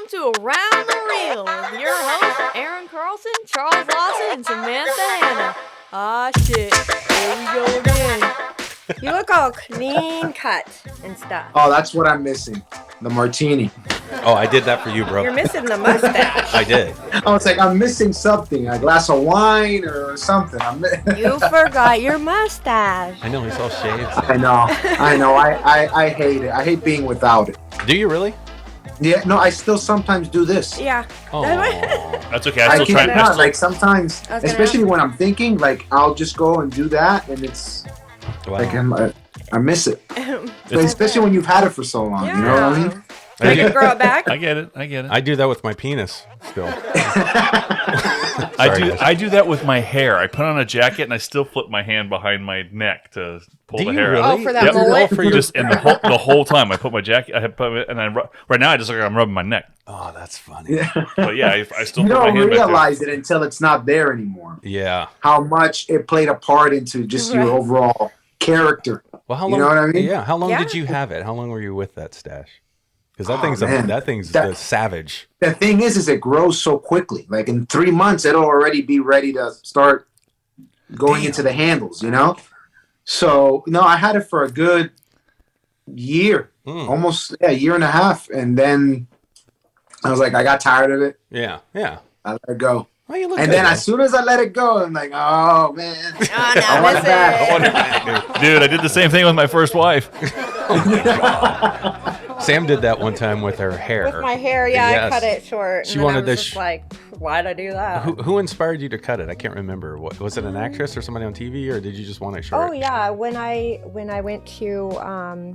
welcome to Around the Reel with your hosts, Aaron Carlson, Charles Lawson, and Samantha Hanna. Ah, shit. Here we go again. You look all clean cut and stuff. Oh, that's what I'm missing. The martini. Oh, I did that for you, bro. You're missing the mustache. I did. I was like, I'm missing something. A glass of wine or something. You forgot your mustache. I know, he's all shaved. I know. I hate it. I hate being without it. Do you really? Yeah, no, I still sometimes do this. Yeah. Oh. That's okay. I I still try. can't not. Like sometimes, I was gonna especially when I'm thinking, like I'll just go and do that, and it's Wow. like I miss it. But especially when you've had it for so long. Yeah. You know what I mean? Can you grow it back? I get it. I get it. I do that with my penis still. I do that with my hair. I put on a jacket and I still flip my hand behind my neck to pull Do the you hair really? out. Oh, for that Yep. mullet? For your... Just and the whole time I put my jacket. Right now I just like I'm rubbing my neck. Oh, that's funny. Yeah. But yeah, I still You put my don't hand back there. realize it until it's not there anymore. Yeah. How much it played a part into just your overall character. Well, how long? You know what I mean? Yeah. How long Yeah. did you have it? How long were you with that stash? Because that thing's That- savage. The thing is it grows so quickly. Like in 3 months, it'll already be ready to start going into the handles, you know? So, no, I had it for a good year, almost a year and a half. And then I was like, I got tired of it. Yeah. Yeah. I let it go. Well, you look And good, then though. as soon as I let it go, I'm like, oh, man. Oh, no, I want it back. Dude, I did the same thing with my first wife. Sam did that one time with her hair. With my hair, yeah, Yes. I cut it short. She and then wanted I was to just like, why'd I do that? Who inspired you to cut it? I can't remember. What was it? An actress or somebody on TV, or did you just want it short? Oh yeah, when I went to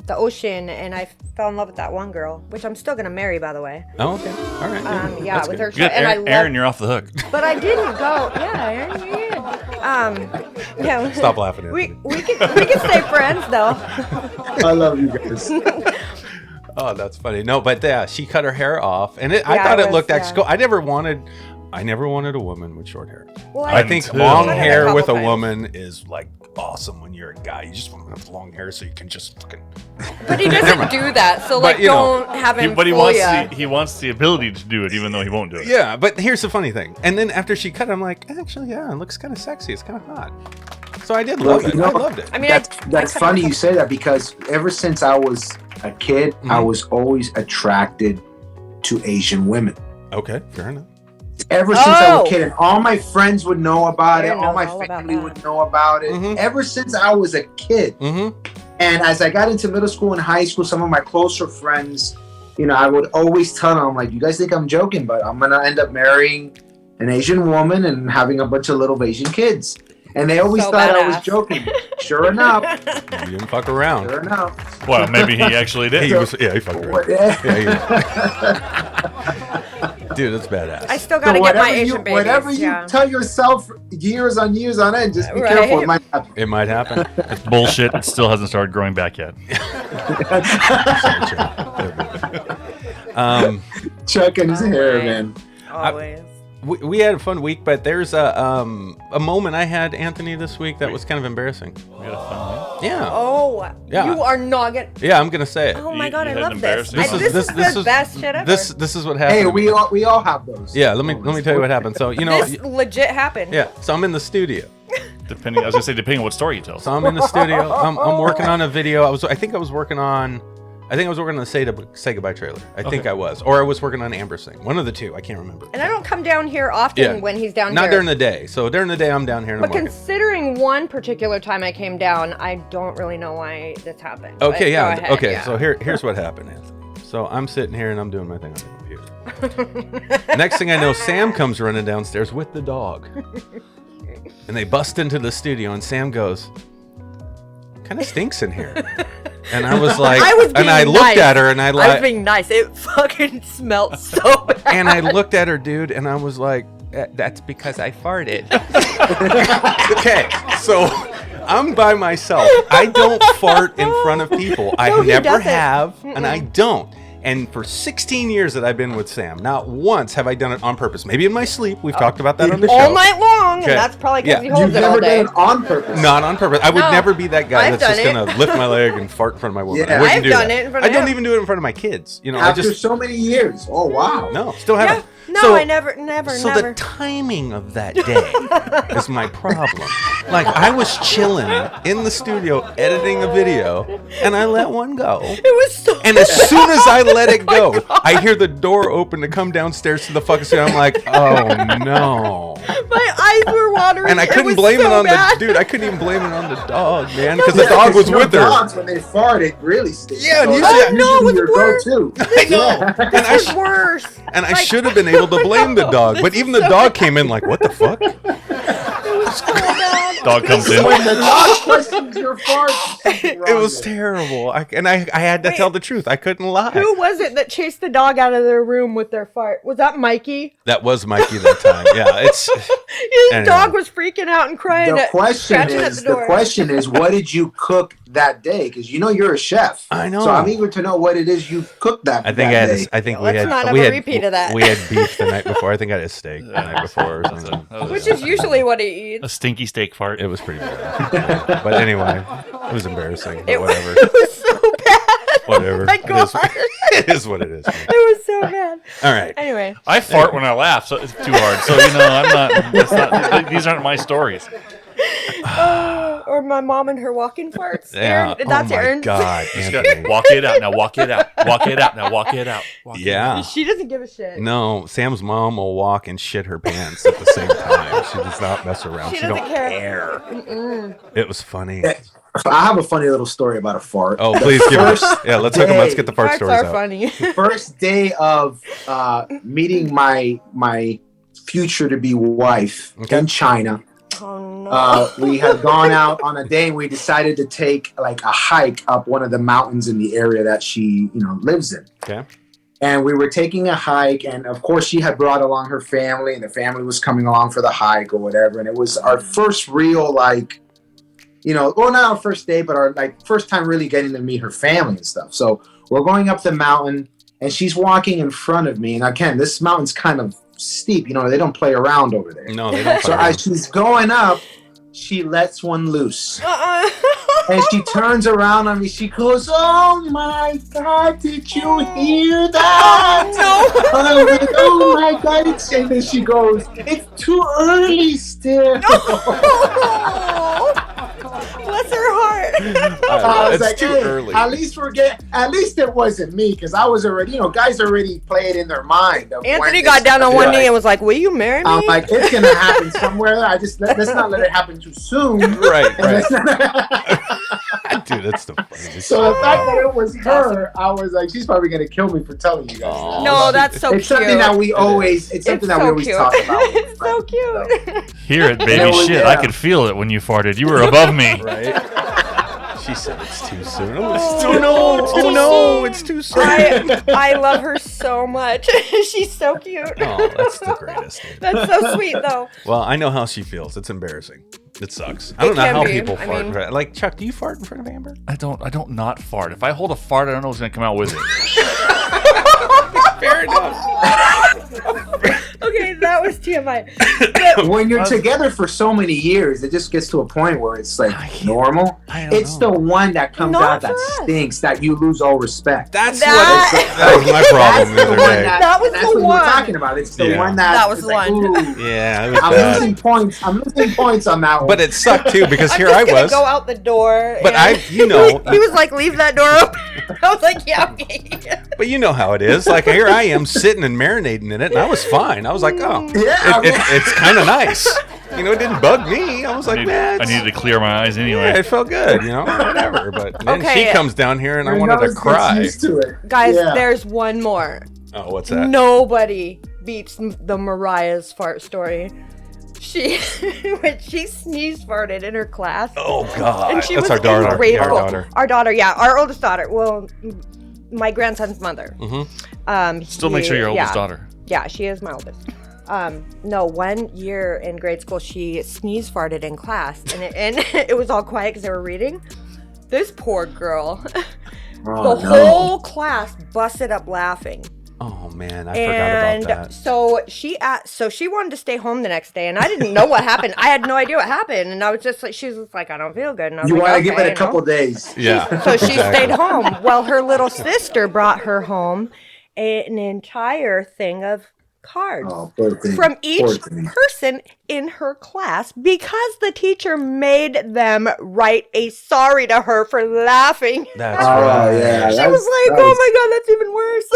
the ocean and I fell in love with that one girl, which I'm still gonna marry, by the way. Oh, okay. All right. Yeah, That's with good. her. Good, And I Aaron, loved, you're off the hook. but I didn't go. Yeah, Aaron, you're good. Yeah. Stop laughing at We me. we can stay friends though. I love you guys. Oh, that's funny. No, but yeah, she cut her hair off, and I Yeah, thought it was, looked yeah. actually cool. I never wanted a woman with short hair. Well, I think too. long I've done it a hair couple with a times. woman is like awesome when you're a guy. You just want to have long hair so you can just fucking. But he doesn't do that, so like But, you know, don't have him But fool ya. he wants the ability to do it, even though he won't do it. Yeah, but here's the funny thing. And then after she cut it, I'm like, actually, yeah, it looks kind of sexy. It's kind of hot. So I did love Well, it. you know, I loved it. I mean, That's funny you say that because ever since I was a kid, I was always attracted to Asian women. Okay, fair enough. Ever since I was Oh. a kid, and all my friends would know about it. Aaron All knows my all about family that. would know about it. Mhm. Ever since I was a kid. Mm-hmm. And as I got into middle school and high school, some of my closer friends, you know, I would always tell them, I'm like, you guys think I'm joking, but I'm going to end up marrying an Asian woman and having a bunch of little Asian kids. And they always So thought I was badass. joking. Sure enough. You didn't fuck around. Sure enough. Well, maybe he actually did. He fucked around. Yeah. Dude, that's badass. I still gotta get my Asian babies. Whatever you yeah. tell yourself years on end, just be Right. careful. It might happen. It might happen. It's bullshit. It still hasn't started growing back yet. Chuck and his hair, Alright. man. Always. We had a fun week, but there's a moment I had, Anthony, this week that was kind of embarrassing. We had a fun week. Yeah. Oh, Yeah. you are not gonna. Yeah, I'm gonna say it. Oh my You- god, you I had love an this. embarrassing This is the best shit ever. This is what happened. Hey, we all have those. Yeah, let me tell you what happened. So This legit happened. yeah. So I'm in the studio. Depending on what story you tell. So I'm in the studio. I'm working on a video. I think I was working on the Say Goodbye trailer. I think I was, or I was working on Amber Sing. One of the two. I can't remember. And I don't come down here often Yeah. when he's down Not here. during the day. So during the day, I'm down here and But I'm working. considering one particular time I came down, I don't really know why this happened. But Okay, go yeah. ahead, Okay, yeah. so here's what happened, Anthony. So I'm sitting here and I'm doing my thing on the computer. Next thing I know, Sam comes running downstairs with the dog. And they bust into the studio and Sam goes, kind of stinks in here. And I was like, and I looked at her and I I was being nice. It fucking smelled so bad. and I looked at her, dude, and I was like, that's because I farted. Okay, so I'm by myself. I don't fart in front of people. I No, he never doesn't. have, and I don't. And for 16 years that I've been with Sam, not once have I done it on purpose. Maybe in my sleep. We've talked about that on the show. All night long, Okay. and that's probably because he You've holds it all never day. done it on purpose. Not on purpose. I would No. never be that guy I've that's just done going to lift my leg and fart in front of my woman. Yeah. I wouldn't I've do done that. it in front I of don't him. even do it in front of my kids. You know, After I just so many years. Oh, wow. no, still haven't. No, So- I never. So the timing of that day is my problem. Like, I was chilling in the studio editing a video, and I let one go. It was so. And as soon as I let it go, I hear the door open to come downstairs to the fucking studio. I'm like, oh no. My eyes were watering. And I couldn't was blame so it on bad. the dude. I couldn't even blame it on the dog, man, because the Yeah, dog was 'cause, you know, with her. Dogs, when they fart, it really stinks. Yeah, and So usually- that's Oh, no, it was your worse. go-to. I know. Yeah. And I This was worse. And I Like- should have been able to blame the dog, but This even is the so dog came in like, what the fuck? So bad. Dog comes in. When the dog questions your fart, It was terrible. I had to tell the truth. I couldn't lie. Who was it that chased the dog out of their room with their fart? Was that Mikey? That was Mikey that time. Yeah, it's His Anyway. dog was freaking out and crying. The question scratching at is, the door. what did you cook that day? Because you know you're a chef. I know. So I'm eager to know what it is you cooked that. I think that I had. day. I think Let's we had. not have we a had, repeat of that. We had beef the night before. I think I had a steak the night before or something. Which is usually what he A eats. stinky steak fart. It was pretty bad. But anyway, it was embarrassing. But whatever. It was so bad. Whatever. Oh my It is- God. It is what it is. man. It was so bad. All right. Anyway, I fart when I laugh, so it's too hard. So I'm not. It's not. These aren't my stories. or my mom and her walking farts. Yeah. Aaron, that's oh my Aaron's. God, Just got- Anthony. walk it out now. Walk it out. Walk it out now. Walk it out. Walk it out. Yeah. She doesn't give a shit. No, Sam's mom will walk and shit her pants at the same time. She does not mess around. She She don't doesn't care. care. It was funny. I have a funny little story about a fart. Oh, please give us. Yeah, let's hook 'em. Let's get the fart Farts stories are out. funny. First day of meeting my future to be wife Okay. in China. Oh no. We had gone out on a day and we decided to take like a hike up one of the mountains in the area that she, lives in. Okay. And we were taking a hike, and of course she had brought along her family, and the family was coming along for the hike or whatever. And it was our first real well, not our first day, but our first time really getting to meet her family and stuff. So we're going up the mountain, and she's walking in front of me. And again, this mountain's kind of steep. They don't play around over there. No, they don't. So fuck as around. she's going up, she lets one loose. Uh-uh. And she turns around on me. She goes, "Oh my God, did you hear that?" No. And I'm like, "Oh my God." And then she goes, "It's too early still." Bless her heart. I was It's like, too "Hey, early. At least it wasn't me, because I was already, guys already play it in their mind. of when Anthony this- got down on one Right. knee and was like, "Will you marry me?" I'm like, it's gonna happen somewhere. Let's not let it happen too soon. Right, And right. let's not- Dude, that's the funniest. So the fact that it was her, I was like, she's probably gonna kill me for telling you guys. Aw. that. No, that's so It's cute. something that we always. It's something that we so always cute. talk about. It's so cute. Hear it, baby. You know, Shit, yeah. I could feel it when you farted. You were above me. Right? She said it's too soon. Oh no, it's too soon. I love her so much. She's so cute. Oh, that's the greatest. Dude. That's so sweet, though. Well, I know how she feels. It's embarrassing. It sucks. I don't know can how be. people I fart. mean- Like, Chuck, do you fart in front of Amber? I don't not fart. If I hold a fart, I don't know what's gonna come out with it. Fair enough. Okay, that was TMI. But When you're together for so many years, it just gets to a point where it's like normal. I don't It's know. the one that comes Not out that for us. stinks, that you lose all respect. That's That- what that was my problem the That's other one day. That was that's the what one. we're talking about. It's the Yeah. one that That was is the like, one. ooh, Yeah, it was I'm bad. losing points. I'm losing points on that one. But it sucked too because I'm here just I gonna was. go out the door. But and- he was like, "Leave that door open." I was like, "Yeah, okay." But you know how it is. Like here I am sitting and marinating in it, and I was fine. I was like, oh, Yeah, it's kind of nice. It didn't bug me. I was like, man, I needed to clear my eyes anyway. yeah, it felt good, whatever. But then Okay. she comes down here, and I Your wanted to nose gets cry. used to it. Guys, Yeah. there's one more. Oh, what's that? Nobody beats the Mariah's fart story. She when she sneeze farted in her class. Oh God, And she that's was our daughter. in grade Yeah, our school. daughter. Our daughter, yeah, our oldest daughter. Well, my grandson's mother. Still make sure your oldest daughter. Yeah, she is my oldest. No, one year in grade school, she sneeze farted in class, and it was all quiet because they were reading. This poor girl Oh, The no. whole class busted up laughing. Oh man, I forgot about that. So she wanted to stay home the next day, and I didn't know what happened. I had no idea what happened, and I was just like, she was like, I don't feel good, and I was You like, want to give okay, it a couple days. Yeah. So she exactly. stayed home. Well, her little sister brought her home an entire thing of cards Oh, poor thing. from Poor each thing. person in her class because the teacher made them write a sorry to her for laughing. That's Oh, right. yeah. She That's- was like, that oh was- my God, that's even worse.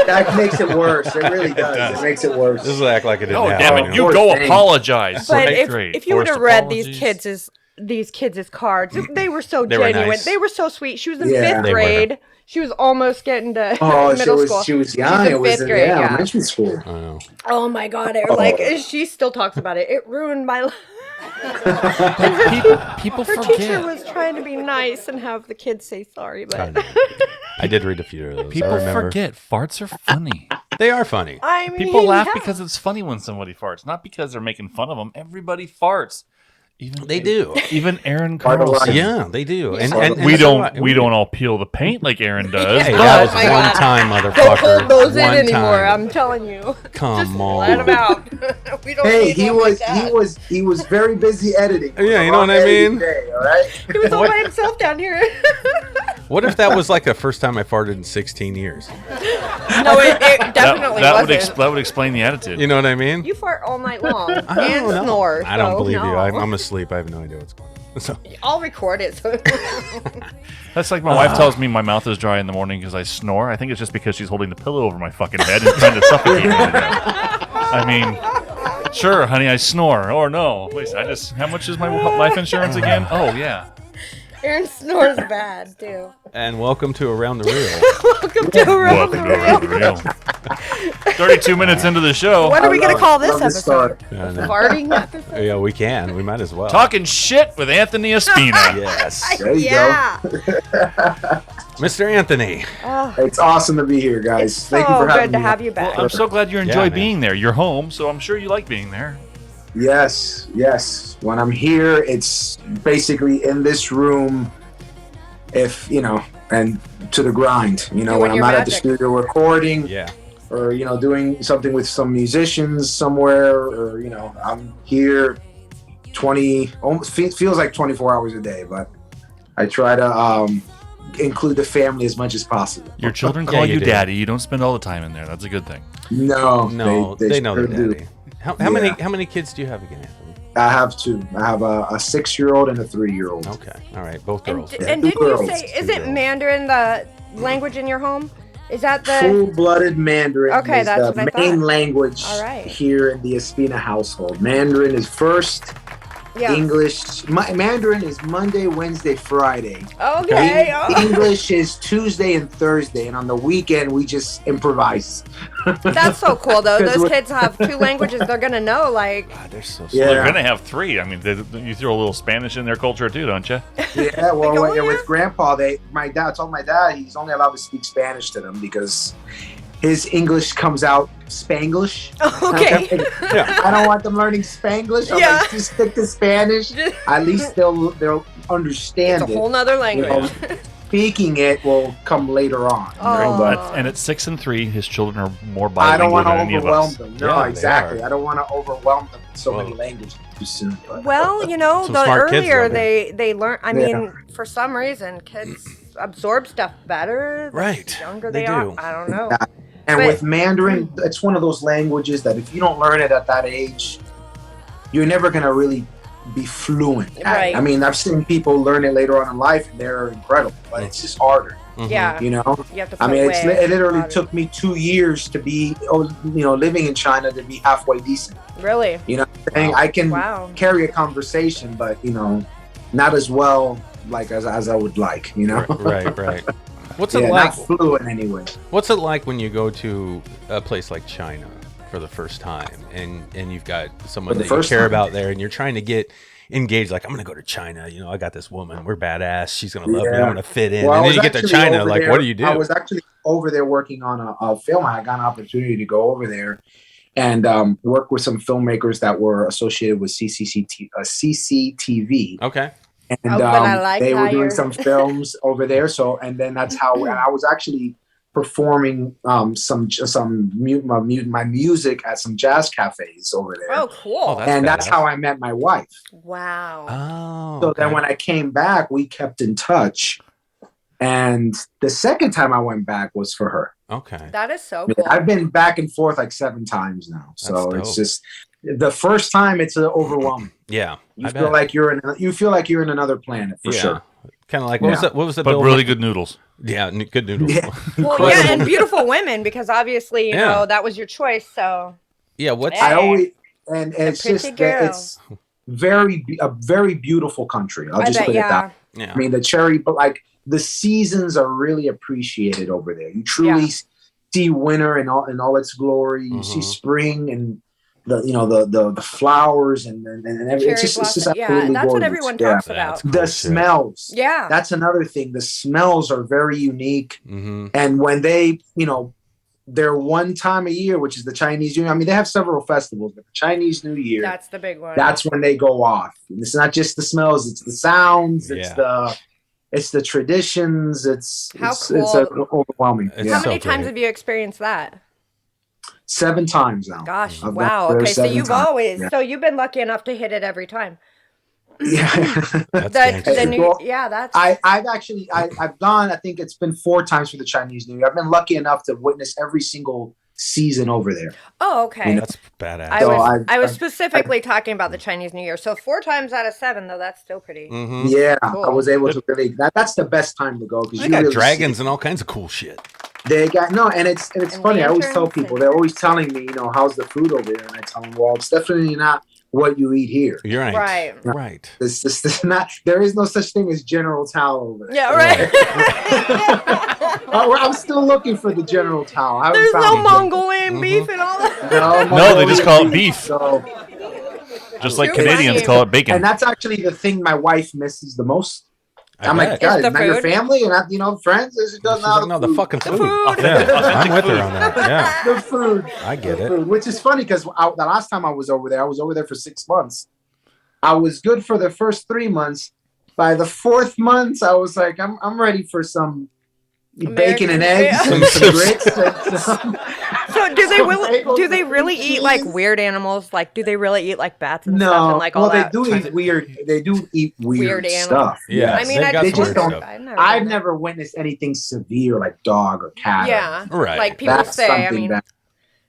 That makes it worse. It really does. It makes it worse. This is act like it didn't Oh, happen. damn Oh, it. You poor go thing. apologize. But Right, great. if you would have Forced read apologies. these kids' cards, they were so They were genuine. nice. They were so sweet. She was in Yeah. fifth They were. grade. She was almost getting to Oh, middle school. she was young. She's in It was fifth in grade, yeah. elementary school. I know. Oh my God! She still talks about it. It ruined my life. People Her forget. teacher was trying to be nice and have the kids say sorry, I but know. I did read a few of those. I People remember. forget. Farts are funny. They are funny. I mean, People laugh yeah. because it's funny when somebody farts, not because they're making fun of them. Everybody farts. Even They do. Even Aaron Part of life. Carlson. Yeah, they do. And We so don't all peel the paint like Aaron does. Hey, but that was Oh my one God. time, Don't motherfucker. hold those in One anymore. time. I'm telling you. Come Just on. let them out. We don't Hey, need he one was like that. he was very busy editing. It was Yeah, a you know long what I editing mean? Day, all right. He was all by himself down here. What if that was like the first time I farted in 16 years? No, it definitely that wasn't. would explain the attitude. You know what I mean? You fart all night long I and don't know. snore. I don't so believe you. no. I'm asleep. I have no idea what's going on. So, I'll record it. So. That's like my wife tells me my mouth is dry in the morning because I snore. I think it's just because she's holding the pillow over my fucking head and trying to suffocate me to death. I mean, sure, honey, I snore. Or no, wait, how much is my life insurance again? Oh, yeah. Aaron snores bad too. and welcome to Around the Reel. Welcome to Around Welcome the to Around the Reel. 32 minutes into the show. What are we gonna call this love this episode? story. Yeah, I know. Farting episode. Yeah, we can. We might as well. Talking shit with Anthony Espina. Yes. There you Yeah. Mr. Anthony. Oh, It's awesome to be here, guys. it's Thank you so for having good to me. have you back. I'm so glad you Yeah, enjoy man. being there. You're home, so I'm sure you like being there. Yes, yes. When I'm here, it's basically in this room. If you know, and to the grind. You know, Doing when I'm your not at the magic. studio recording, Yeah. or you know, doing something with some musicians somewhere, or you know, I'm here 20. Almost feels like 24 hours a day, but I try to include the family as much as possible. Your children Yeah, call you you do. daddy. You don't spend all the time in there. That's a good thing. No, No, they know sure their do. daddy. How many Yeah. how many kids do you have again, Anthony? I have two. I have a 6-year-old and a 3-year-old. Okay. All right. Both And, girls. and Two didn't you girls. say, is Two it girls. Mandarin the language in your home? Is that the? Full-blooded Mandarin Okay, is that's the what I main thought. language All right. here in the Espina household. Mandarin is first. Yeah. English. Mandarin is Monday, Wednesday, Friday. Okay. Oh. English is Tuesday and Thursday, and on the weekend we just improvise. That's so cool, though. 'Cause Those we're- kids have two languages. They're gonna know, like. God, they're so Yeah. They're gonna have three. I mean, you throw a little Spanish in their culture too, don't you? Yeah, well, Like, oh, yeah. with Grandpa, my dad told my dad he's only allowed to speak Spanish to them because his English comes out Spanglish. Okay. Yeah. I don't want them learning Spanglish. I'm Yeah. like, just stick to Spanish. At least they'll understand It's a it. whole nother You know, language. speaking it will come later on. you know, Oh. but And at 6 and 3, his children are more I don't bilingual want to than any of overwhelm us. them. No, Yeah, they exactly. are. I don't want to overwhelm them with so Well- many languages too soon. But Well, you know, Some the smart kids earlier out there. they learn. I Yeah. mean, for some reason, kids absorb stuff better. The Right. younger They they are. do. I don't know. And But- with Mandarin, it's one of those languages that if you don't learn it at that age, you're never going to really be fluent. at it. Right. I mean, I've seen people learn it later on in life and they're incredible, but it's just harder, Mhm. Yeah. you know? You have to. I put mean, way it literally harder. took me 2 years to be, living in China to be halfway decent. Really. And I can Wow. carry a conversation, but, not as well like as I would like, Right. What's Yeah, it like? not fluent anyway. What's it like when you go to a place like China for the first time, and you've got someone For the that you first care time. about there, and you're trying to get engaged? Like, I'm gonna go to China. I got this woman. We're badass. She's gonna love me. Yeah. I'm gonna fit in. Well, I and then was you get to actually China. over Like, there- what do you do? I was actually over there working on a film. I got an opportunity to go over there and work with some filmmakers that were associated with CCTV. Okay. and but I like they were doing higher. some films over there. So, and then that's how and I was actually performing my music at some jazz cafes over there. Oh, cool. Oh, and that's badass. how I met my wife. Wow. Oh. So okay. then when I came back, we kept in touch. And the second time I went back was for her. Okay. That is so Yeah, cool. I've been back and forth like 7 times now. So That's it's dope. just the first time it's overwhelming. Yeah. You I feel bet. like you're in another planet for sure. Kind of like what was the But Bill really good noodles. Yeah, good noodles. Yeah. Well, yeah, and beautiful women, because obviously, you Yeah. know, that was your choice. So Yeah, what's Yeah. I always and it's pretty just girl. it's a very beautiful country. I'll I just bet, put it that. yeah. yeah. I mean, but like the seasons are really appreciated over there. You truly see winter in all its glory. You see spring and the flowers and everything. Cherry It's just blossom. Yeah, absolutely that's what gorgeous. everyone Yeah. talks about. That's cool The shit. smells. Yeah. That's another thing. The smells are very unique. Mm-hmm. And when they, their one time a year, which is the Chinese New Year. I mean, they have several festivals, but the Chinese New Year, That's the big one. that's when they go off. And it's not just the smells; it's the sounds, Yeah. it's the traditions. It's How it's cool. overwhelming. It's Yeah. How many so times great. have you experienced that? 7 times now. Gosh, I've wow. been there Okay, so 7 you've times. always, Yeah. so you've been lucky enough to hit it every time. Yeah. That's The gangster. new, Well, yeah, that's. I've gone. I think it's been 4 times for the Chinese New Year. I've been lucky enough to witness every single season over there. Oh, okay. That's badass. I So was I was I- specifically talking about the Chinese New Year. So 4 times out of 7, though, that's still pretty. Mm-hmm. Yeah, Cool. I was able to really. That's the best time to go because They you got really dragons see- and all kinds of cool shit. They got and it's And funny. I always tell lanterns people and- they're always telling me, how's the food over there, and I tell them, well, it's definitely not what you eat here. You're right. Right. Right. It's not. There is no such thing as General Tao over there. Yeah, right. I'm still looking for the General Tao. I haven't There's found no it. Mongolian beef and all that. No, they just call it Mongolian beef. So, Just like Too Canadians funny. call it bacon. and that's actually the thing my wife misses the most. I'm bet. like, God, It's the isn't that your food. family and friends? It She's doesn't like, no, the fucking food. Yeah, I'm with her on that. Yeah, the food. I get it. Food, which is funny because the last time I was over there for 6 months. I was good for the first 3 months. By the 4th month, I was like, I'm ready for some bacon and eggs, American- some grits. And some, So do they some really bagels do they and really cheese. eat like weird animals? Like do they really eat like bats and stuff No, and like all well, that? they do eat weird. They do eat weird Weird stuff. Yeah, I mean, they've got they some just weird don't- stuff. I've never witnessed anything severe like dog or cat. Yeah. Right. Like people That's say, I something mean, that-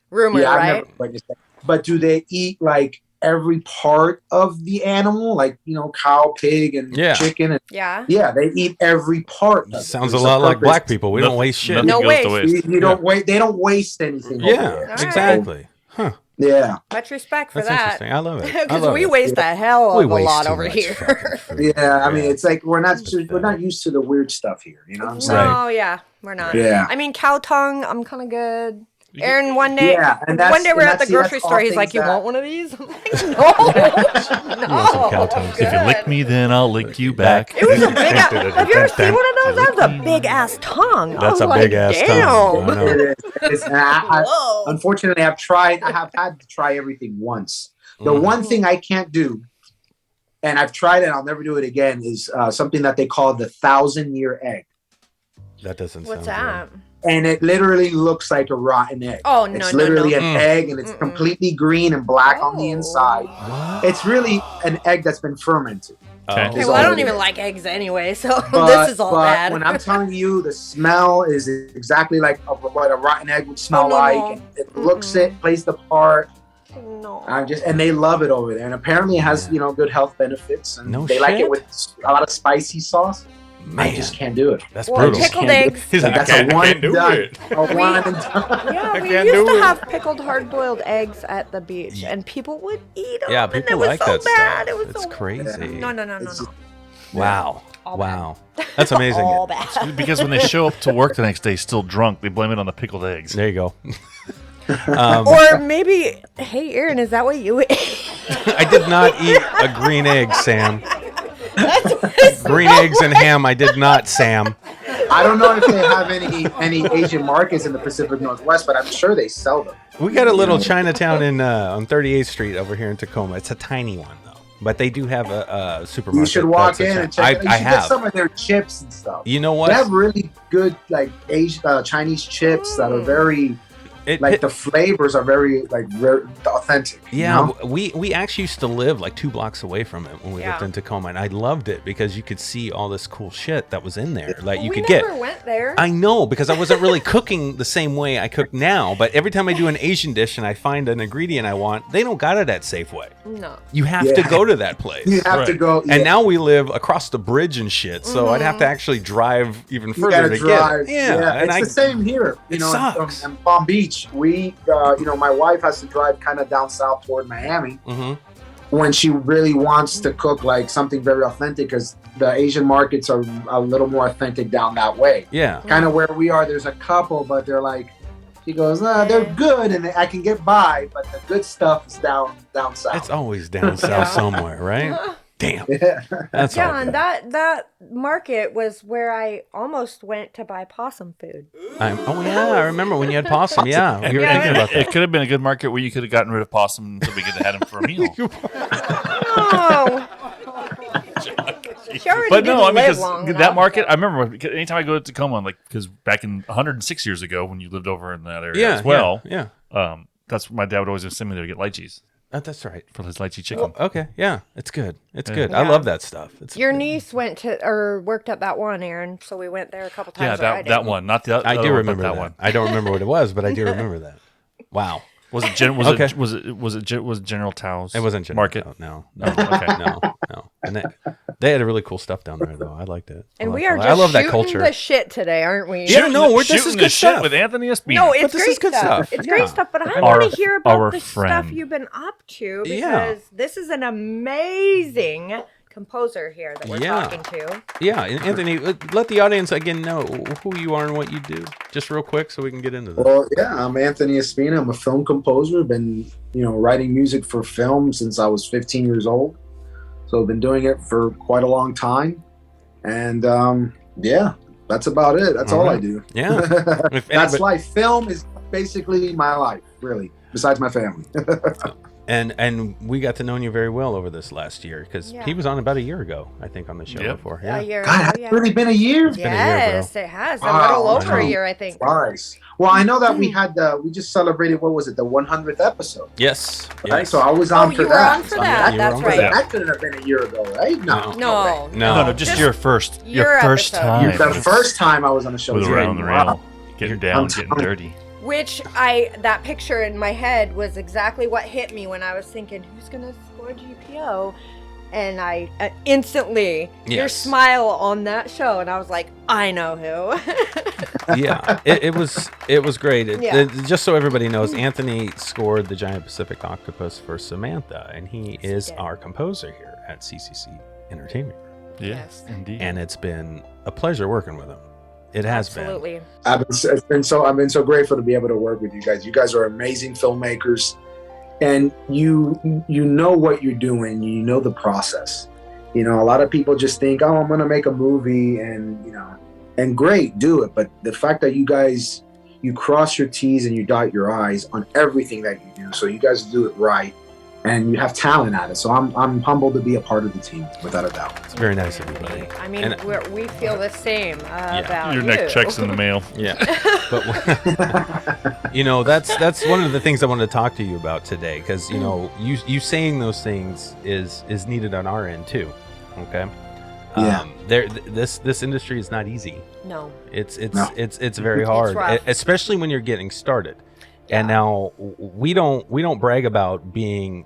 rumor, I've right? never witnessed that. But do they eat like every part of the animal, like cow, pig, and Yeah. chicken? And, Yeah. yeah, they eat every part. Of it. Sounds a There's lot like purpose. black people. We don't waste shit. Nothing No goes waste. to waste. You don't wait. They don't waste anything. over Yeah, there. Alright. exactly. Huh. Yeah. Much respect for That's that. interesting. I love it. I Because love we it. waste the hell We of a waste lot too over much here. fucking food. Yeah. I mean, it's like we're not Pathetic. used to the weird stuff here. You know what I'm saying? No, yeah, we're not. Yeah. I mean, cow tongue, I'm kind of good. Aaron, one day, Yeah, and that's- one day we're and at the that's- grocery that's all store. He's like, things "You that- want one of these?" I'm like, "No, You want some cow no." tongues? If you lick me, then I'll lick you back. It was a big. Have you ever seen one of those? That was a big ass tongue. I That's was a like, big ass tongue. Damn. I know. It is. And Whoa. unfortunately, I have had to try everything once. The Mhm. one thing I can't do, and I've tried it, I'll never do it again, is something that they call the 1,000-year egg. That doesn't What's sound that? And it literally looks like a rotten egg. Oh no, It's no, literally no. an egg, and it's Mm-mm. completely green and black on the Oh. inside. What? It's really an egg that's been fermented. Okay. Okay, It's well, I all don't it even is. like eggs anyway, so But, this is all but bad. when I'm telling you, the smell is exactly like what a rotten egg would smell Oh, no, like. no. And it looks Mm-mm. it, plays the part. no. And they love it over there. And apparently it has good health benefits. And No they like shit? it with a lot of spicy sauce. Man, I just can't do it. that's Well, brutal. pickled Can't do eggs. He's like, That's I a can't, one I can't do done. it. A one and done. Yeah, we can't used do to it. have pickled hard-boiled eggs at the beach, and people would eat them. Yeah, and it people was like so that bad. stuff. It was It's so crazy. No, no, no, no, It's no. just- Wow. All Wow. That's amazing. All bad. Because when they show up to work the next day still drunk, they blame it on the pickled eggs. There you go. Or maybe, hey, Aaron, is that what you ate? I did not eat a green egg, Sam. Green eggs and ham, I did not, Sam. I don't know if they have any Asian markets in the Pacific Northwest, but I'm sure they sell them. We got a little Chinatown on 38th Street over here in Tacoma. It's a tiny one, though. but they do have a supermarket. You should walk that's a in chain. and check. I You should have. get some of their chips and stuff. You know They what? have really good like Asian, Chinese chips that are very the flavors are very very authentic. Yeah, you know? we actually used to live like 2 blocks away from it when we lived Yeah. in Tacoma, and I loved it because you could see all this cool shit that was in there. Like you we could never get. went there. I know, because I wasn't really cooking the same way I cook now. But every time I do an Asian dish and I find an ingredient I want, they don't got it at Safeway. No. You have to Yeah. go to that place. You have to Right. go. And now we live across the bridge and shit, so I'd have to actually drive even you further gotta to drive. get it. Yeah, and it's the same here. You It know, sucks. in Palm Beach, we, my wife has to drive kind of down south toward Miami Mhm. when she really wants to cook like something very authentic, because the Asian markets are a little more authentic down that way. Yeah. Kind of where we are, there's a couple, but they're like, she goes, they're good and I can get by, but the good stuff is down south. It's always down south somewhere, right? Damn. Yeah. That's all Yeah, and good. that market was where I almost went to buy possum food. Oh yeah, I remember when you had possum. Yeah, you were Yeah. thinking about that. It could have been a good market where you could have gotten rid of possum so we could have had him for a meal. No. She already But no, didn't I mean, live because long that enough. market, I remember anytime I go to Tacoma, like, because back in 106 years ago when you lived over in that area Yeah, as well, Yeah. that's my dad would always send me there to get lychees That's right. for his lychee chicken. Okay, yeah, it's good. It's Yeah. good. I Yeah. love that stuff. It's Your niece went to or worked at that one, Aaron. So we went there a couple Yeah, times. or I that did. one, not the other. I do one, but remember that one. I don't remember what it was, but I do remember that. Wow. Was it Okay. was it General Tao's? It wasn't General Market. Tso, No. Okay. No. And they had a really cool stuff down there, though. I liked it. And I we liked are it. just I love that shooting culture. the shit today, aren't we? Yeah, no, this is shooting good the shit stuff. with Anthony Espina. No, it's this great is good stuff. It's Yeah. great stuff, but I Our- want to hear our about the stuff friend. you've been up to because Yeah. this is an amazing composer here that we're Yeah. talking to. Yeah, and Anthony, let the audience again know who you are and what you do, just real quick, so we can get into this. Well, yeah, I'm Anthony Espina. I'm a film composer. Been, writing music for film since I was 15 years old. So I've been doing it for quite a long time. And yeah, that's about it. That's all I do. Yeah. If That's anybody- life. Film is basically my life, really, besides my family. And we got to know you very well over this last year because Yeah. he was on about a year ago, I think, on the show Yep. before. A Yeah. year God, ago, has yeah. it really been a year? been a year, bro. Yes, it has. A Wow, little I over a know. year, I think. Nice. Well, I know that we had we just celebrated, what was it, the 100th episode, Yes. right? Yes. So I was on Oh, for you were that. on for So, that. you were That's on for right. that. That couldn't have been a year ago, right? No. No, No, just your first episode. time. The first time I was on the show with was Around the wow. Rail, getting down, getting dirty. Which that picture in my head was exactly what hit me when I was thinking, who's gonna score GPO? And I instantly your Yes. smile on that show, and I was like, I know who. Yeah, it was great. Yeah. Just so everybody knows, Anthony scored the Giant Pacific Octopus for Samantha, and he is did. our composer here at CCC Entertainment. Yes, indeed. And it's been a pleasure working with him. It has Absolutely. I've been so grateful to be able to work with you guys. You guys are amazing filmmakers, and you know what you're doing. You know the process. A lot of people just think, oh, I'm gonna make a movie, and great, do it. But the fact that you guys, you cross your T's and you dot your I's on everything that you do, so you guys do it right, and you have talent at it. So I'm humbled to be a part of the team, without a doubt. It's very nice of you, buddy. I mean, And- we feel the same about Your you. next check's in the mail. Yeah, but that's one of the things I wanted to talk to you about today, because you saying those things is needed on our end too. Okay. Yeah. This industry is not easy. No. It's No. it's very hard, rough. especially when you're getting started. Yeah. And now we don't brag about being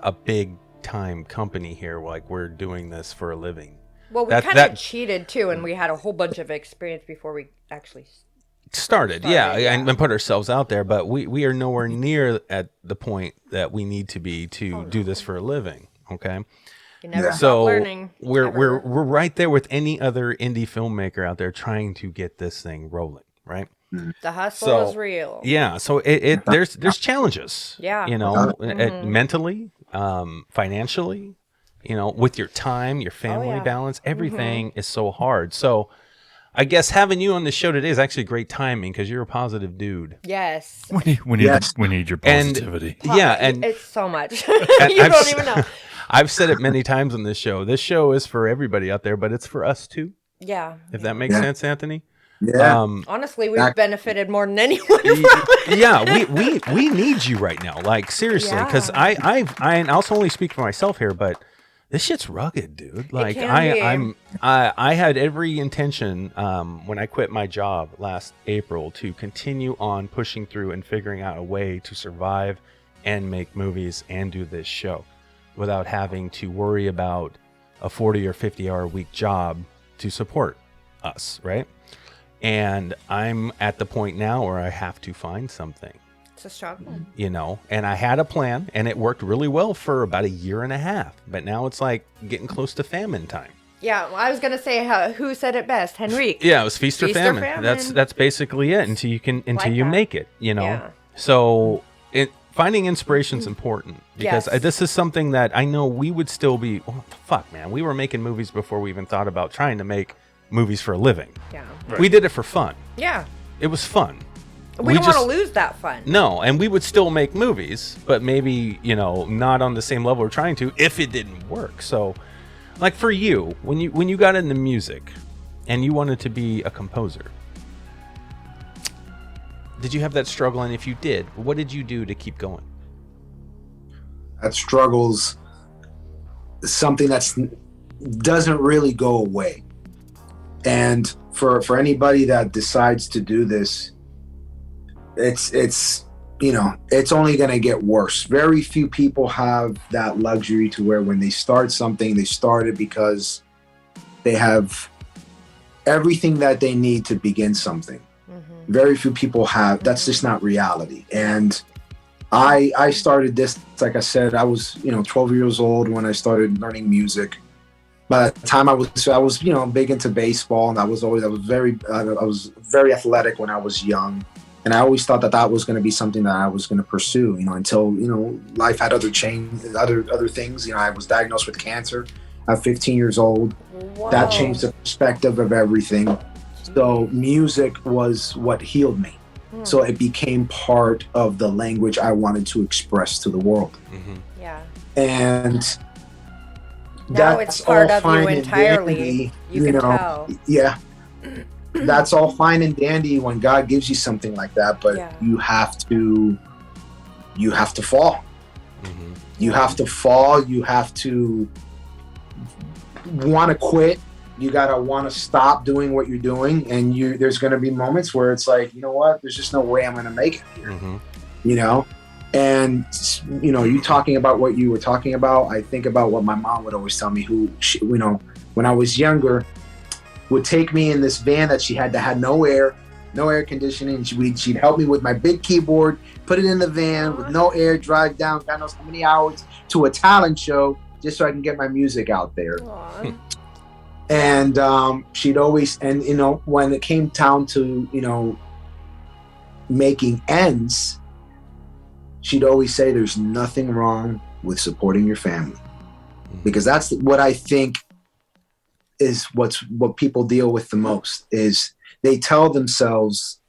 a big time company here, like we're doing this for a living. Well, we That- kind that- of cheated too, and we had a whole bunch of experience before we actually. Started, yeah, yeah. and put ourselves out there, but we are nowhere near at the point that we need to be to do this for a living. Okay. You never Yeah. stop So learning. we're ever. right there with any other indie filmmaker out there trying to get this thing rolling, right? The hustle So, is real. Yeah, so there's challenges. Yeah. Mentally, financially, with your time, your family yeah. balance, everything is so hard. So I guess having you on the show today is actually great timing because you're a positive dude. Yes. We need Yes. we need your And- positivity. Yeah, and it's so much. And you I've don't s- even know. I've said it many times on this show. This show is for everybody out there, but it's for us too. Yeah. If that makes sense, Anthony. Yeah. Honestly, we've benefited more than anyone from it. Yeah, we need you right now. Like seriously, because I also only speak for myself here, but this shit's rugged, dude. Like I had every intention when I quit my job last April to continue on pushing through and figuring out a way to survive and make movies and do this show without having to worry about a 40 or 50 hour a week job to support us, right? And I'm at the point now where I have to find something. It's a struggle. You know, and I had a plan and it worked really well for about a year and a half. But now it's like getting close to famine time. Yeah, well, I was going to say, who said it best? Henrique. Yeah, it was feast or famine. That's basically it until you make it, you know. Yeah. So finding inspiration is important because this is something that I know we would still be, fuck, man. We were making movies before we even thought about trying to make movies for a living. Yeah. Right. We did it for fun. Yeah. It was fun. We don't want to lose that fun. No, and we would still make movies, but maybe, you know, not on the same level we're trying to if it didn't work. So, like for you, when you got into music and you wanted to be a composer, did you have that struggle? And if you did, what did you do to keep going? That struggle's something that doesn't really go away. And for anybody that decides to do this, it's you know, it's only going to get worse. Very few people have that luxury to where when they start something, they start it because they have everything that they need to begin something. Mm-hmm. Very few people have. That's just not reality. And I started this, like I said, I was 12 years old when I started learning music. By the time I was big into baseball, and I was very athletic when I was young. And I always thought that was going to be something that I was going to pursue, until, life had other things. I was diagnosed with cancer at 15 years old. Wow. That changed the perspective of everything. So music was what healed me. So it became part of the language I wanted to express to the world. Mm-hmm. Yeah. And now it's part of you entirely. You can tell. Yeah. That's all fine and dandy when God gives you something like that, but you have to fall. Mm-hmm. You have to fall. You have to want to quit. You gotta want to stop doing what you're doing, and there's going to be moments where it's like, you know what? There's just no way I'm going to make it here. Mm-hmm. And you talking about what you were talking about. I think about what my mom would always tell me. When I was younger, would take me in this van that she had that had no air conditioning. She'd help me with my big keyboard, put it in the van with no air, drive down God knows how many hours to a talent show just so I can get my music out there. And she'd always, and when it came down to making ends, she'd always say there's nothing wrong with supporting your family, because that's what I think is what people deal with the most. Is they tell themselves,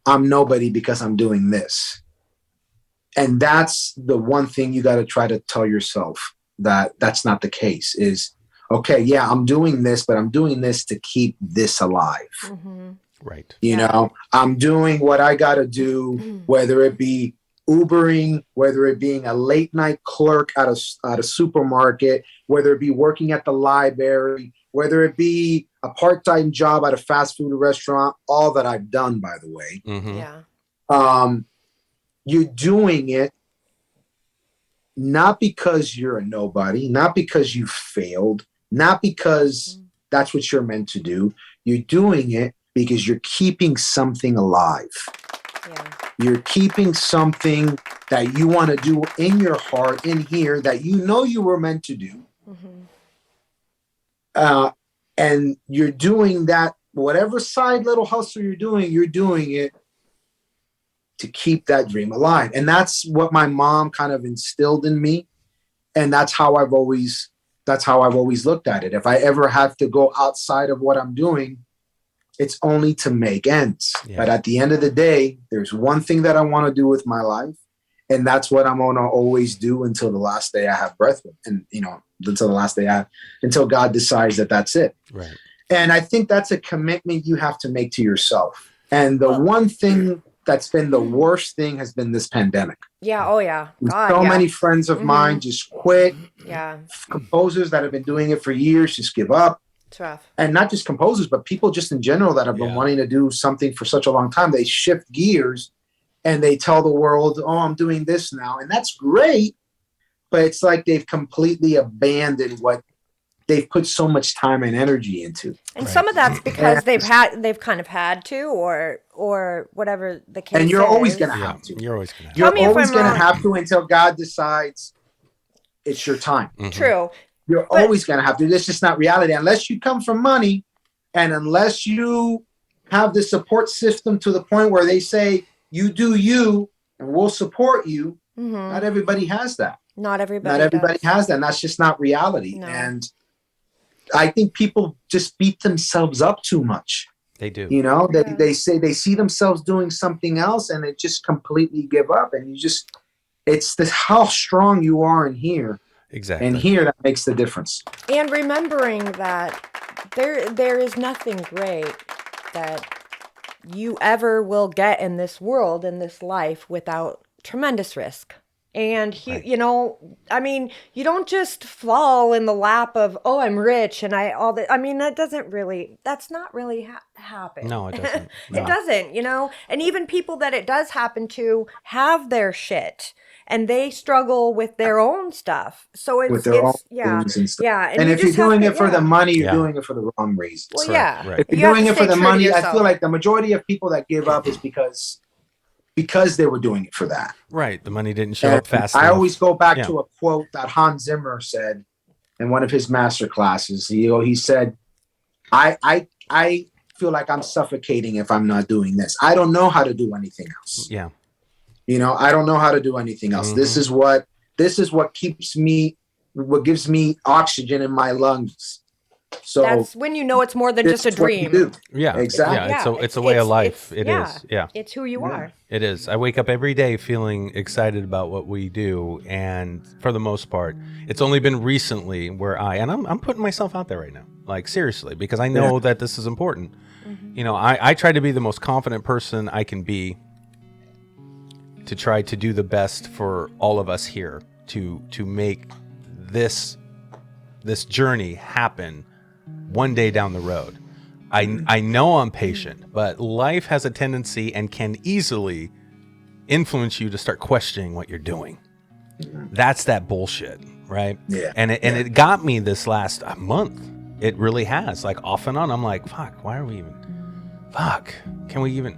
I'm nobody because I'm doing this. And that's the one thing you got to try to tell yourself, that that's not the case. Is, okay, yeah, I'm doing this, but I'm doing this to keep this alive. Mm-hmm. Right. I'm doing what I got to do, whether it be Ubering, whether it being a late night clerk at a supermarket, whether it be working at the library, whether it be a part-time job at a fast food restaurant, all that I've done, by the way. Mm-hmm. Yeah. You're doing it not because you're a nobody, not because you failed, not because that's what you're meant to do. You're doing it because you're keeping something alive. Yeah. You're keeping something that you want to do in your heart, in here, that you were meant to do. Mm-hmm. And you're doing that, whatever side little hustle you're doing it to keep that dream alive. And that's what my mom kind of instilled in me. And that's how I've always looked at it. If I ever have to go outside of what I'm doing, it's only to make ends. Yeah. But at the end of the day, there's one thing that I want to do with my life, And that's what I'm going to always do until the last day I have breath. And, until the last day until God decides that that's it. Right. And I think that's a commitment you have to make to yourself. And the one thing that's been the worst thing has been this pandemic. Yeah. Oh, yeah. God, so yeah. many friends of mine just quit. Yeah. Composers that have been doing it for years just give up. It's rough. And not just composers, but people just in general that have been wanting to do something for such a long time. They shift gears and they tell the world, oh, I'm doing this now. And that's great. But it's like they've completely abandoned what they've put so much time and energy into. And some of that's because they've kind of had to, or whatever the case is. And you're always going to have to. You're always going to. You're always going to have to until God decides it's your time. Mm-hmm. True. You're always going to have to. That's just not reality. Unless you come from money, and unless you have the support system to the point where they say, you do you, and we'll support you. Not everybody has that. Not everybody has that. And that's just not reality. No. And I think people just beat themselves up too much. They do. They say they see themselves doing something else and they just completely give up. And it's how strong you are in here. Exactly. And here that makes the difference. And remembering that there is nothing great that you ever will get in this world, in this life, without tremendous risk. And you don't just fall in the lap of, oh, I'm rich and that's not really happen. No, it doesn't. No. It doesn't, and even people that it does happen to have their shit and they struggle with their own stuff. So it's and stuff. Yeah. And if you're doing it for the money, you're doing it for the wrong reasons. Well, yeah. Right. If you're doing it for the money, I feel like the majority of people that give up is because they were doing it for that. Right. The money didn't show up fast enough. I always go back to a quote that Hans Zimmer said in one of his master classes. He said, I feel like I'm suffocating if I'm not doing this. I don't know how to do anything else. Yeah. I don't know how to do anything else. This is what gives me oxygen in my lungs. So that's when you know it's more than just a dream. Yeah, exactly. Yeah, it's a way of life. It is. Yeah. It's who you are. It is. I wake up every day feeling excited about what we do, and for the most part, it's only been recently where I'm putting myself out there right now. Like seriously, because I know that this is important. I try to be the most confident person I can be to try to do the best for all of us here to make this journey happen one day down the road. I know I'm patient, but life has a tendency and can easily influence you to start questioning what you're doing. That's that bullshit, right? Yeah. And it got me this last month. It really has. Like off and on, I'm like, fuck, why are we even? Fuck, can we even?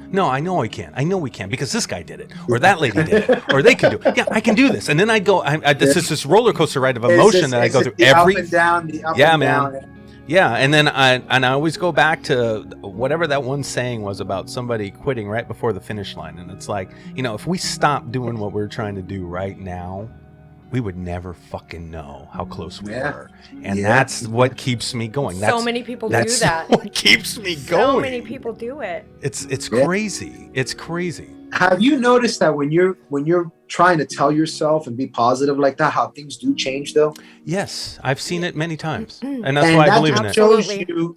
No, I know I can. I know we can because this guy did it, or that lady did it, or they can do it. Yeah, I can do this. And then I go. This is this roller coaster ride of emotion that I go through every. Up and down, the up yeah, and man. down. Yeah, and then I always go back to whatever that one saying was about somebody quitting right before the finish line, and it's like, if we stop doing what we're trying to do right now, we would never fucking know how close we were. And that's what keeps me going. So many people do that. That's what keeps me going. So many people do it. It's crazy. It's crazy. Have you noticed that when you're trying to tell yourself and be positive like that, how things do change though? Yes, I've seen it many times. And that's why I believe in it.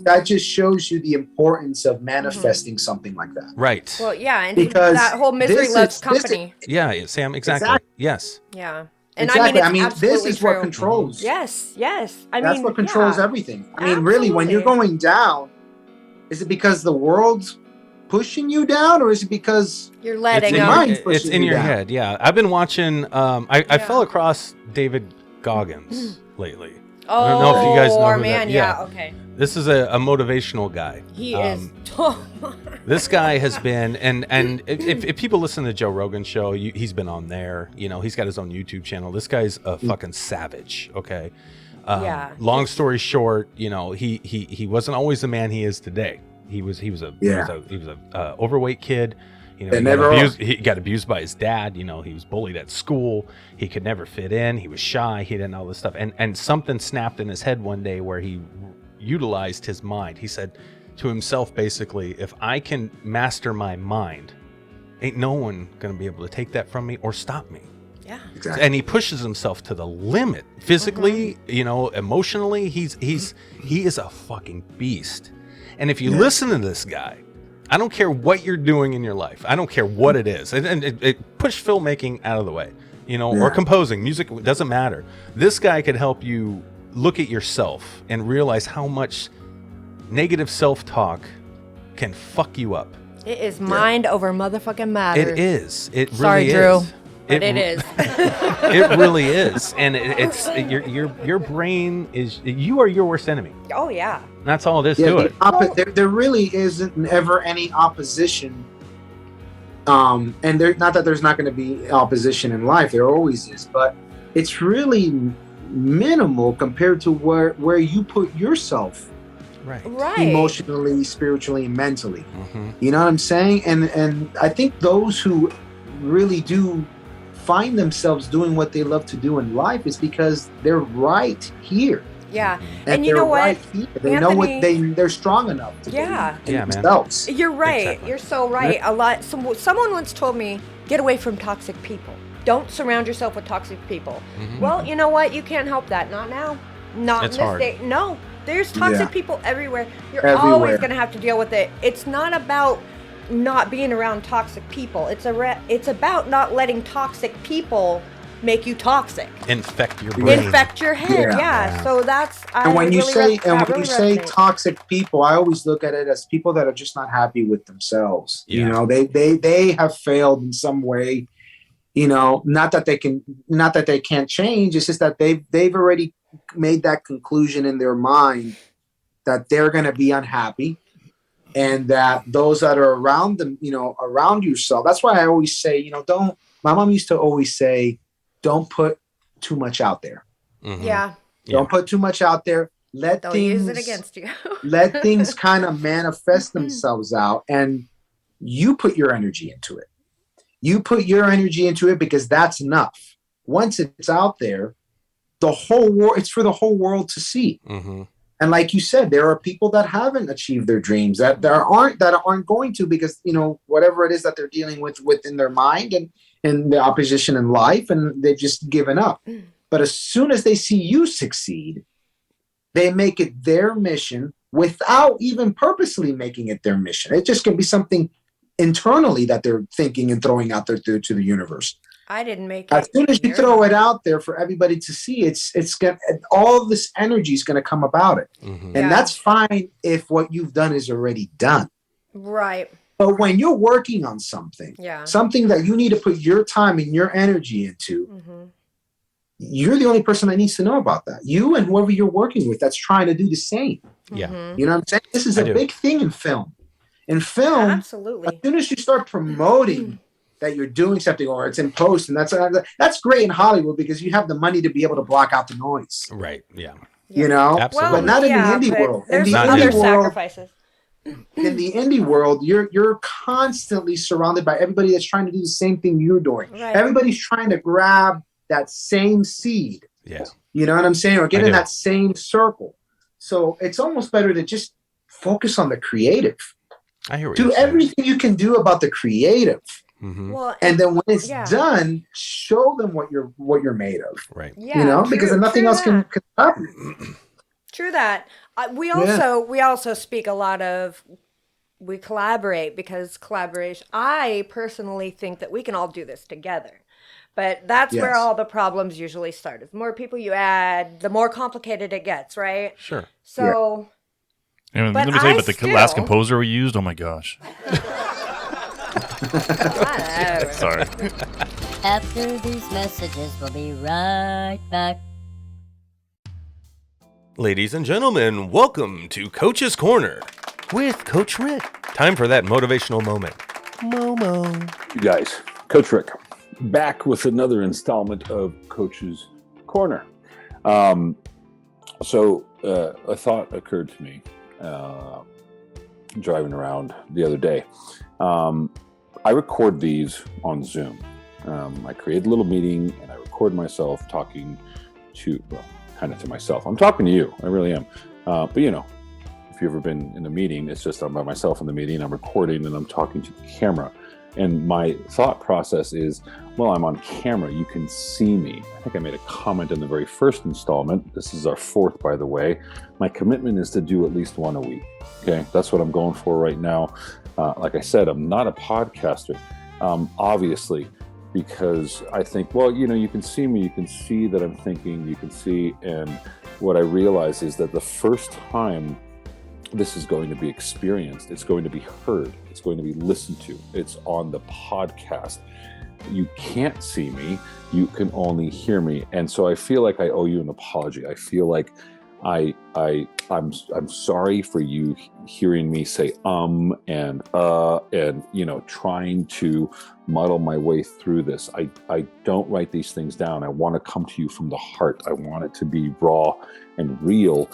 That just shows you the importance of manifesting something like that. Right. Well, yeah, and because that whole misery loves company. Yeah, Sam, exactly. Yes. Yeah. And exactly. it's this is true. what controls. Yes. That's what controls everything. Really, when you're going down, is it because the world's pushing you down, or is it because you're letting it's in your head? Yeah. I've been watching. I fell across David Goggins lately. Oh, I don't know if you guys know who man. that. Okay. This is a motivational guy. He is. This guy has been, and if people listen to the Joe Rogan show, he's been on there. He's got his own YouTube channel. This guy's a fucking savage. Okay. Long story short, he wasn't always the man he is today. He was a overweight kid. He got abused by his dad. He was bullied at school. He could never fit in. He was shy. He didn't know all this stuff. And something snapped in his head one day where he utilized his mind. He said to himself, basically, if I can master my mind, ain't no one going to be able to take that from me or stop me. Yeah. Exactly. And he pushes himself to the limit physically, emotionally. He is a fucking beast. And if you listen to this guy, I don't care what you're doing in your life. I don't care what it is. And it push filmmaking out of the way, or composing music. It doesn't matter. This guy could help you look at yourself and realize how much negative self-talk can fuck you up. It is mind over motherfucking matter. It is. It Sorry, really Drew. is. But it is. It really is, and it's your brain is, you are your worst enemy. Oh yeah. That's all it is to it. There really isn't ever any opposition. And not that there's not going to be opposition in life. There always is, but it's really minimal compared to where you put yourself. Right. Emotionally, spiritually, and mentally. You know what I'm saying? And I think those who really do find themselves doing what they love to do in life is because they're right here. Yeah. And you know what? Right here. They know what they're strong enough to do themselves. You're right. Exactly. You're so right. Someone once told me, get away from toxic people. Don't surround yourself with toxic people. Well, you know what? You can't help that. Not now. Not It's in this hard. day. No. There's toxic people everywhere. You're Everywhere. always going to have to deal with it. It's not about not being around toxic people. It's about not letting toxic people make you toxic. Infect your brain. Infect your head. Yeah. So that's. And when you say toxic people, I always look at it as people that are just not happy with themselves. Yeah. They have failed in some way. Not that they can't change. It's just that they've already made that conclusion in their mind that they're going to be unhappy, and that those that are around them, around yourself. That's why I always say, my mom used to always say, don't put too much out there. Yeah. Don't put too much out there. They'll use it against you. Let things kind of manifest themselves out, and you put your energy into it. You put your energy into it because that's enough. Once it's out there, the whole world, it's for the whole world to see. And like you said, there are people that haven't achieved their dreams, that aren't going to, because whatever it is that they're dealing with within their mind and the opposition in life, and they've just given up. But as soon as they see you succeed, they make it their mission without even purposely making it their mission. It just can be something internally that they're thinking and throwing out there to the universe. I didn't make it. As soon as you throw it out there for everybody to see, it's gonna, all of this energy is going to come about it. And that's fine if what you've done is already done. Right. But when you're working on something, something that you need to put your time and your energy into, you're the only person that needs to know about that. You and whoever you're working with that's trying to do the same. Yeah. You know what I'm saying? This is a big thing in film. In film, absolutely. As soon as you start promoting that you're doing something, or it's in post, and that's great in Hollywood because you have the money to be able to block out the noise. Right. Yeah. Absolutely. But not in the indie world. There's in the other indie world, sacrifices. In the indie world, you're constantly surrounded by everybody that's trying to do the same thing you're doing. Right. Everybody's trying to grab that same seed. Yeah. You know what I'm saying? Or get in that same circle. So it's almost better to just focus on the creative. I hear what do you're saying. everything you can do about the creative. Well, and then when it's done, show them what you're made of. Right. Yeah. Because nothing else can stop you. True that. We also speak a lot of, we collaborate because collaboration. I personally think that we can all do this together. But that's where all the problems usually start. The more people you add, the more complicated it gets, right? Sure. So. And let me tell you about the last composer we used. Oh my gosh. Sorry. After these messages, we'll be right back. Ladies and gentlemen, welcome to Coach's Corner with Coach Rick. Time for that motivational moment. Momo. You guys, Coach Rick, back with another installment of Coach's Corner. So a thought occurred to me driving around the other day. I record these on Zoom. I create a little meeting and I record myself talking to, kind of to myself. I'm talking to you. I really am. But if you've ever been in a meeting, it's just I'm by myself in the meeting. I'm recording and I'm talking to the camera. And my thought process is, well, I'm on camera. You can see me. I think I made a comment in the very first installment. This is our 4th, by the way. My commitment is to do at least one a week. Okay, that's what I'm going for right now. Like I said, I'm not a podcaster, obviously, because I think, well, you can see me, you can see that I'm thinking, you can see. And what I realize is that the first time this is going to be experienced, it's going to be heard, it's going to be listened to, it's on the podcast. You can't see me, you can only hear me. And so I feel like I owe you an apology. I feel like I'm sorry for you hearing me say and trying to muddle my way through this. I don't write these things down. I want to come to you from the heart. I want it to be raw and real.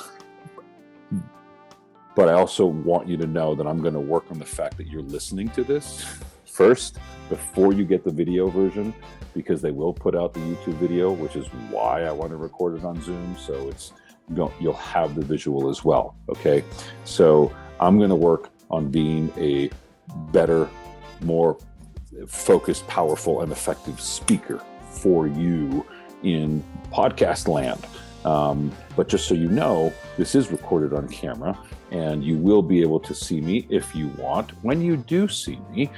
But I also want you to know that I'm going to work on the fact that you're listening to this first before you get the video version, because they will put out the YouTube video, which is why I want to record it on Zoom. So you'll have the visual as well. Okay. So I'm going to work on being a better, more focused, powerful, and effective speaker for you in podcast land. But just so you know, this is recorded on camera, and you will be able to see me if you want. When you do see me,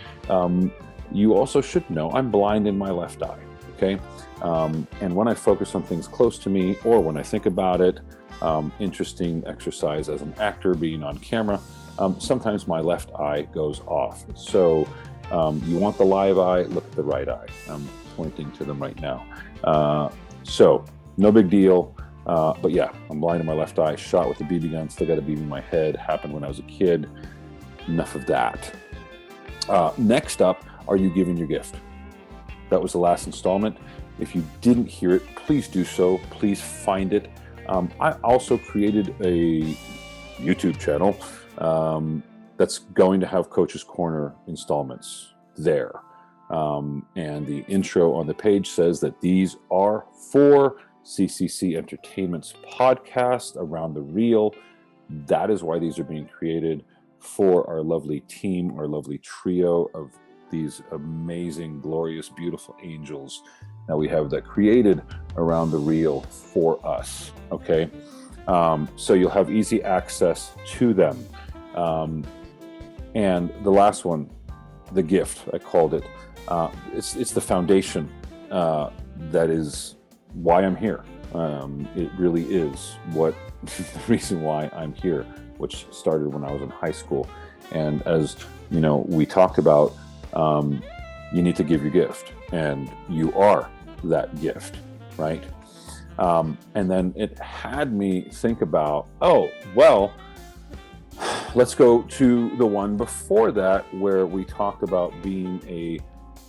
you also should know I'm blind in my left eye, okay? And when I focus on things close to me, or when I think about it, interesting exercise as an actor being on camera, sometimes my left eye goes off. So you want the live eye, look at the right eye. I'm pointing to them right now. So no big deal. But yeah, I'm blind in my left eye, shot with a BB gun, still got a BB in my head, happened when I was a kid. Enough of that. Next up, are you giving your gift? That was the last installment. If you didn't hear it, please do so. Please find it. I also created a YouTube channel that's going to have Coach's Corner installments there. And the intro on the page says that these are for CCC Entertainment's podcast Around the Reel. That is why these are being created, for our lovely team, our lovely trio of these amazing, glorious, beautiful angels that we have that created Around the Reel for us. Okay. So you'll have easy access to them. And the last one, the gift, I called it. It's the foundation that is why I'm here. It really is the reason why I'm here, which started when I was in high school. And as you know, we talked about, you need to give your gift, and you are that gift, right? And then it had me think about, let's go to the one before that, where we talked about being a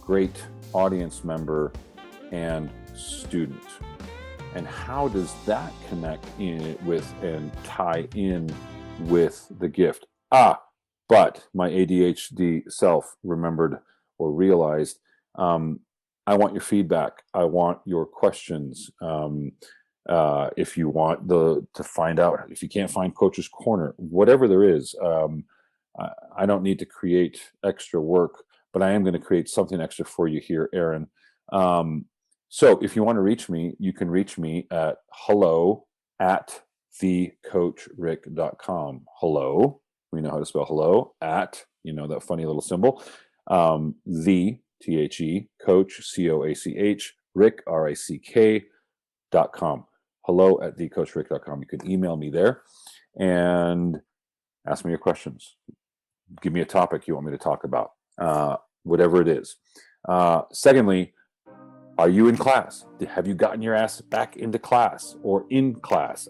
great audience member and student. And how does that connect in with and tie in with the gift? But my ADHD self remembered or realized, I want your feedback. I want your questions. If you want to find out, if you can't find Coach's Corner, whatever there is, I don't need to create extra work, but I am going to create something extra for you here, Aaron. So if you want to reach me, you can reach me at hello@thecoachrick.com. Hello, we know how to spell hello, at, that funny little symbol, the, T-H-E, coach, C-O-A-C-H, Rick, R-I-C-K.com. hello@thecoachrick.com. You can email me there and ask me your questions. Give me a topic you want me to talk about, whatever it is. Secondly, are you in class? Have you gotten your ass back into class or in class?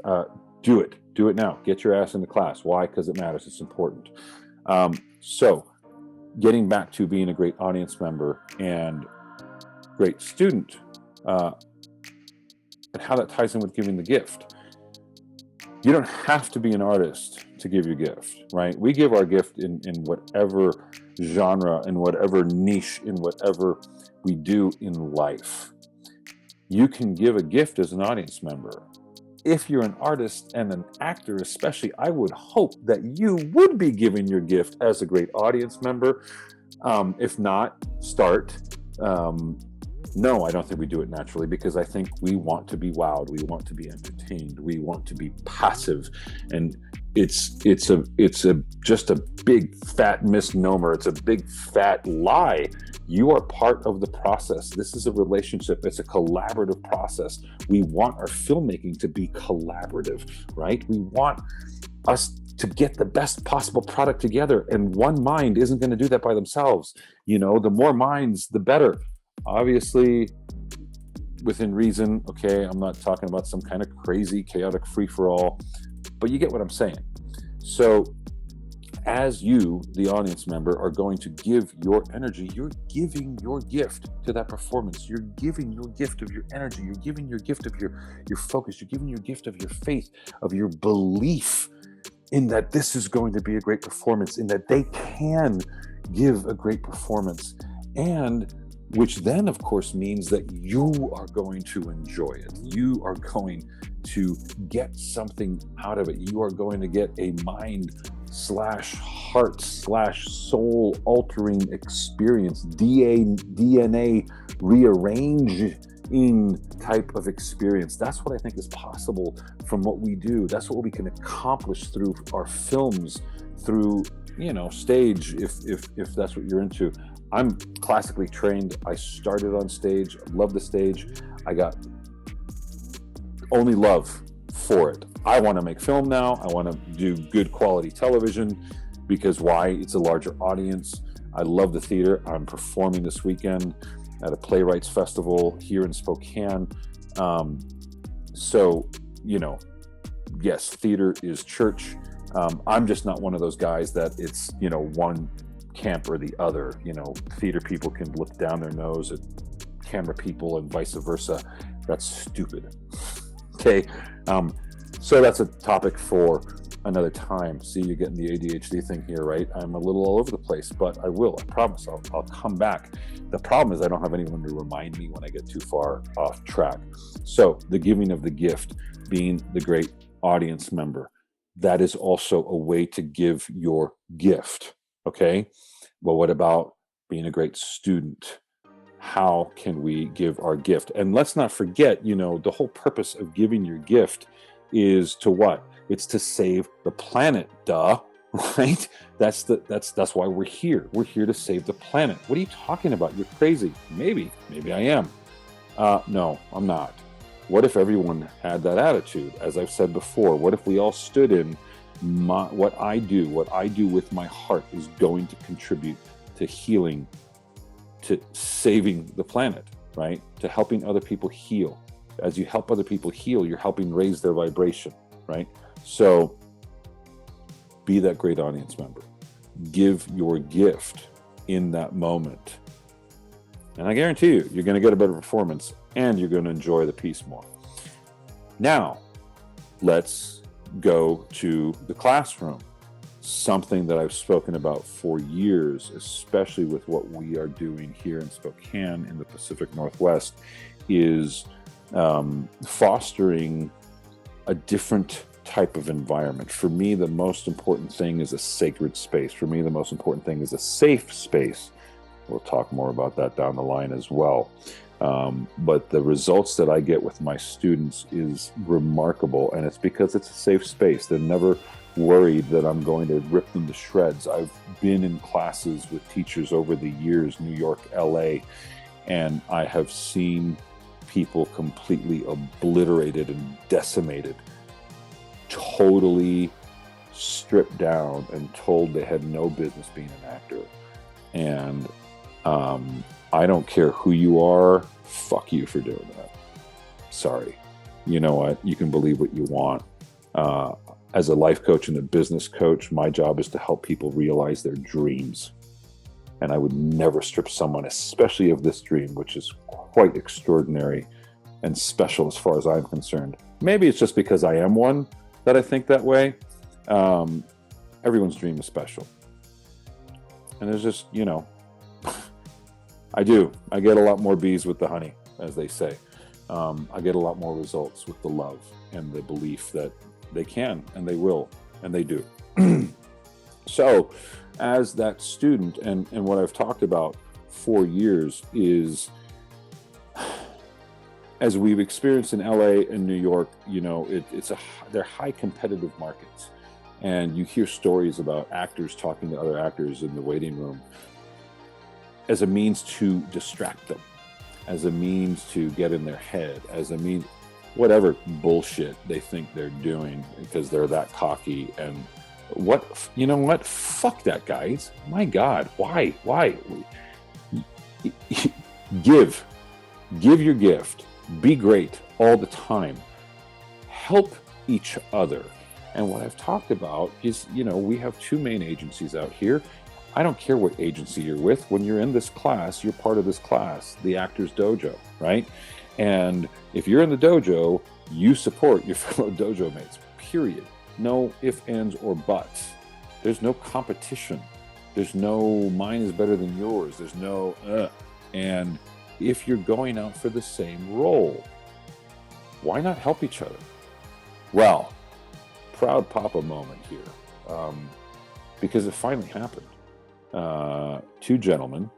Do it. Do it now. Get your ass into class. Why? Because it matters. It's important. So getting back to being a great audience member and great student, and how that ties in with giving the gift. You don't have to be an artist to give your gift, right? We give our gift in whatever genre, in whatever niche, in whatever we do in life. You can give a gift as an audience member. If you're an artist and an actor especially, I would hope that you would be giving your gift as a great audience member. If not, start. No, I don't think we do it naturally, because I think we want to be wowed, we want to be entertained, we want to be passive, and it's just a big fat misnomer. It's a big fat lie. You are part of the process. This is a relationship. It's a collaborative process. We want our filmmaking to be collaborative, right? We want us to get the best possible product together, and one mind isn't going to do that by themselves. The more minds, the better. Obviously, within reason. Okay, I'm not talking about some kind of crazy, chaotic free-for-all, but you get what I'm saying. So as you, the audience member, are going to give your energy, you're giving your gift to that performance. You're giving your gift of your energy. You're giving your gift of your focus. You're giving your gift of your faith, of your belief in that this is going to be a great performance, in that they can give a great performance, and which then, of course, means that you are going to enjoy it. You are going to get something out of it. You are going to get a mind/heart/soul altering experience, DNA rearranging type of experience. That's what I think is possible from what we do. That's what we can accomplish through our films, through stage, if that's what you're into. I'm classically trained. I started on stage. I love the stage. I got only love for it. I want to make film now. I want to do good quality television, because why? It's a larger audience. I love the theater. I'm performing this weekend at a playwrights festival here in Spokane. So, yes, theater is church. I'm just not one of those guys that it's, one camp or the other. Theater people can look down their nose at camera people and vice versa. That's stupid. Okay. So that's a topic for another time. See, you're getting the ADHD thing here, right? I'm a little all over the place, but I promise I'll come back. The problem is I don't have anyone to remind me when I get too far off track. So the giving of the gift, being the great audience member, that is also a way to give your gift. Okay. Well, what about being a great student? How can we give our gift? And let's not forget, the whole purpose of giving your gift is to what? It's to save the planet, duh, right? That's why we're here. We're here to save the planet. What are you talking about? You're crazy. Maybe I am. No, I'm not. What if everyone had that attitude? As I've said before, what if we all stood in what I do with my heart is going to contribute to healing, to saving the planet, right? To helping other people heal. As you help other people heal, you're helping raise their vibration, right? So be that great audience member. Give your gift in that moment. And I guarantee you're going to get a better performance, and you're going to enjoy the piece more. Now, let's go to the classroom. Something that I've spoken about for years, especially with what we are doing here in Spokane in the Pacific Northwest, is fostering a different type of environment. For me, the most important thing is a sacred space. For me, the most important thing is a safe space. We'll talk more about that down the line as well. But the results that I get with my students is remarkable, and it's because it's a safe space. They're never worried that I'm going to rip them to shreds. I've been in classes with teachers over the years, New York, LA, and I have seen people completely obliterated and decimated, totally stripped down and told they had no business being an actor. And I don't care who you are, fuck you for doing that. Sorry. You know what? You can believe what you want. As a life coach and a business coach, my job is to help people realize their dreams. And I would never strip someone, especially of this dream, which is quite extraordinary and special as far as I'm concerned. Maybe it's just because I am one that I think that way. Everyone's dream is special. And there's just, I do. I get a lot more bees with the honey, as they say. I get a lot more results with the love and the belief that they can and they will and they do. So as that student, and what I've talked about for years is, as we've experienced in LA and New York, you know, they're high competitive markets. And you hear stories about actors talking to other actors in the waiting room as a means to distract them, as a means to get in their head, as a means, whatever bullshit they think they're doing because they're that cocky. And you know what? Fuck that, guys. My God, why? Give your gift. Be great all the time. Help each other. And what I've talked about is, you know, we have two main agencies out here. I don't care what agency you're with. When you're in this class, you're part of this class, the Actors Dojo, right? And if you're in the dojo, you support your fellow dojo mates, period. No ifs, ands, or buts. There's no competition. There's no mine is better than yours. There's no And if you're going out for the same role, why not help each other? Well, proud papa moment here, because it finally happened. Two gentlemen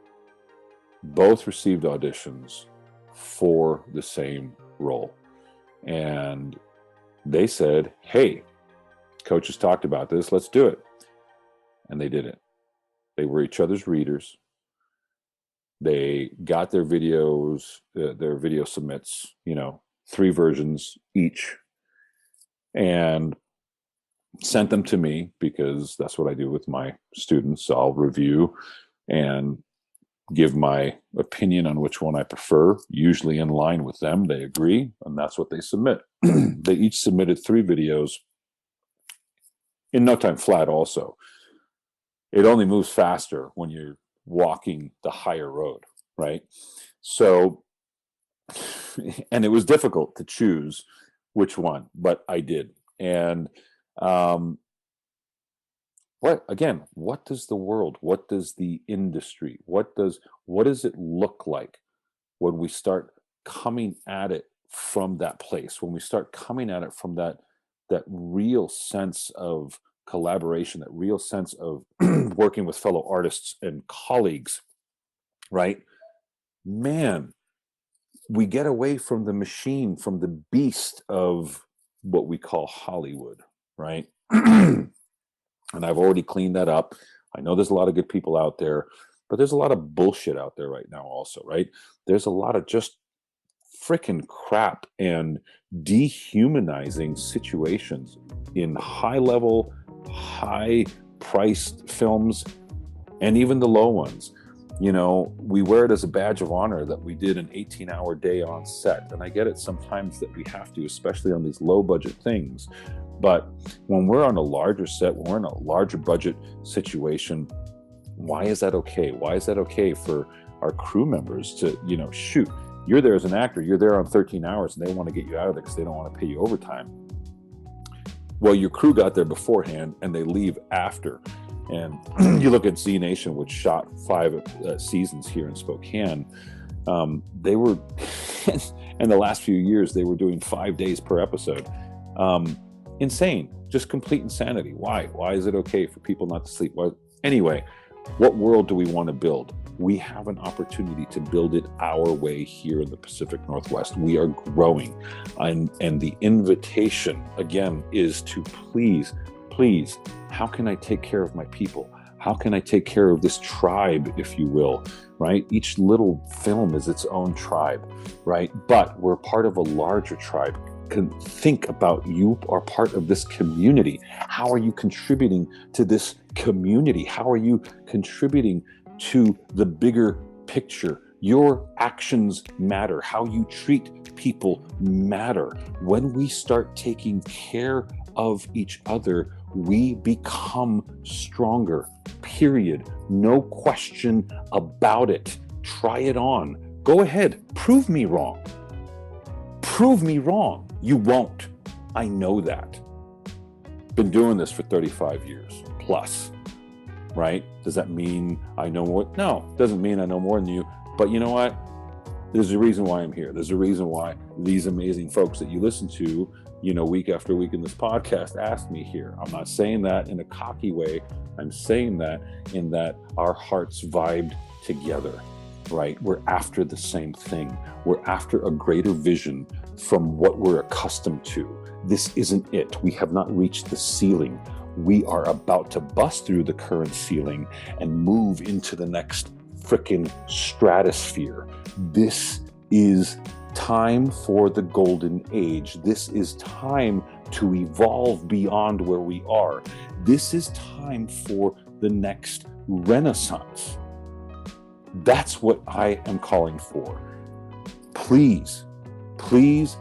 both received auditions for the same role. And they said, hey, coaches talked about this, let's do it. And they did it. They were each other's readers. They got their videos, their video submits, you know, 3 versions each, and sent them to me, because that's what I do with my students. I'll review and give my opinion on which one I prefer, usually in line with them. They agree, and that's what they submit. They each submitted 3 videos in no time flat also. It only moves faster when you're walking the higher road, right? So, and it was difficult to choose which one, but I did. And what does the world, what does the industry, what does it look like when we start coming at it from that place, when we start coming at it from that real sense of collaboration, that real sense of working with fellow artists and colleagues, right? Man, we get away from the machine, from the beast of what we call Hollywood, right? And I've already cleaned that up. I know there's a lot of good people out there, but there's a lot of bullshit out there right now also, right? There's a lot of just freaking crap and dehumanizing situations in high-level, high-priced films, and even the low ones. You know, we wear it as a badge of honor that we did an 18-hour day on set. And I get it sometimes that we have to, especially on these low-budget things. But when we're on a larger set, when we're in a larger budget situation, why is that okay? Why is that okay for our crew members to, you know, shoot, you're there as an actor, you're there on 13 hours and they want to get you out of there because they don't want to pay you overtime. Well, your crew got there beforehand and they leave after. And you look at Z Nation, which shot 5 seasons here in Spokane. They were, in the last few years, they were doing 5 days per episode. Insane, just complete insanity. Why? Why is it okay for people not to sleep? Well, anyway, what world do we want to build? We have an opportunity to build it our way here in the Pacific Northwest. We are growing. And the invitation, again, is to please, how can I take care of my people? How can I take care of this tribe, if you will, right? Each little film is its own tribe, right? But we're part of a larger tribe. Can think about, you are part of this community. How are you contributing to this community? How are you contributing to the bigger picture? Your actions matter. How you treat people matter. When we start taking care of each other, we become stronger, period. No question about it. Try it on. Go ahead. Prove me wrong. Prove me wrong. You won't. I know that. Been doing this for 35 years plus, right? Does that mean I know more? No, doesn't mean I know more than you. But you know what? There's a reason why I'm here. There's a reason why these amazing folks that you listen to week after week in this podcast, ask me here. I'm not saying that in a cocky way. I'm saying that in that our hearts vibed together, right? We're after the same thing. We're after a greater vision from what we're accustomed to. This isn't it. We have not reached the ceiling. We are about to bust through the current ceiling and move into the next frickin' stratosphere. This is time for the golden age. This is time to evolve beyond where we are. This is time for the next renaissance. That's what I am calling for. Please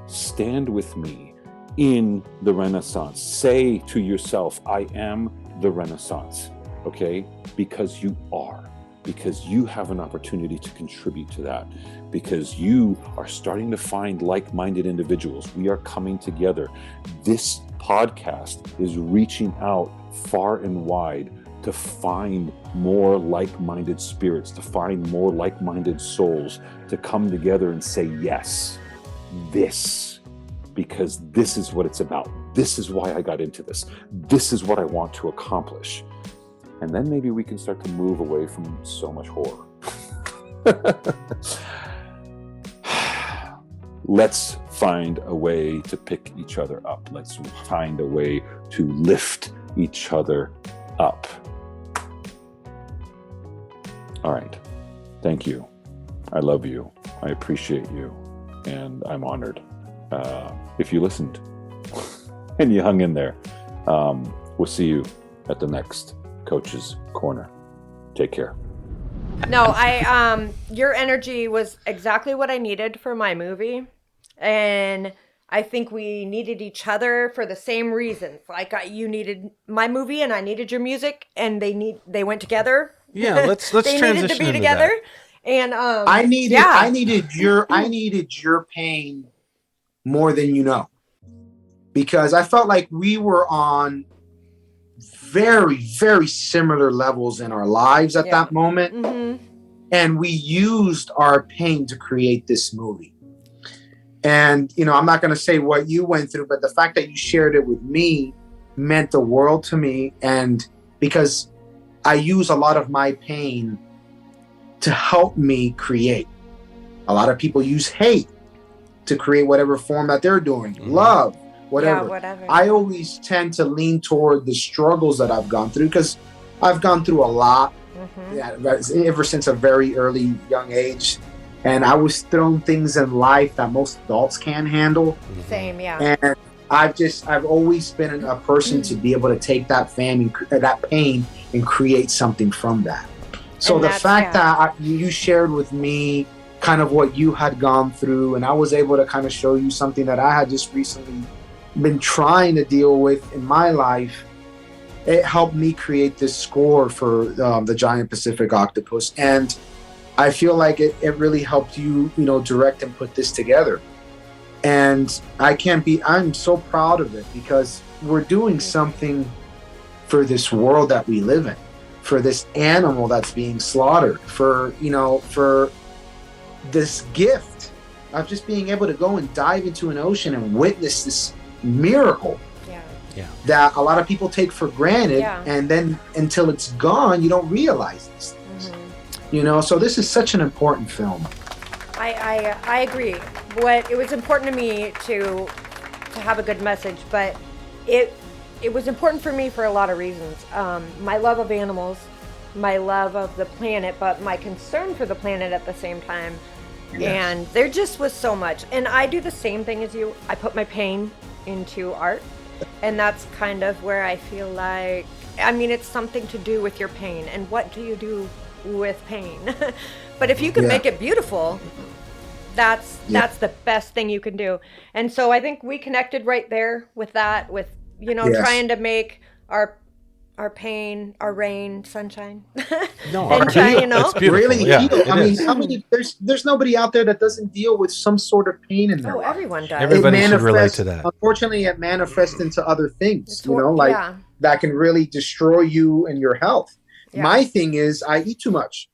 stand with me in the Renaissance. Say to yourself, I am the Renaissance, okay? Because you are. Because you have an opportunity to contribute to that. Because you are starting to find like-minded individuals. We are coming together. This podcast is reaching out far and wide to find more like-minded spirits, to find more like-minded souls, to come together and say, yes, this, because this is what it's about. This is why I got into this. This is what I want to accomplish. And then maybe we can start to move away from so much horror. Let's find a way to pick each other up. Let's find a way to lift each other up. All right. Thank you. I love you. I appreciate you. And I'm honored if you listened and you hung in there. We'll see you at the next Coach's Corner. Take care. No, your energy was exactly what I needed for my movie. And I think we needed each other for the same reasons. Like you needed my movie and I needed your music, and they went together. Yeah, let's they transition needed to be into together. That. And I needed your pain more than you know. Because I felt like we were on very, very similar levels in our lives at that moment. Mm-hmm. And we used our pain to create this movie. And, I'm not going to say what you went through, but the fact that you shared it with me meant the world to me. And because I use a lot of my pain to help me create. A lot of people use hate to create whatever form that they're doing. Mm-hmm. Love, whatever. Yeah, whatever. I always tend to lean toward the struggles that I've gone through, because I've gone through a lot ever since a very early young age. And I was thrown things in life that most adults can't handle. Same, yeah. And I've always been a person to be able to take that pain and create something from that. So and the fact that you shared with me kind of what you had gone through, and I was able to kind of show you something that I had just recently been trying to deal with in my life, it helped me create this score for the Giant Pacific Octopus. And I feel like it really helped you, direct and put this together. And I'm so proud of it, because we're doing something for this world that we live in, for this animal that's being slaughtered, for this gift of just being able to go and dive into an ocean and witness this miracle that a lot of people take for granted. And then until it's gone, you don't realize these things. So this is such an important film. I agree. It was important to me to have a good message, but it was important for me for a lot of reasons. My love of animals, my love of the planet, but my concern for the planet at the same time. Yes. And there just was so much. And I do the same thing as you. I put my pain into art, and that's kind of where I feel like, it's something to do with your pain. And what do you do with pain? But if you can make it beautiful, that's the best thing you can do. And so I think we connected right there with that, with trying to make our pain, our rain, sunshine. No, and try, That's beautiful. Really heal. How many? There's nobody out there that doesn't deal with some sort of pain in their life. Everyone does. Everybody should relate to that. Unfortunately, it manifests into other things. That can really destroy you and your health. Yeah. My thing is, I eat too much.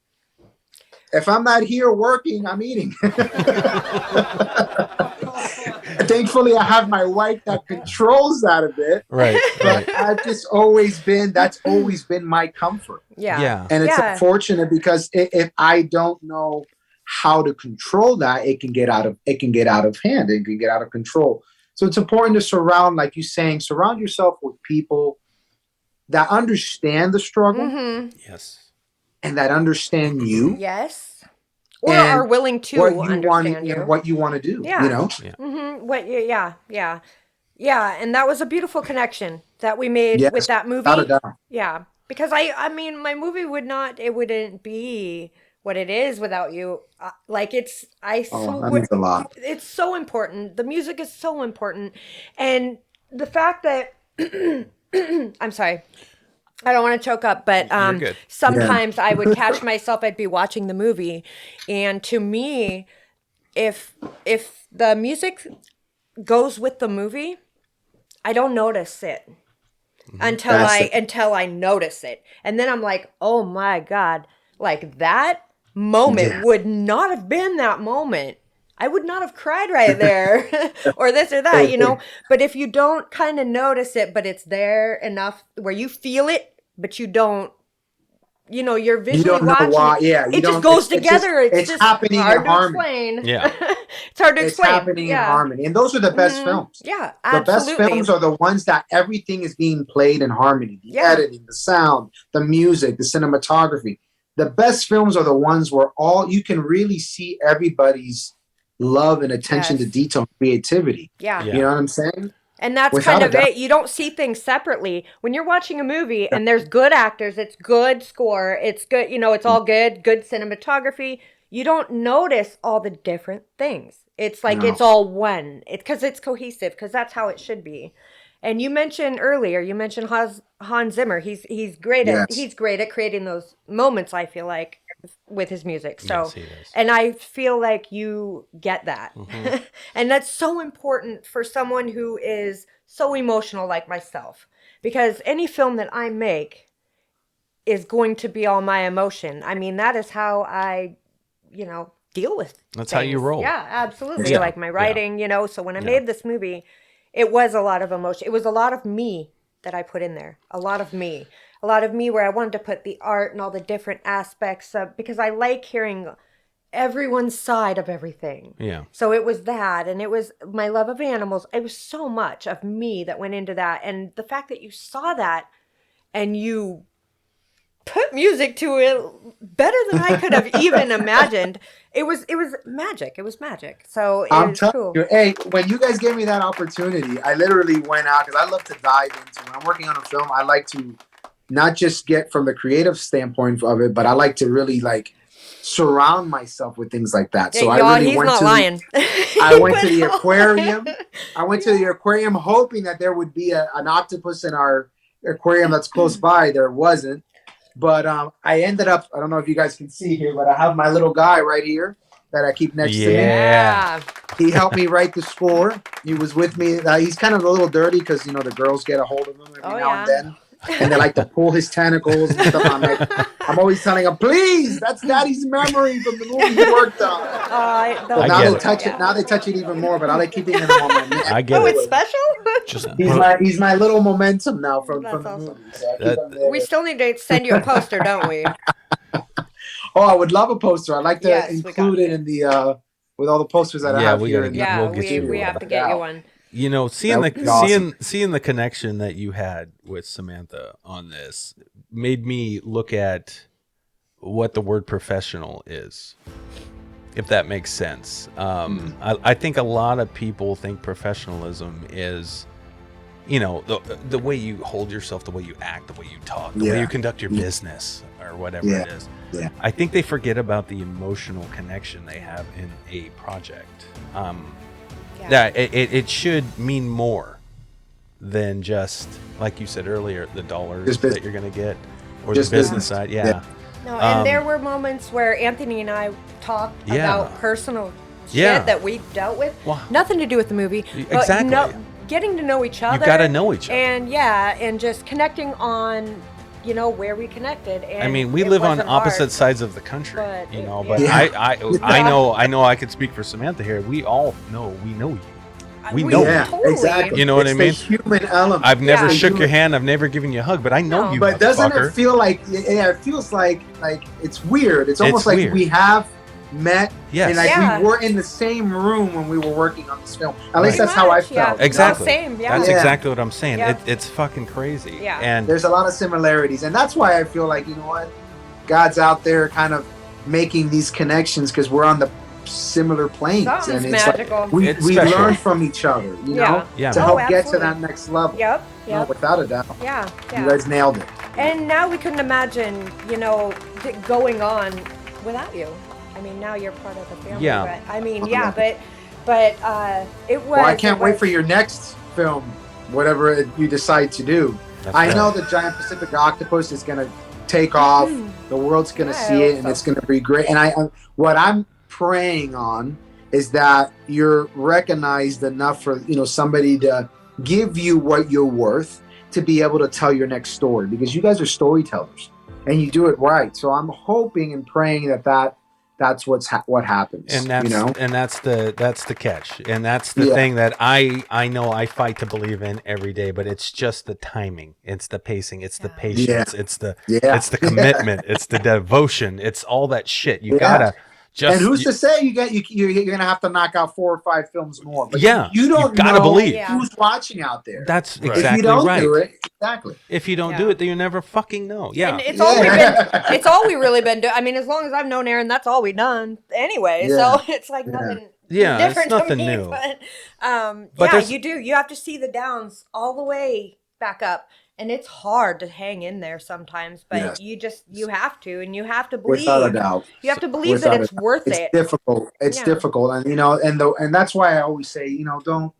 If I'm not here working, I'm eating. thankfully, I have my wife that controls that a bit. Right. But that's always been my comfort. Yeah. And it's unfortunate because if I don't know how to control that, it can get out of hand. It can get out of control. So it's important to surround yourself with people that understand the struggle. Mm-hmm. Yes. And that understand you. Yes. Or are willing to understand you. What you want to do. Yeah. You know? Yeah. Mm-hmm. Yeah. And that was a beautiful connection that we made with that movie. Without a doubt. Yeah. Because I mean, my movie wouldn't be what it is without you. That means a lot. It's so important. The music is so important. And the fact that, I'm sorry. I don't want to choke up, but sometimes I would catch myself. I'd be watching the movie, and to me, if the music goes with the movie, I don't notice it until I notice it, and then I'm like, oh my God, like that moment would not have been that moment. I would not have cried right there or this or that, you know. But if you don't kind of notice it, but it's there enough where you feel it, but you don't, you know, you're visually watching. Know why. Yeah, it just goes together. It's just happening hard in to harmony. explain. Yeah. It's hard to explain. It's happening in harmony. And those are the best films. Yeah, the absolutely. best films are the ones that everything is being played in harmony. The editing, the sound, the music, the cinematography. The best films are the ones where you can really see everybody's love and attention to detail and creativity. Yeah. You know what I'm saying? And that's Without kind of it. You don't see things separately. When you're watching a movie and there's good actors, it's good score, it's good, you know, it's all good cinematography. You don't notice all the different things. It's like it's all one. It's because it's cohesive, because that's how it should be. And you mentioned Hans Zimmer. He's great at creating those moments, I feel like, with his music. So, yes, he does. And I feel like you get that. Mm-hmm. And that's so important for someone who is so emotional like myself, because any film that I make is going to be all my emotion. I mean, that is how I, you know, deal with That's things. how you roll. Yeah, absolutely. Yeah. Like my writing, you know. So when I made this movie, it was a lot of emotion. It was a lot of me that I put in there. A lot of me where I wanted to put the art and all the different aspects of, because I like hearing everyone's side of everything. Yeah. So it was that, and it was my love of animals. It was so much of me that went into that. And the fact that you saw that and you put music to it better than I could have even imagined. It was magic. It was magic. So it was cool. You, hey, when you guys gave me that opportunity, I literally went out, because I love to dive into, when I'm working on a film, I like to not just get from the creative standpoint of it, but I like to really like surround myself with things like that. So I really went to I went to the aquarium. I went to the aquarium hoping that there would be an octopus in our aquarium that's close by. There wasn't. But I ended up, I don't know if you guys can see here, but I have my little guy right here that I keep next to me. Yeah. He helped me write the score. He was with me. He's kind of a little dirty because, you know, the girls get a hold of him every now and then. And they like to pull his tentacles and stuff. I'm always telling him, please, that's Daddy's memory from the movie you worked on. Now they touch it. Now they touch it even more, but I like keeping him on my neck. I get it. It's special? He's my little momentum now from the movie. So we still need to send you a poster, don't we? Oh, I would love a poster. I'd like to include it in the with all the posters that I have here. We have to get you one. You know, seeing the connection that you had with Samantha on this made me look at what the word professional is, if that makes sense. I think a lot of people think professionalism is, you know, the way you hold yourself, the way you act, the way you talk, the way you conduct your business or whatever it is. Yeah. I think they forget about the emotional connection they have in a project. It should mean more than just, like you said earlier, the dollars that you're going to get, or the business side. Yeah. No, and there were moments where Anthony and I talked about personal shit that we dealt with. Well, nothing to do with the movie. Exactly. Getting to know each other. You got to know each other. And just connecting on, you know, where we connected. And I mean, we live on opposite sides of the country, but I know I could speak for Samantha here. We all know we know you. We know. Yeah, Totally. exactly. You know what It's I mean? The human element. I've never Yeah. shook your hand. I've never given you a hug, but I know No. you, But doesn't motherfucker. it feel like? Yeah, it feels like it's weird. It's almost like weird. we have met, Yes. and like Yeah. we were in the same room when we were working on this film. At least Pretty that's how I much, yeah. felt. Exactly. No, same, yeah. That's Yeah. exactly what I'm saying. Yeah. It's fucking crazy. Yeah. And There's a lot of similarities, and that's why I feel like, you know what, God's out there kind of making these connections because we're on the similar planes, Something's and it's magical. like we It's special. learn from each other, you know, Yeah. to Oh, help get to absolutely. that next level. Yep. No, Yep. without a doubt, Yeah. you Yeah. guys nailed it. And now we couldn't imagine, going on without you. I mean, now you're part of the family. Yeah. But, I mean, Oh, yeah, yeah. but it was. Well, I can't it wait was- for your next film, whatever you decide to do. That's I right. know the giant Pacific octopus is going to take off. The world's going to Yeah, I see hope it, and so. it's going to be great. And what I'm praying on is that you're recognized enough for somebody to give you what you're worth to be able to tell your next story, because you guys are storytellers and you do it right. So I'm hoping and praying that's what happens. and that's the catch, and that's the Yeah. thing that I know I fight to believe in every day, but it's just the timing, it's the pacing, it's the patience, it's the commitment, it's the devotion, it's all that shit. You gotta just. And who's to say you're gonna have to knock out 4 or 5 films more? But Yeah, you don't you gotta know believe. who's watching out there. That's Right. exactly if you don't right. do it, exactly. If you don't Yeah. do it, then you never fucking know. Yeah. And it's all we really been doing. I mean, as long as I've known Aaron, that's all we've done anyway. Yeah. So it's like nothing. Yeah, it's different nothing to me, new. But But yeah, there's- you have to see the downs all the way back up, and it's hard to hang in there sometimes. But Yes. you have to, and you have to believe. Without a doubt. You have to believe Without that a it's doubt. worth It's it. difficult. It's Yeah. difficult, and that's why I always say, don't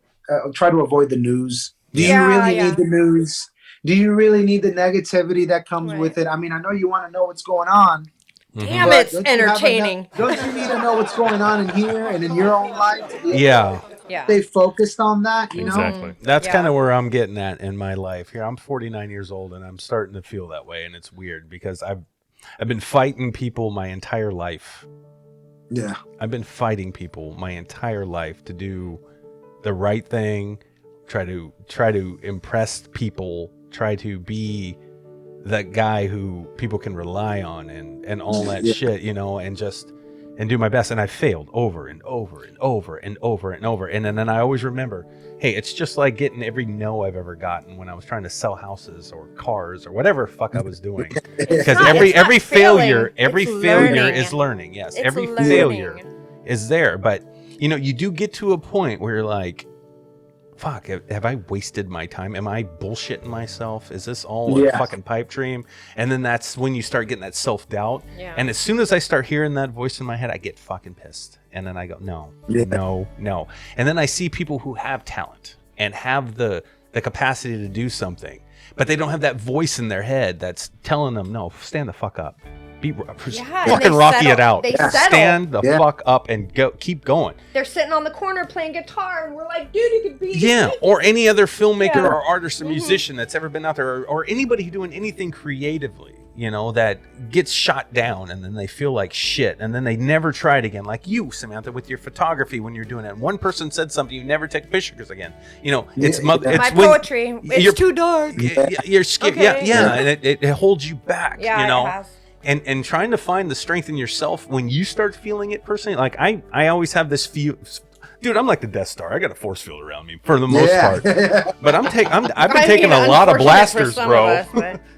try to avoid the news. Do you Yeah, really yeah. need the news? Do you really need the negativity that comes Right. with it? I mean, I know you want to know what's going on. Damn, but it's don't you have entertaining. enough- don't you need to know what's going on in here and in your own life to be able Yeah. Yeah. to stay focused on that? You know, Exactly. That's Yeah. kind of where I'm getting at in my life. Here, I'm 49 years old, and I'm starting to feel that way, and it's weird because I've been fighting people my entire life. yeah. I've been fighting people my entire life to do the right thing, try to impress people, try to be that guy who people can rely on and all that Yeah. shit, and do my best. And I failed over and over and over and over and over. And then I always remember, hey, it's just like getting every no I've ever gotten when I was trying to sell houses or cars or whatever fuck I was doing. Because not- every it's not failure, failing, every it's failure learning. is learning. Yes, It's every learning. failure is there. But you do get to a point where you're like, fuck, have I wasted my time? Am I bullshitting myself? Is this all a Yeah. fucking pipe dream? And then that's when you start getting that self-doubt. Yeah. And as soon as I start hearing that voice in my head, I get fucking pissed. And then I go, no. And then I see people who have talent and have the capacity to do something, but they don't have that voice in their head that's telling them, no, stand the fuck up. Be Yeah, and fucking they Rocky settle. it out. They settle. Stand the Yeah. fuck up and go. Keep going. They're sitting on the corner playing guitar, and we're like, dude, you could be. Yeah, or any other filmmaker Yeah. or artist or musician that's ever been out there, or anybody doing anything creatively, that gets shot down and then they feel like shit and then they never try it again. Like you, Samantha, with your photography when you're doing it. And one person said something, you never take pictures again. It's Yeah. it's My when poetry, it's you're- too dark. you're skip, Okay. yeah, and it holds you back. Yeah, it has. And trying to find the strength in yourself when you start feeling it personally. Like I always have this feel, dude. I'm like the Death Star. I got a force field around me for the most part. But I've been taking a lot of blasters, bro.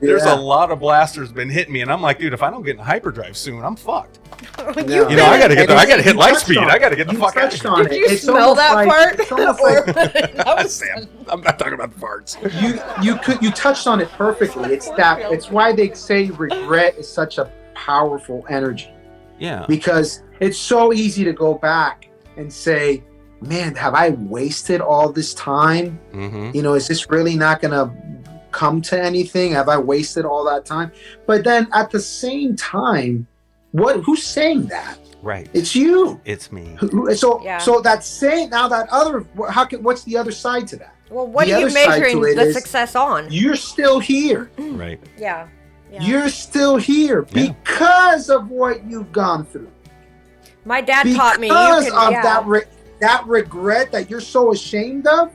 There's a lot of blasters been hitting me, and I'm like, dude, if I don't get in hyperdrive soon, I'm fucked. Yeah. I gotta get I gotta hit light speed. I gotta get the You fuck out of touched here. on Did it. you It's smell almost that like- part? It's almost like That was- Sam, I'm not talking about the farts. you touched on it perfectly. It's why they say regret is such a powerful energy, Yeah. because it's so easy to go back and say, man, have I wasted all this time? Mm-hmm. Is this really not gonna come to anything? Have I wasted all that time? But then at the same time, who's saying that? Right. It's you. It's me. So Yeah. so that's saying now that other what's the other side to that? Well, what The are you other side measuring to it the is- success on? You're still here. Right. Yeah. You're still here Yeah. because of what you've gone through. My dad taught me. Because You of can, that that regret that you're so ashamed of,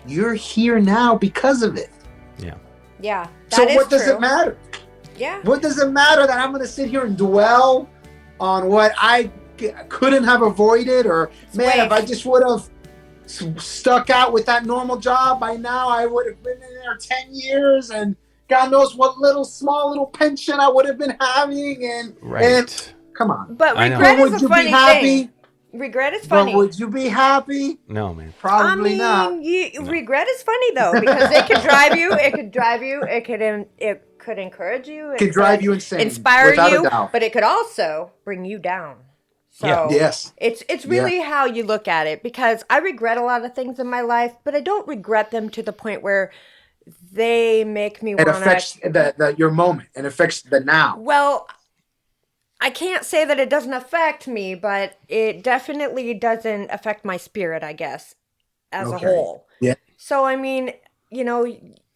you're here now because of it. Yeah. So that is what does true. it matter? Yeah. What does it matter that I'm going to sit here and dwell on what I couldn't have avoided? Or, man, if I just would have stuck out with that normal job, by now I would have been in there 10 years and God knows what small little pension I would have been having. And come on. But I know. regret Would is you a funny be happy? thing. Regret is funny. But would you be happy? No, man. Probably not. Regret is funny though, because it could drive you. It could drive you. It could encourage you. It could drive you insane, inspire without a you, doubt. but it could also bring you down. So Yeah. Yes. it's really how you look at it. Because I regret a lot of things in my life, but I don't regret them to the point where they make me want It to. affects your moment. It affects the now. Well, I can't say that it doesn't affect me, but it definitely doesn't affect my spirit, I guess, as a whole. Yeah. So, I mean, you know,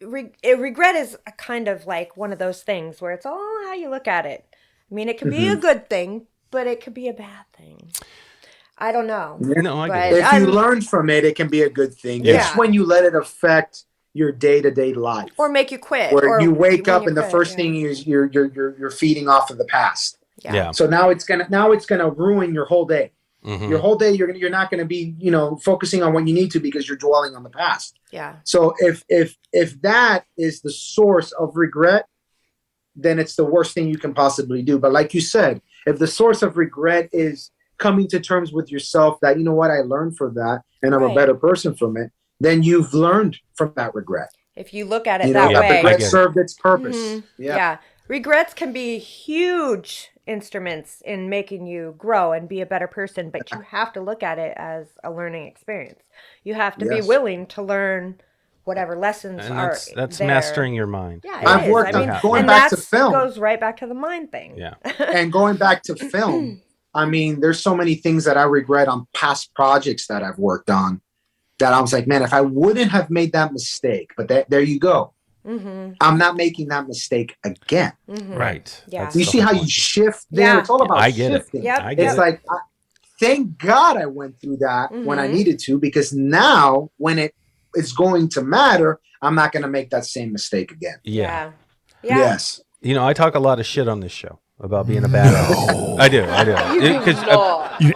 regret is a kind of like one of those things where it's all how you look at it. I mean, it could be a good thing, but it could be a bad thing. I don't know. No, I get it. If you learn from it, it can be a good thing. Yeah. It's when you let it affect your day-to-day life. Or make you quit. Where or you wake when up you and the quit, first thing is you're feeding off of the past. Yeah. So now it's gonna ruin your whole day. Mhm. Your whole day you're not gonna be, focusing on what you need to because you're dwelling on the past. Yeah. So if that is the source of regret, then it's the worst thing you can possibly do. But like you said, if the source of regret is coming to terms with yourself that, you know what, I learned from that and I'm a better person from it, then you've learned from that regret. If you look at it That that way. regret served its purpose. Mhm. Yeah. Regrets can be huge instruments in making you grow and be a better person, but you have to look at it as a learning experience. You have to be willing to learn whatever lessons And are that's there. mastering your mind. Yeah, I've it is. worked I on mean, going and back to that's film. goes right back to the mind thing. Yeah. And going back to film, I mean, there's so many things that I regret on past projects that I've worked on that I was like, man, if I wouldn't have made that mistake, but there you go. Mm-hmm. I'm not making that mistake again. Mm-hmm. Right. Yeah. That's You the see whole how you point. shift there? Yeah. It's all about I get shifting. it. Yep. I get It's it. like, thank God I went through that when I needed to, because now when it's going to matter, I'm not going to make that same mistake again. Yeah. Yes. I talk a lot of shit on this show about being a badass. I do.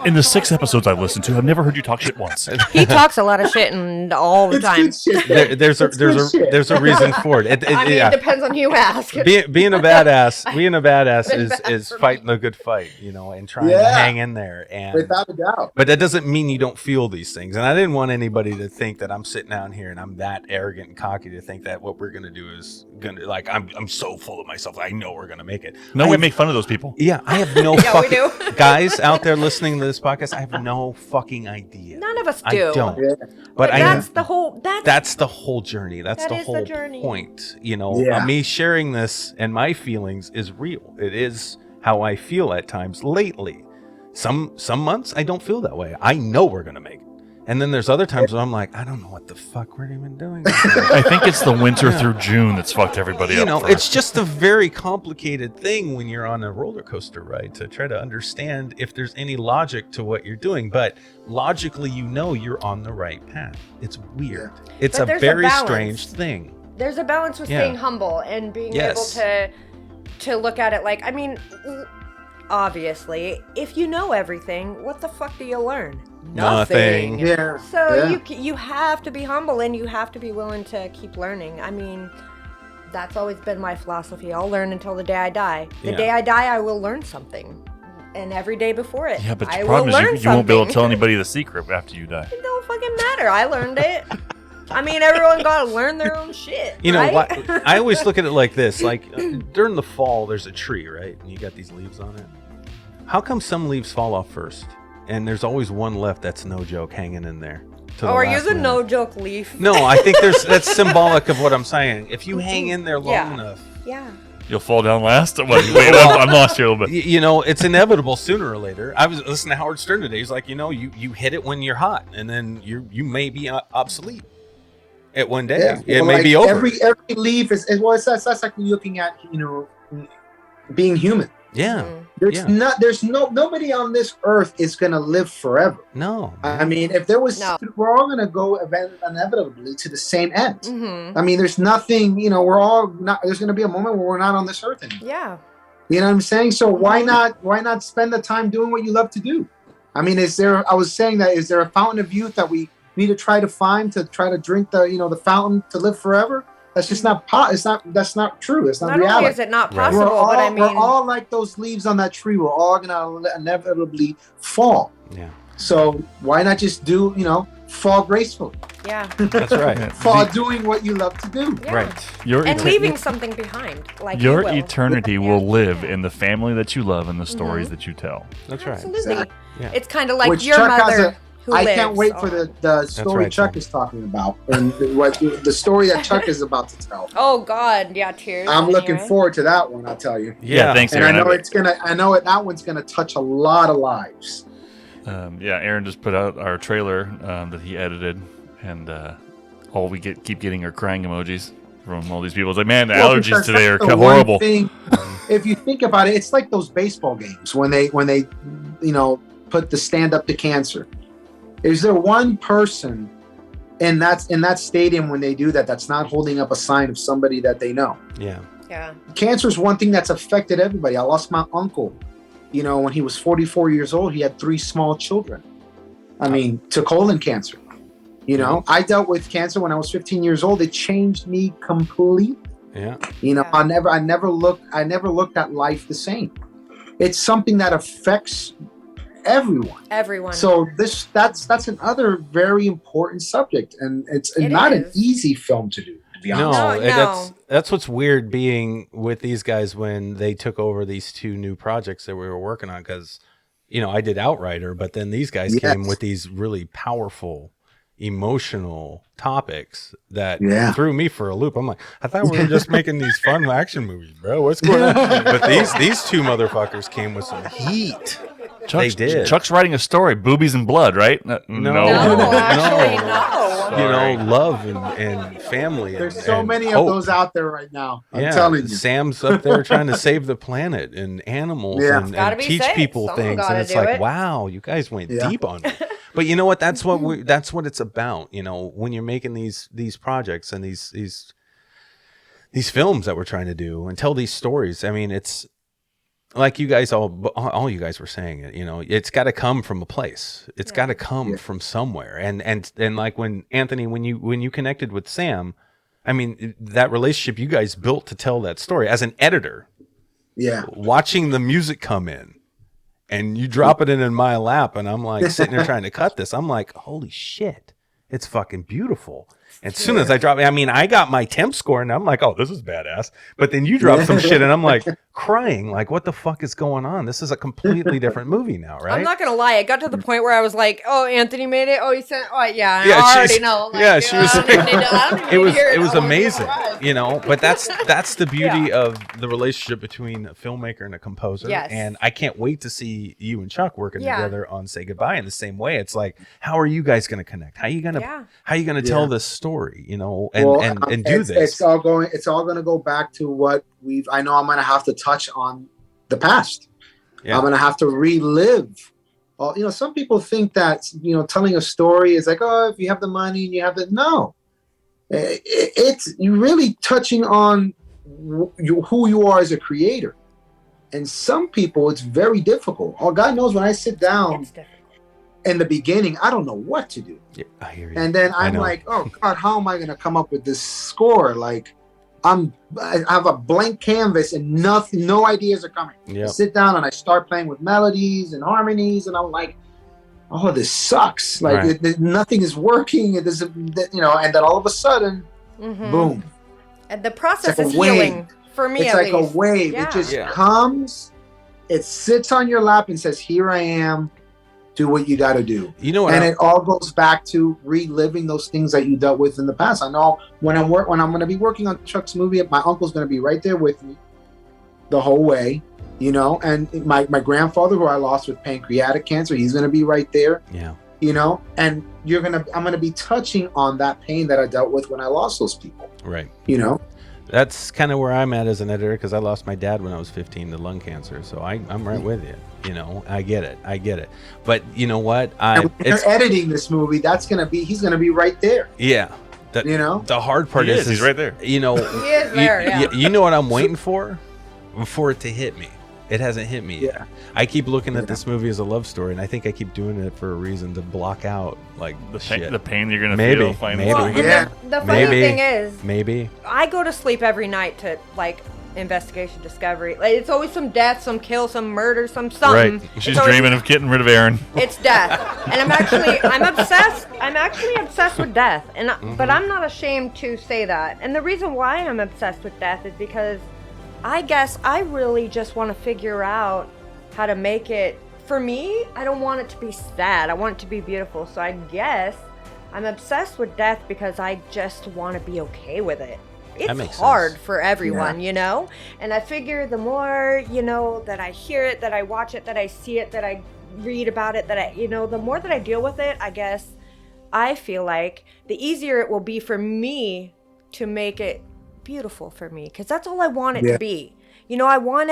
In the 6 episodes I've listened to, I've never heard you talk shit once. He talks a lot of shit all the It's time. good shit. There's a reason for it. I mean, it depends on who you ask. Being a badass is fighting the good fight, and trying to hang in there. And Without a doubt. but that doesn't mean you don't feel these things. And I didn't want anybody to think that I'm sitting down here and I'm that arrogant and cocky to think that what we're gonna do is gonna I'm so full of myself. I know we're gonna make it. No, we make fun of those people. Yeah, I have no Yeah, we fucking do. guys out there listening to this podcast. I have no fucking idea. None of us do. I don't. Yeah. But that's the whole. that's the whole journey. That's That the is the whole journey. point. Yeah. Me sharing this and my feelings is real. It is how I feel at times lately. Some months I don't feel that way. I know we're gonna make it. And then there's other times where I'm like, I don't know what the fuck we're even doing. I think it's the winter through June that's fucked everybody up. for It's us. just a very complicated thing when you're on a roller coaster ride to try to understand if there's any logic to what you're doing. But logically, you're on the right path. It's weird. It's But a there's a very balance. strange thing. There's a balance with Yeah. staying humble and being Yes. able to look at it like, I mean, obviously, if you know everything, what the fuck do you learn? Nothing. Yeah. So Yeah. you have to be humble and you have to be willing to keep learning. I mean, that's always been my philosophy. I'll learn until the day I die. The Yeah. day I die, I will learn something. And every day before it, Yeah, but I the will problem learn is you won't be able to something. tell anybody the secret after you die. It don't fucking matter. I learned it. I mean, everyone gotta learn their own shit. You know right? what? I always look at it like this: during the fall, there's a tree, right? And you got these leaves on it. How come some leaves fall off first, and there's always one left that's no joke hanging in there? to the Oh, are you last the minute. no joke leaf? No, I think that's symbolic of what I'm saying. If you hang in there long Yeah. enough, Yeah. You'll fall down last? Wait, I'm lost here a little bit. it's inevitable sooner or later. I was listening to Howard Stern today. He's like, you hit it when you're hot, and then you may be obsolete at one day. Yeah. It Well, may like, be over. Every leaf is well. That's like looking at being human. Yeah. Nobody on this earth is gonna live forever. No. I mean, if there was, No. we're all gonna go inevitably to the same end. Mm-hmm. I mean, there's nothing, we're all not. There's gonna be a moment where we're not on this earth anymore. Yeah. You know what I'm saying? So why not spend the time doing what you love to do? I mean, is there a fountain of youth that we need to try to find to try to drink the fountain to live forever? That's just not that's not true. It's not reality. Not only is it not possible, We're but we're all like those leaves on that tree. We're all gonna inevitably fall. Yeah. So why not just do, fall gracefully? yeah. That's right. Fall doing what you love to do. Yeah. Right. And leaving something behind, like your you will. eternity will live in the family that you love and the stories that you tell. That's right. Absolutely. Exactly. Yeah. It's kind of like Which your Chuck has mother who I lives can't wait for on. the story right, Chuck Sam. is talking about, and what the story that Chuck is about to tell. Oh God, yeah, tears. I'm looking anyway. forward to that one. I'll tell you. Yeah, thanks, And I Aaron. know that one's gonna touch a lot of lives. Aaron just put out our trailer that he edited, and all we keep getting are crying emojis from all these people. It's like, man, the allergies because today are that's the horrible. one thing, if you think about it, it's like those baseball games when they put the stand up to cancer. Is there one person in that stadium when they do that's not holding up a sign of somebody that they know? Yeah. Yeah. Cancer is one thing that's affected everybody. I lost my uncle, when he was 44 years old. He had 3 small children. I mean, to colon cancer. I dealt with cancer when I was 15 years old. It changed me completely. Yeah. I never looked at life the same. It's something that affects everyone. So that's another very important subject, and it's not an easy film to do. To be honest. No, No. that's what's weird being with these guys when they took over these 2 new projects that we were working on, because I did Outrider, but then these guys came with these really powerful emotional topics that threw me for a loop. I'm like, I thought we were just making these fun action movies, bro. What's going on? But these 2 motherfuckers came with some heat. They did. Chuck's writing a story, boobies and blood, right? No, actually, no. Love and family. There's and, so and many hope. of those out there right now. I'm telling you. Sam's up there trying to save the planet and animals and Gotta be teach safe. people Someone things. gotta And it's do like, it. wow, you guys went deep on it. But you know what? That's what it's about. When you're making these projects and these films that we're trying to do and tell these stories. I mean, it's like you guys all you guys were saying it. It's got to come from a place. It's got to come from somewhere. And like when Anthony, when you connected with Sam, I mean, that relationship you guys built to tell that story as an editor. Yeah. Watching the music come in. And you drop it in my lap, and I'm like sitting there trying to cut this. I'm like, holy shit, it's fucking beautiful. And as soon as I drop it, I mean, I got my temp score, and I'm like, oh, this is badass. But then you drop some shit, and I'm like crying, like, what the fuck is going on? This is a completely different movie now, right? I'm not gonna lie. It got to the point where I was like, "Oh, Anthony made it. Oh, he sent. Oh, yeah. Yeah, I already know." Like, she was. I don't even need to- I don't even It need was to hear it was I wanna be amazing, surprised. But that's the beauty of the relationship between a filmmaker and a composer. Yes. And I can't wait to see you and Chuck working Yeah. together on Say Goodbye in the same way. It's like, how are you guys going to connect? How are you going to tell this story? And do this. It's all going to go back to what I know I'm going to have to touch on the past. Yeah. I'm going to have to relive. Some people think that, telling a story is like, oh, if you have the money and you have no, it's you really touching on who you are as a creator. And some people, it's very difficult. Oh, God knows when I sit down It's difficult. in the beginning, I don't know what to do. Yeah, I hear you. And then I'm like, oh God, how am I going to come up with this score? Like, I have a blank canvas and no ideas are coming. Yep. I sit down and I start playing with melodies and harmonies, and I'm like, oh, this sucks. Like, nothing is working. It doesn't, and then all of a sudden, boom. And the process It's like is a wave. healing for me. It's at like least. a wave. Yeah. It just comes, it sits on your lap and says, here I am. Do what you got to do. You know what? And it all goes back to reliving those things that you dealt with in the past. I know when I'm going to be working on Chuck's movie, my uncle's going to be right there with me the whole way, and my grandfather, who I lost with pancreatic cancer, he's going to be right there. Yeah. And I'm going to be touching on that pain that I dealt with when I lost those people. Right. That's kind of where I'm at as an editor, because I lost my dad when I was 15 to lung cancer. So I'm right with you. You know, I get it. But you know what? And when you're editing this movie, he's gonna be right there. Yeah. You know, the hard part is he's right there. You know, He is there, yeah. You know what I'm waiting for it to hit me. It hasn't hit me yet. I keep looking at this movie as a love story, and I think I keep doing it for a reason to block out like The pain you're gonna Maybe, feel. Finally. maybe. Well, and Yeah. the funny Maybe. thing is, Maybe. I go to sleep every night to like investigation, discovery. Like, it's always some death, some kill, some murder, some something. Right. She's It's always- dreaming of getting rid of Aaron. It's death, and I'm obsessed. I'm actually obsessed with death, and but I'm not ashamed to say that. And the reason why I'm obsessed with death is because I guess I really just want to figure out how to make it. For me, I don't want it to be sad. I want it to be beautiful. So I guess I'm obsessed with death because I just want to be okay with it. It's makes hard sense. for everyone, you know? And I figure the more, you know, that I hear it, that I watch it, that I see it, that I read about it, that I, you know, the more that I deal with it, I guess I feel like the easier it will be for me to make it beautiful for me, because that's all I want it to be. You know, I want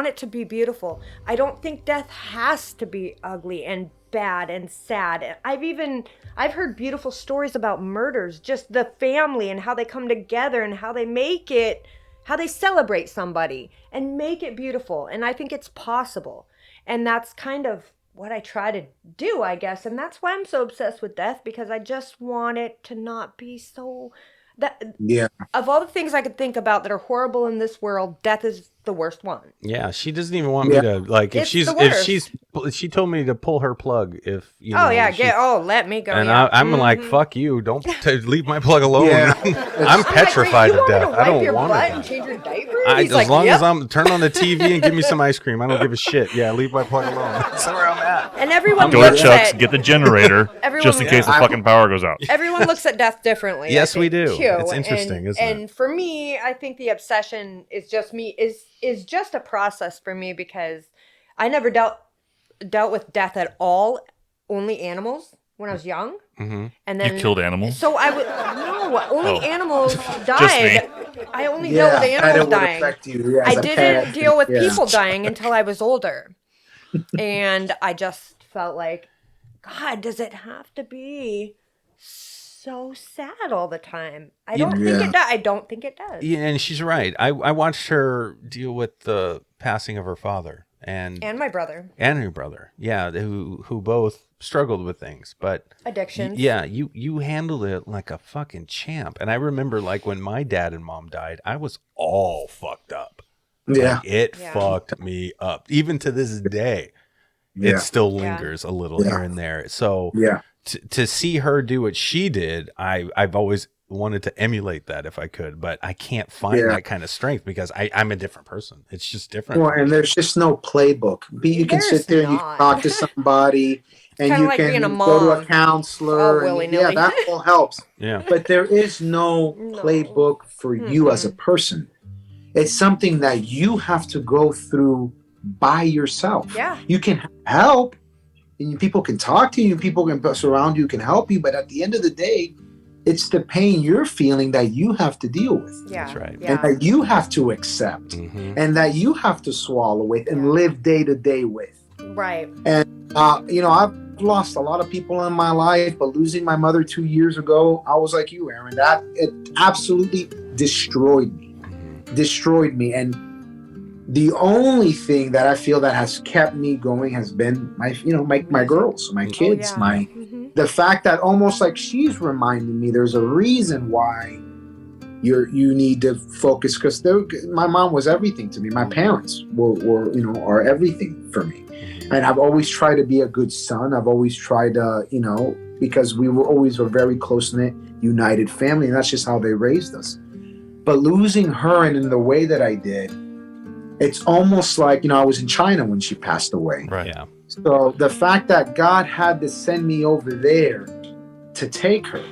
it to be beautiful. I don't think death has to be ugly and bad and sad. I've heard beautiful stories about murders, just the family and how they come together and how they celebrate somebody and make it beautiful. And I think it's possible. And that's kind of what I try to do, I guess. And that's why I'm so obsessed with death, because I just want it to not be so... Of all the things I could think about that are horrible in this world, death is the worst one. Yeah, she doesn't even want me to like. If she told me to pull her plug. If you know, let me go. And yeah. I'm like, fuck you! Don't leave my plug alone. Yeah. I'm petrified like, to death. I don't your want butt it. and change your diaper? As long as I'm turn on the TV and give me some ice cream, I don't give a shit. Yeah, leave my plug alone. That's where I'm at. And everyone Go to looks Chuck's, at get the generator, just in case the fucking power goes out. everyone looks at death differently. Yes, I we think, do. too. It's interesting, isn't it? And for me, I think the obsession is just a process for me, because I never dealt with death at all. Only animals when I was young. Mm-hmm. And then You killed animals? So only animals died. me. I only dealt with animals dying. Affect you, I didn't deal with people dying until I was older. And I just felt like, God, does it have to be so sad all the time? I don't think it does. Yeah, and she's right. I watched her deal with the passing of her father and my brother. And her brother. Yeah, who both struggled with things, but addictions. Yeah, you handled it like a fucking champ. And I remember like when my dad and mom died, I was all fucked up. Yeah. Like, it fucked me up. Even to this day, it still lingers a little here and there. So to see her do what she did, I've always wanted to emulate that if I could, but I can't find that kind of strength because I'm a different person. It's just different. Well, and there's just no playbook. You can sit there and you can talk to somebody and you like can being a go to a mom. counselor. willy-nilly. That all helps. Yeah. But there is no playbook for you as a person. It's something that you have to go through by yourself. Yeah. You can help, and people can talk to you, people can surround you, can help you, but at the end of the day, it's the pain you're feeling that you have to deal with. Yeah. That's right. Yeah. And that you have to accept, and that you have to swallow with and live day to day with. Right. And, I've lost a lot of people in my life, but losing my mother 2 years ago, I was like you, Aaron, that it absolutely destroyed me. And the only thing that I feel that has kept me going has been my girls, my kids, the fact that almost like she's reminding me there's a reason why you need to focus, because my mom was everything to me. My parents were are everything for me. And I've always tried to be a good son. I've always tried to, because we were always a very close-knit, united family, and that's just how they raised us. But losing her and in the way that I did, it's almost like, I was in China when she passed away. Right. Yeah. So the fact that God had to send me over there to take her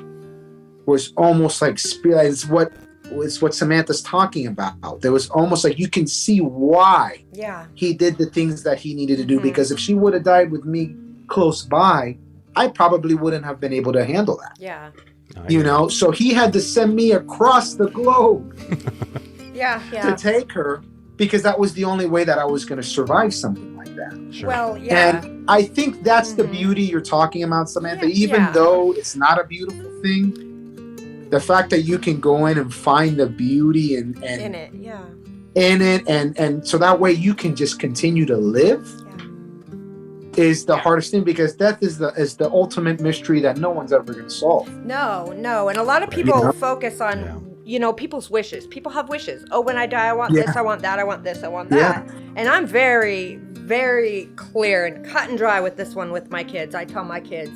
was almost like it's what Samantha's talking about. There was almost like you can see why he did the things that he needed to do, because if she would have died with me close by, I probably wouldn't have been able to handle that. Yeah. So he had to send me across the globe to take her, because that was the only way that I was going to survive something like that. Sure. Well, yeah. And I think that's the beauty you're talking about, Samantha. Even Yeah. though it's not a beautiful thing, the fact that you can go in and find the beauty and in it, yeah. in it, and so that way you can just continue to live, is the hardest thing, because death is the ultimate mystery that no one's ever going to solve. No, and a lot of people focus on people's wishes. People have wishes. Oh, when I die, I want this, I want that, I want this, I want that. And I'm very, very clear and cut and dry with this one with my kids. I tell my kids,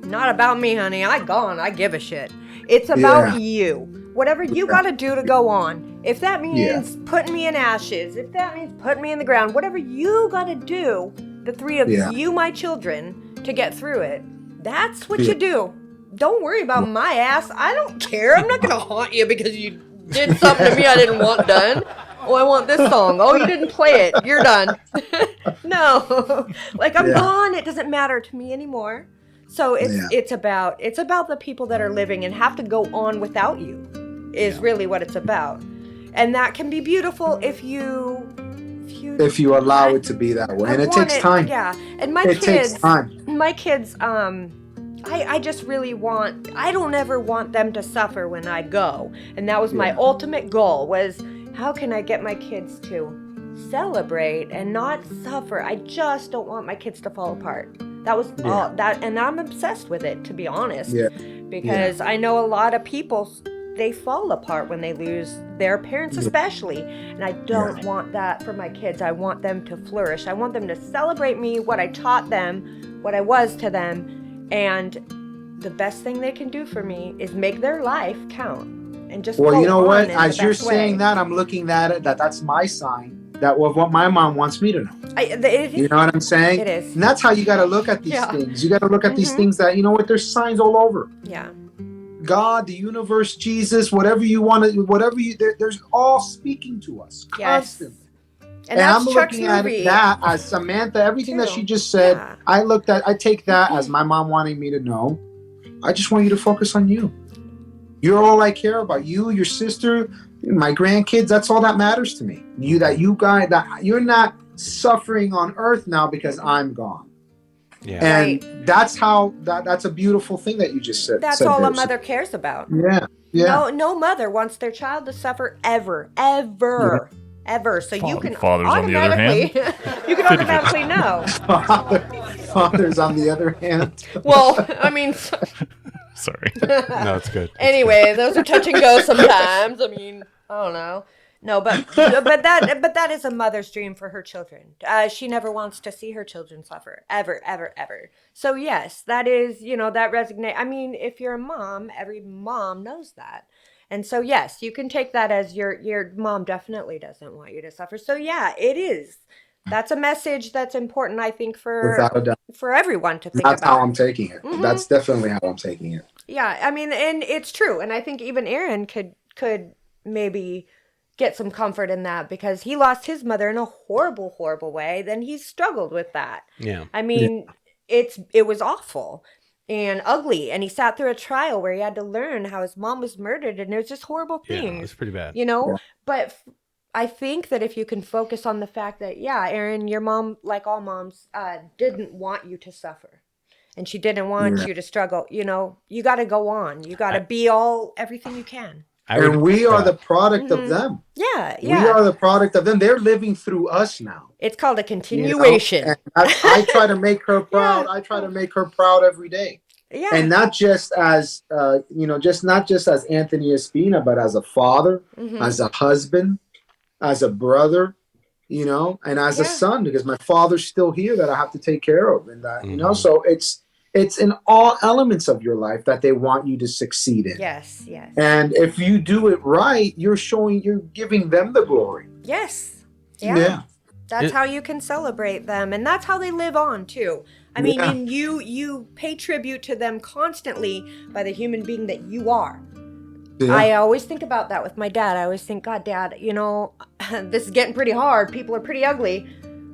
not about me, honey. I gone. I give a shit. It's about you. Whatever you got to do to go on. If that means putting me in ashes, if that means putting me in the ground, whatever you got to do, the three of you, my children, to get through it, that's what you do. Don't worry about my ass. I don't care. I'm not going to haunt you because you did something to me I didn't want done. Oh, I want this song. Oh, you didn't play it. You're done. No. Like, I'm gone. It doesn't matter to me anymore. So it's about the people that are living and have to go on without you is really what it's about. And that can be beautiful if you allow it to be that way. And it takes time. Yeah. And my kids, I just really I don't ever want them to suffer when I go. And that was my ultimate goal, was how can I get my kids to celebrate and not suffer? I just don't want my kids to fall apart. That was all that, and I'm obsessed with it, to be honest. Because I know a lot of people, they fall apart when they lose their parents, especially. And I don't want that for my kids. I want them to flourish. I want them to celebrate me, what I taught them, what I was to them. And the best thing they can do for me is make their life count. And just you know what? As you're saying saying that, I'm looking at it, that's my sign. That was what my mom wants me to know. You know what I'm saying? It is. And that's how you got to look at these things. You got to look at these things that, you know what, there's signs all over. Yeah. God, the universe, Jesus, whatever you want to, there's all speaking to us constantly. And I'm looking at that as Samantha, everything that she just said, I take that as my mom wanting me to know. I just want you to focus on you. You're all I care about. You, your sister, my grandkids, that's all that matters to me. That you're not suffering on earth now because I'm gone. Yeah. And that's how that's a beautiful thing that you just said. That's all a mother cares about. Yeah. Yeah. No mother wants their child to suffer ever. So you can fathers on the other hand. You can automatically know. Fathers on the other hand. Well, I mean, sorry. No, it's good. Anyway, those are touch and go sometimes. I mean, I don't know. No, but that is a mother's dream for her children. She never wants to see her children suffer, ever, ever, ever. So yes, that is, that resonate. I mean, if you're a mom, every mom knows that. And so yes, you can take that as your mom definitely doesn't want you to suffer. So yeah, it is. That's a message that's important, I think, for everyone to think about. That's how I'm taking it. Mm-hmm. That's definitely how I'm taking it. Yeah, I mean, and it's true. And I think even Aaron could maybe get some comfort in that, because he lost his mother in a horrible, horrible way. Then he struggled with that. Yeah. I mean, it was awful and ugly. And he sat through a trial where he had to learn how his mom was murdered. And it was just horrible things. Yeah, it was pretty bad. But I think that if you can focus on the fact that, Aaron, your mom, like all moms, didn't want you to suffer. And she didn't want you to struggle. You got to go on. You got to be everything you can. And we are the product of them. Yeah. We are the product of them. They're living through us now. It's called a continuation. And I try to make her proud. I try to make her proud every day. Yeah. And not just as, not just as Anthony Espina, but as a father, as a husband, as a brother, and as a son, because my father's still here that I have to take care of. And that, so it's in all elements of your life that they want you to succeed in. Yes, yes. And if you do it right, you're giving them the glory. Yes. Yeah. That's how you can celebrate them. And that's how they live on too. I mean, and you pay tribute to them constantly by the human being that you are. Yeah. I always think about that with my dad. I always think, God, Dad, this is getting pretty hard. People are pretty ugly.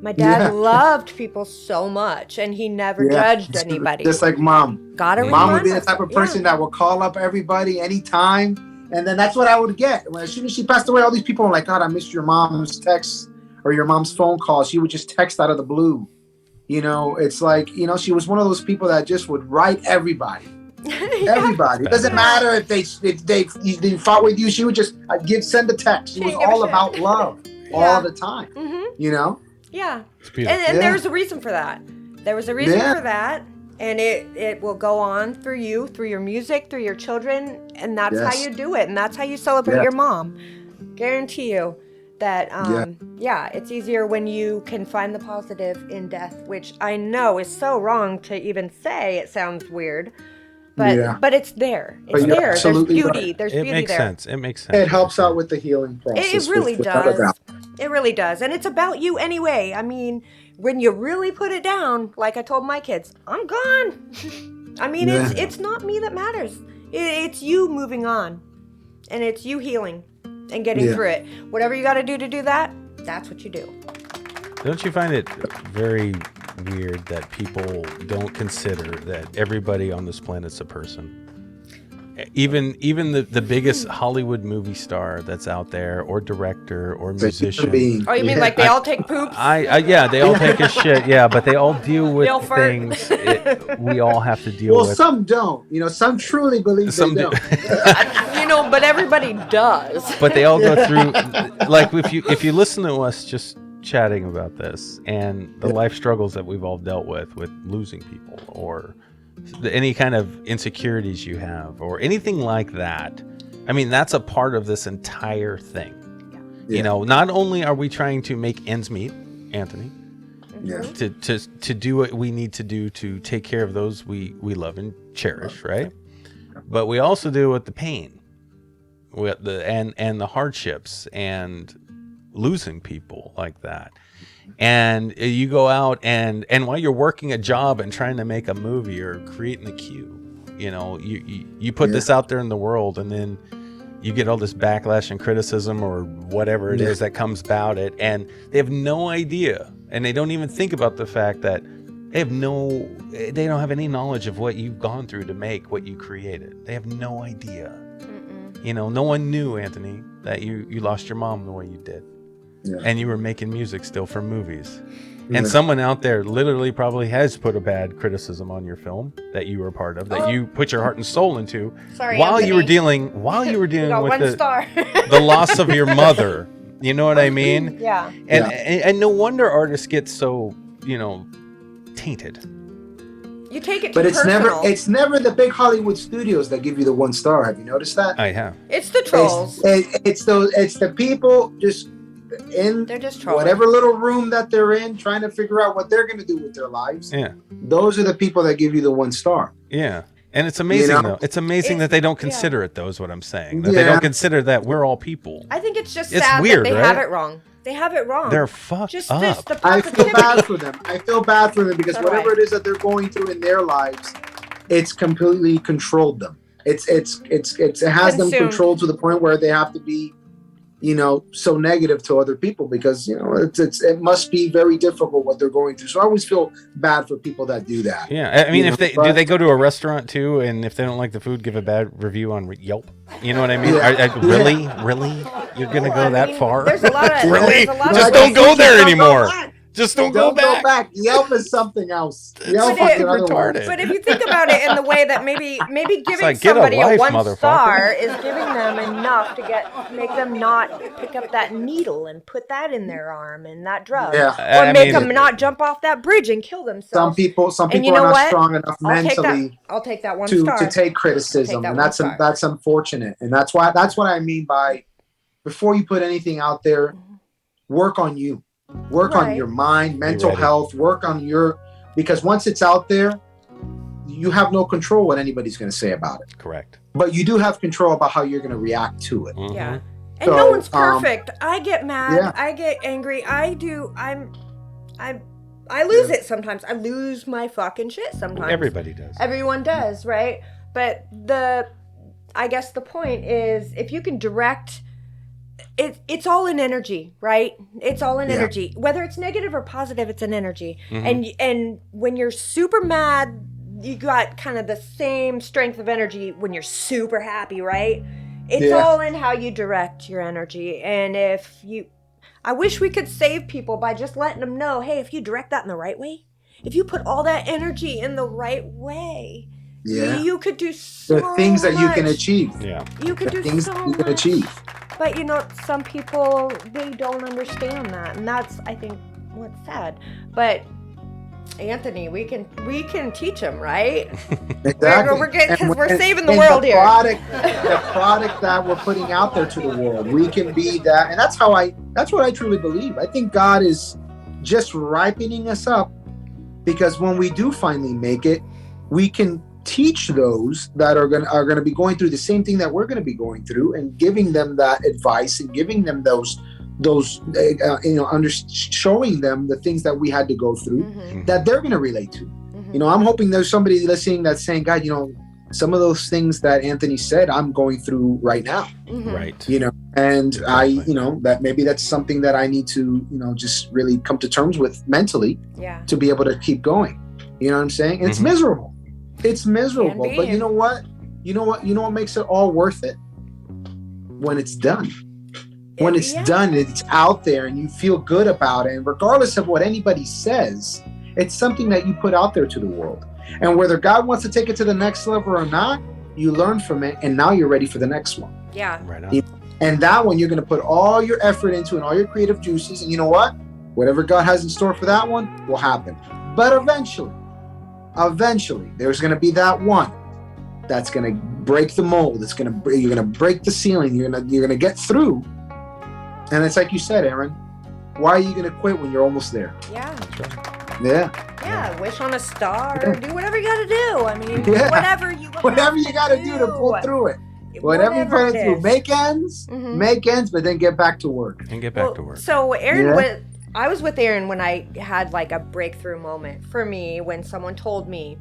My dad loved people so much, and he never judged anybody. Just like Mom. Mom would be the type of person that will call up everybody anytime And then that's what I would get. As soon as she passed away, all these people were like, God, I missed your mom's text or your mom's phone call. She would just text out of the blue. You know, it's like, you know, she was one of those people that just would write everybody. Everybody. It doesn't matter if they fought with you. She would just send a text. It was all about love all the time. You know? Yeah. It's beautiful. And there was a reason for that. There was a reason for that. And it will go on through you, through your music, through your children. And that's how you do it. And that's how you celebrate your mom. Guarantee you that, it's easier when you can find the positive in death, which I know is so wrong to even say. It sounds weird. But it's there. It's there. There's beauty. Right. There's It beauty makes there. sense. It makes sense. It helps out with the healing process. It really without a does. doubt. It really does. And it's about you anyway. I mean, when you really put it down, like I told my kids, I'm gone. I mean, it's not me that matters. It's you moving on. And it's you healing and getting through it. Whatever you got to do that, that's what you do. Don't you find it very weird that people don't consider that everybody on this planet's a person? Even the biggest Hollywood movie star that's out there, or director, or musician. Oh, you mean like they all take poops? They all take a shit. Yeah, but they all deal with all fart. things we all have to deal with. Well, some don't. You know, some truly believe they don't. But everybody does. But they all go through. Like if you listen to us just chatting about this and the life struggles that we've all dealt with losing people, or any kind of insecurities you have, or anything like that. I mean, that's a part of this entire thing. You know, not only are we trying to make ends meet, Anthony, to do what we need to do to take care of those we love and cherish, right? But we also deal with the pain, with and the hardships, and losing people like that. And you go out and while you're working a job and trying to make a movie or creating a cue, you know, you put this out there in the world, and then you get all this backlash and criticism or whatever it is that comes about it, and they have no idea, and they don't even think about the fact that they don't have any knowledge of what you've gone through to make what you created. They have no idea. You know, no one knew, Anthony, that you lost your mom the way you did. And you were making music still for movies. And someone out there literally probably has put a bad criticism on your film that you were a part of, that you put your heart and soul into. Sorry, while Anthony. you were dealing with one star. the loss of your mother. You know what I mean? Yeah. And no wonder artists get so, you know, tainted. You take it too But it's personal. never the big Hollywood studios that give you the 1 star. Have you noticed that? I have. It's the trolls. It's the people just in They're just trolling. whatever little room that they're in, trying to figure out what they're going to do with their lives. Yeah. Those are the people that give you the 1 star. Yeah. And it's amazing, though. It's amazing that they don't consider it, though, is what I'm saying. That they don't consider that we're all people. I think it's just It's sad weird, that they right? have it wrong. They have it wrong. They're fucked just up. This, the I feel positivity. bad for them. I feel bad for them because So whatever do I. it is that they're going through in their lives, it's completely controlled them. It has them Consumed. controlled to the point where they have to be, you know, so negative to other people because, you know, it must be very difficult what they're going through. So I always feel bad for people that do that. Yeah, I mean, You know, do they go to a restaurant too, and if they don't like the food, give a bad review on Yelp? You know what I mean? Really, you're gonna go that far? There's a lot of Really? there's a lot Just of don't go there Don't anymore. go back. Just don't Don't go back. Yelp is something else. Yelp But is another one. retarded. But if you think about it in the way that maybe giving like, get a somebody life, a 1 motherfucker. star is giving them enough to make them not pick up that needle and put that in their arm and that drug, Yeah. or I make mean, them not jump off that bridge and kill themselves. Some people And you are know not what? strong enough mentally I'll take that 1 to star. take criticism, that and 1 star. that's unfortunate. And that's what I mean by before you put anything out there, work on you. Work on Right. your mind, mental ready. health, work on because once it's out there, you have no control what anybody's going to say about it. Correct. But you do have control about how you're going to react to it. Mhm. Yeah. And So, no one's perfect. I get mad. yeah. I get angry. I lose it sometimes. I lose my fucking shit sometimes. Everybody does. Everyone does, right? But I guess the point is, if you can direct, it's all in energy, right? It's all in energy. Whether it's negative or positive, it's an energy. And when you're super mad, you got kind of the same strength of energy when you're super happy, right? It's all in how you direct your energy. And I wish we could save people by just letting them know, hey, if you direct that in the right way, if you put all that energy in the right way, you could do so the things that you can much. achieve. Yeah. You could The do things so that you can much. achieve. But some people, they don't understand that, and that's, I think, what's sad. But Anthony, we can teach them, right? Exactly. Because we're saving the and world here. The product that we're putting out there to the world, we can be that, and that's what I truly believe. I think God is just ripening us up, because when we do finally make it, we can teach those that are going to be going through the same thing that we're going to be going through, and giving them that advice and giving them those showing them the things that we had to go through, that they're going to relate to. I'm hoping there's somebody listening that's saying, God, some of those things that Anthony said, I'm going through right now. Right. And Exactly. that maybe that's something that I need to, just really come to terms with mentally, to be able to keep going. You know what I'm saying? And it's miserable. It's miserable. Can be. But you know what? You know what makes it all worth it? When it's done. When it's done, it's out there and you feel good about it. And regardless of what anybody says, it's something that you put out there to the world. And whether God wants to take it to the next level or not, you learn from it, and now you're ready for the next one. Yeah. Right on. And that one, you're going to put all your effort into and all your creative juices. And you know what? Whatever God has in store for that one will happen. But eventually, there's going to be that one that's going to break the mold. You're going to break the ceiling. You're going to get through. And it's like you said, Aaron, why are you going to quit when you're almost there? Yeah. Yeah. Wish on a star. Do whatever you got to do. I mean, whatever you got to do to pull through it. Whatever you put it through. Make ends, but then get back to work. So Aaron, I was with Aaron when I had like a breakthrough moment for me, when someone told me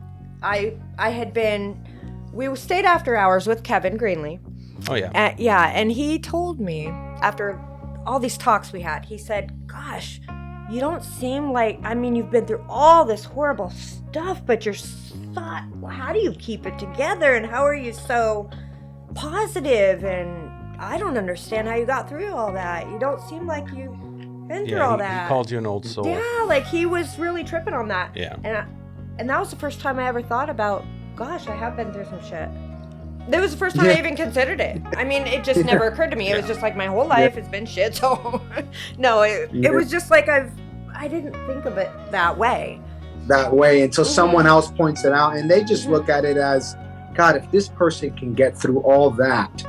we stayed after hours with Kevin Greenlee. Oh, yeah. And he told me, after all these talks we had, he said, gosh, you don't seem like, you've been through all this horrible stuff, but how do you keep it together? And how are you so positive? And I don't understand how you got through all that. You don't seem like you've been through all that. He called you an old soul. Yeah, like he was really tripping on that. Yeah. And that was the first time I ever thought about, gosh, I have been through some shit. That was the first time I even considered it. It just never occurred to me. It was just like my whole life has been shit. So, no, it was just like I didn't think of it that way. Until someone else points it out, and they just look at it as, God, if this person can get through all that,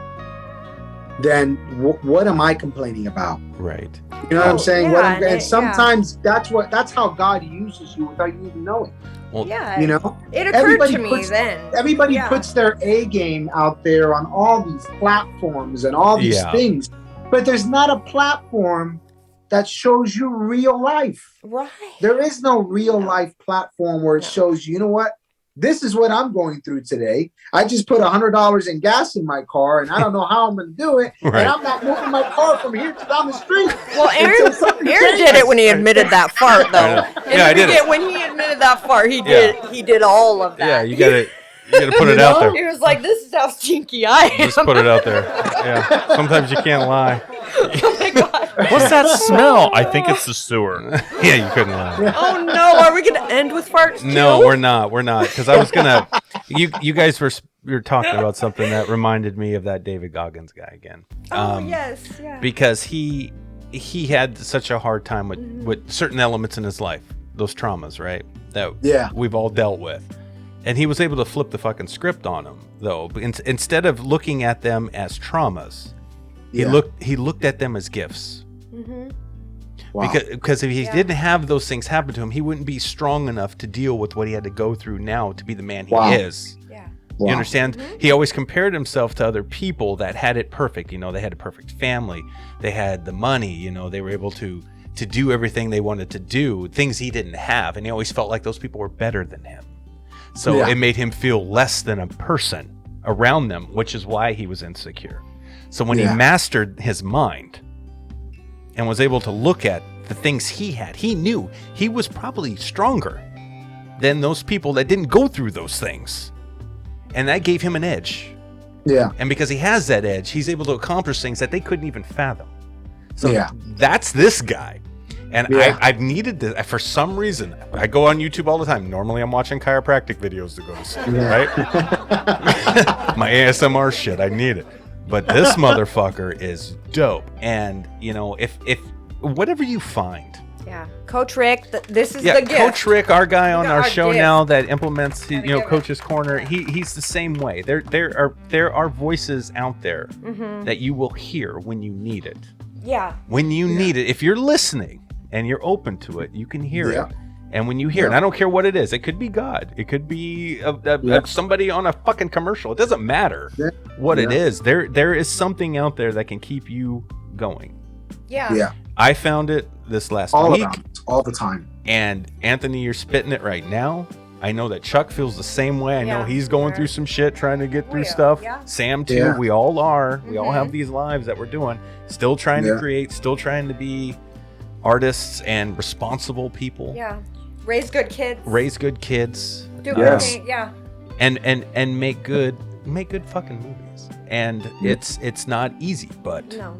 then what am I complaining about? Right. You know what I'm saying? Yeah, and sometimes that's how God uses you without you even knowing. Well, it occurred to me then. Everybody puts their A game out there on all these platforms and all these things, but there's not a platform that shows you real life. Right. There is no real life platform where it shows you know what? This is what I'm going through today. I just put $100 in gas in my car, and I don't know how I'm going to do it. Right. And I'm not moving my car from here to down the street. Well, Aaron did it when he admitted that fart, though. I did it. When he admitted that fart, he did all of that. Yeah, you got to put it out there. He was like, "This is how stinky I am." Just put it out there. Yeah. Sometimes you can't lie. Oh my god. What's that smell? I think it's the sewer. Yeah, you couldn't lie. Oh no, are we gonna end with farts too? No, we're not. Because I was gonna. You guys were talking about something that reminded me of that David Goggins guy again. Yes, yeah. Because he had such a hard time with certain elements in his life, those traumas, right? That we've all dealt with. And he was able to flip the fucking script on them, though. Instead of looking at them as traumas, he looked at them as gifts. Mm-hmm. Wow. Because if he didn't have those things happen to him, he wouldn't be strong enough to deal with what he had to go through now to be the man he is. Yeah. You understand? Mm-hmm. He always compared himself to other people that had it perfect. They had a perfect family. They had the money. They were able to do everything they wanted to do, things he didn't have. And he always felt like those people were better than him. So it made him feel less than a person around them, which is why he was insecure. So when he mastered his mind and was able to look at the things he had, he knew he was probably stronger than those people that didn't go through those things. And that gave him an edge. Yeah. And because he has that edge, he's able to accomplish things that they couldn't even fathom. So Yeah. that's this guy. And Yeah. I've needed this for some reason. I go on YouTube all the time. Normally I'm watching chiropractic videos to go to sleep, right? My ASMR shit, I need it. But this motherfucker is dope. And, you know, if whatever you find. Yeah. Coach Rick, this is Yeah, the gift. Coach Rick, our guy on our show gift. now that implements, you know, give it. Coach's Corner. He's the same way. There are voices out there that you will hear when you need it. Yeah. When you need it, if you're listening and you're open to it, you can hear Yeah. it. And when you hear it, I don't care what it is. It could be God. It could be somebody on a fucking commercial. It doesn't matter what it is. There is something out there that can keep you going. Yeah. Yeah. I found it this last All week. around, all the time. And Anthony, you're spitting it right now. I know that Chuck feels the same way. I know Yeah, he's going sure. through some shit trying to get through We are, stuff. yeah. Sam too. Yeah. We all are. We all have these lives that we're doing. Still trying to create. Still trying to be artists and responsible people. Yeah. Raise good kids. Raise good kids. Do Yes. good. Yeah. And make good fucking movies. And it's not easy, but No.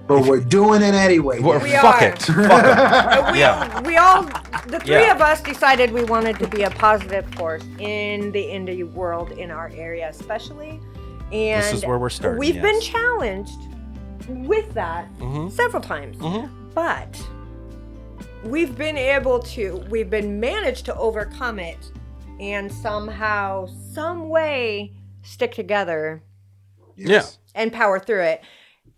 But we're doing it anyway. fuck are. it. Fuck it. We all, the three Yeah. of us decided we wanted to be a positive force in the indie world in our area, especially. And This is where we're starting, We've been yes. challenged with that several times, but we've been managed to overcome it, and somehow, some way, stick together Yes. and power through it.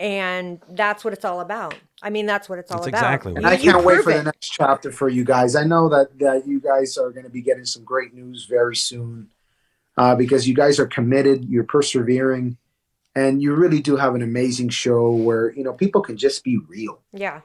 And that's what it's all about. I mean, that's what it's all That's about. exactly what And I You can't wait prove for the it. next chapter for you guys. I know that you guys are going to be getting some great news very soon because you guys are committed, you're persevering, and you really do have an amazing show where, you know, people can just be real. Yeah.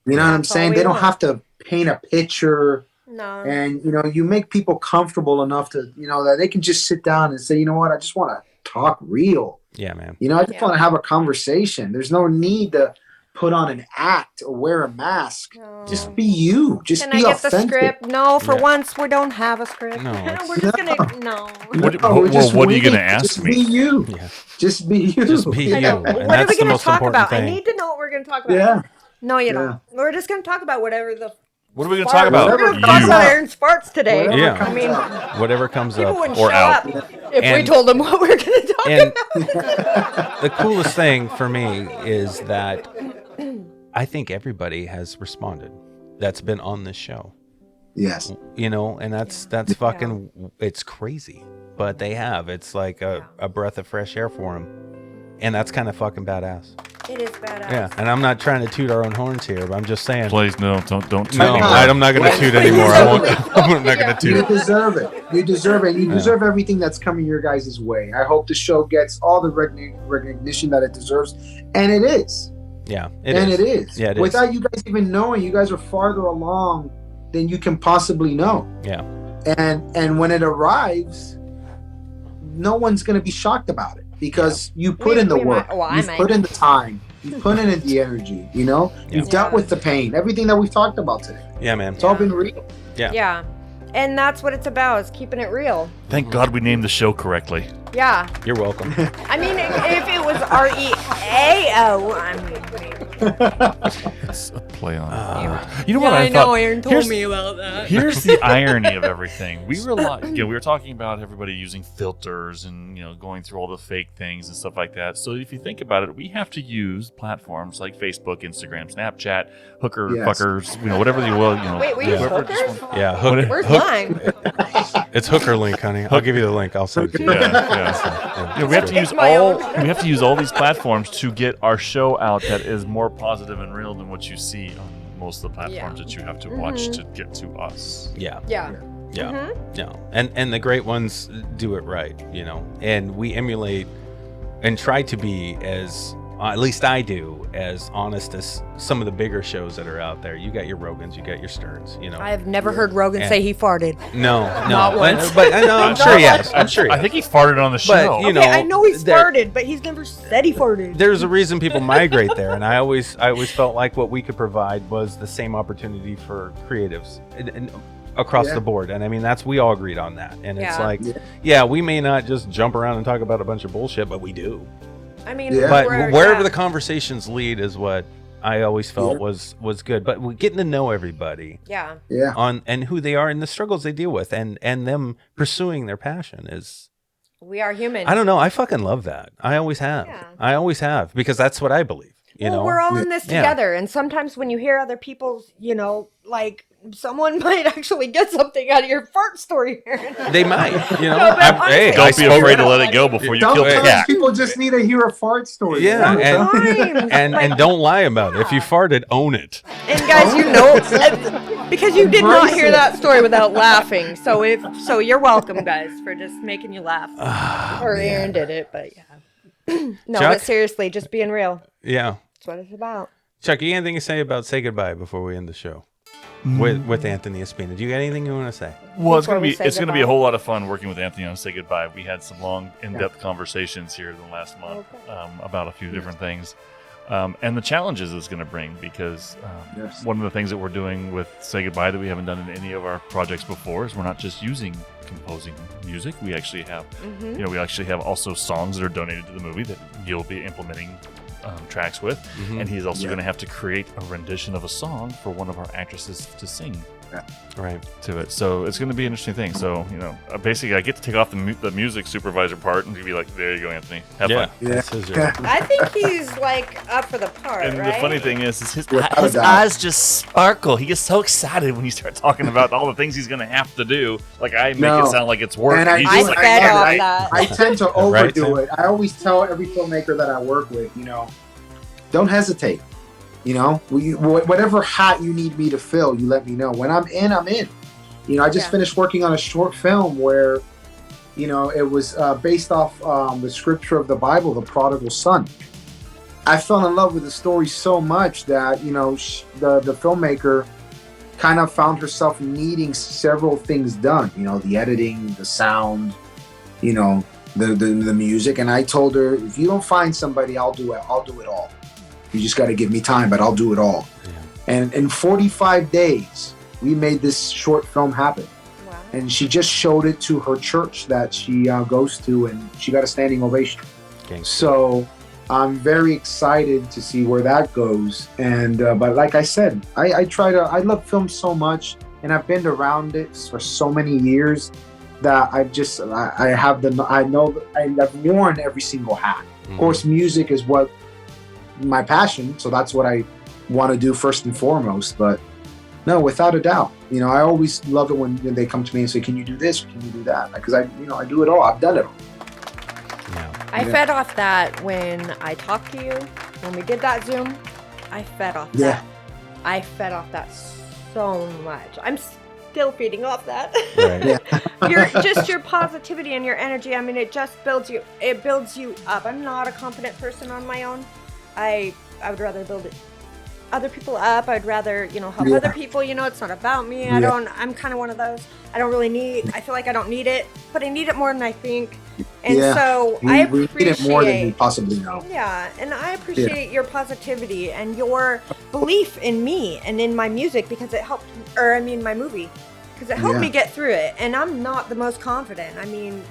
You know what I'm That's all saying? we They don't want. have to paint a picture, No. and, you know, you make people comfortable enough to, you know, that they can just sit down and say, you know what, I just want to talk real. Yeah, man. You know, I just want to have a conversation. There's no need to put on an act or wear a mask. No. Just be you. Just Can be I get authentic. the script? No, for Yeah. once we don't have a script. No, it's- We're just gonna no. we're just what are you winging gonna it. ask just me? Be you. Yeah. Just be you. Just be you. I know. And What are that's we the gonna most talk important about? I thing. need to know what we're gonna talk about. Yeah. No, you Yeah. don't. We're just gonna talk about whatever the What are we going to farts. talk about? We're gonna You. talk about Aaron's farts today. Whatever Yeah. I comes mean, up. Whatever comes people up. wouldn't Or show out. up if we And- told them what we're gonna talk And about. the coolest thing for me is that I think everybody has responded that's been on this show. Yes. You know, and that's fucking, it's crazy. But they have. It's like a breath of fresh air for them. And that's kind of fucking badass. It is badass. Yeah. And I'm not trying to toot our own horns here, but I'm just saying. Please, no, don't toot No, me. I'm not going to toot anymore. I'm not going to You toot. deserve it. You deserve it. You deserve everything that's coming your guys' way. I hope the show gets all the recognition that it deserves. And it is. Yeah. It is. Yeah, it is. Without you guys even knowing, you guys are farther along than you can possibly know. Yeah. And when it arrives, no one's going to be shocked about it because you put in the we work. might- well, I You've might. put in the time. You've put in the energy. You know, you've dealt Yeah. with the pain. Everything that we've talked about today. Yeah, man. It's all been real. Yeah. And that's what it's about, is keeping it real. Thank God we named the show correctly. Yeah. You're welcome. I mean, if it was REAO, I mean, It's a play on. You know what Yeah, I I know thought? Aaron told here's- me about that. Here's the irony of everything. We were talking about everybody using filters and going through all the fake things and stuff like that. So if you think about it, we have to use platforms like Facebook, Instagram, Snapchat, hooker, Yes. fuckers, whatever you will. Wait, we use whoever hookers? just want- Yeah. Hook, Where's hook, mine? it's Hooker link, honey. I'll give you the link. I'll send it to you. Yeah. We have to use my all. own. We have to use all these platforms to get our show out that is more positive and real than what you see on most of the platforms that you have to watch to get to us. Yeah. Yeah. Yeah. Yeah. And the great ones do it right, and we emulate and try to be as, at least I do, as honest as some of the bigger shows that are out there. You got your Rogans, you got your Sterns, I've never heard Rogan And- say he farted. No, Not once. but I know, I'm sure he has. I'm sure he I has. think he farted on the show. But, Okay, I know he's there- farted, but he's never said he farted. There's a reason people migrate there, and I always felt like what we could provide was the same opportunity for creatives. And across Yeah. the board. And I mean, we all agreed on that. And it's Yeah. like, yeah, we may not just jump around and talk about a bunch of bullshit, but we do. I mean, Yeah. But wherever yeah. the conversations lead is what I always felt was good. But we're getting to know everybody Yeah. Yeah. and who they are and the struggles they deal with and them pursuing their passion is. We are human. I don't know. I fucking love that. I always have. Yeah. I always have because that's what I believe. You know, we're all in this Yeah. together, and sometimes when you hear other people's, like someone might actually get something out of your fart story here. they might. You know, No, but hey, honestly, Don't I be spoke- afraid to let it go before you kill the Sometimes cat. people just need to hear a fart story. Yeah, Sometimes. and don't lie about it. If you farted, own it. And guys, because you did not hear that story without laughing. So you're welcome, guys, for just making you laugh. Or Aaron did it, but yeah. No, Chuck? but seriously, just being real. Yeah. That's what it's about. Chuck, you got anything to say about Say Goodbye before we end the show? With Anthony Espina. Do you got anything you want to say? Well, it's Before gonna we be say it's gonna be a goodbye. whole lot of fun working with Anthony on Say Goodbye. We had some long, in-depth conversations here in the last month about a few different things, and the challenges it's going to bring because Yes. one of the things that we're doing with Say Goodbye that we haven't done in any of our projects before is we're not just composing music. We actually have, we actually have also songs that are donated to the movie that you'll be implementing tracks with, and he's also going to have to create a rendition of a song for one of our actresses to sing Right. to it. So it's going to be an interesting thing. So basically, I get to take off the music supervisor part and be like, "There you go, Anthony. Have Yeah. fun." That's his job. I think he's like up for the part, And right? the funny thing is his Without a his doubt. eyes just sparkle. He gets so excited when you start talking about all the things he's going to have to do. Like I make No. it sound like it's work. And and he's I just like, fed love off it. that. I tend to Right, overdo Sam? it. I always tell every filmmaker that I work with, don't hesitate. Whatever hat you need me to fill, you let me know. When I'm in, I'm in. I just Yeah. finished working on a short film where, it was based off the scripture of the Bible, the prodigal son. I fell in love with the story so much that, the filmmaker kind of found herself needing several things done, the editing, the sound, the music. And I told her, if you don't find somebody, I'll do it all. You just got to give me time, but I'll do it all. Yeah. And in 45 days, we made this short film happen. Wow. And she just showed it to her church that she goes to, and she got a standing ovation. Gangster. So I'm very excited to see where that goes. And but like I said, I love film so much, and I've been around it for so many years that I've worn every single hat. Of course, music is what my passion, so that's what I want to do first and foremost. But no, without a doubt, I always love it when they come to me and say, "Can you do this? Can you do that?" Because I do it all. I've done it all. Yeah. I fed off that when I talked to you, when we did that Zoom. I fed off Yeah. that. I fed off that so much. I'm still feeding off that. Right. your positivity and your energy. I mean, it just builds you. It builds you up. I'm not a confident person on my own. I would rather build other people up. I'd rather, help other people. It's not about me. I'm kind of one of those. I feel like I don't need it, but I need it more than I think. And so I we appreciate need it more than we possibly know. Yeah, and I appreciate your positivity and your belief in me and in my music because it helped, my movie, because it helped me get through it. And I'm not the most confident. I mean,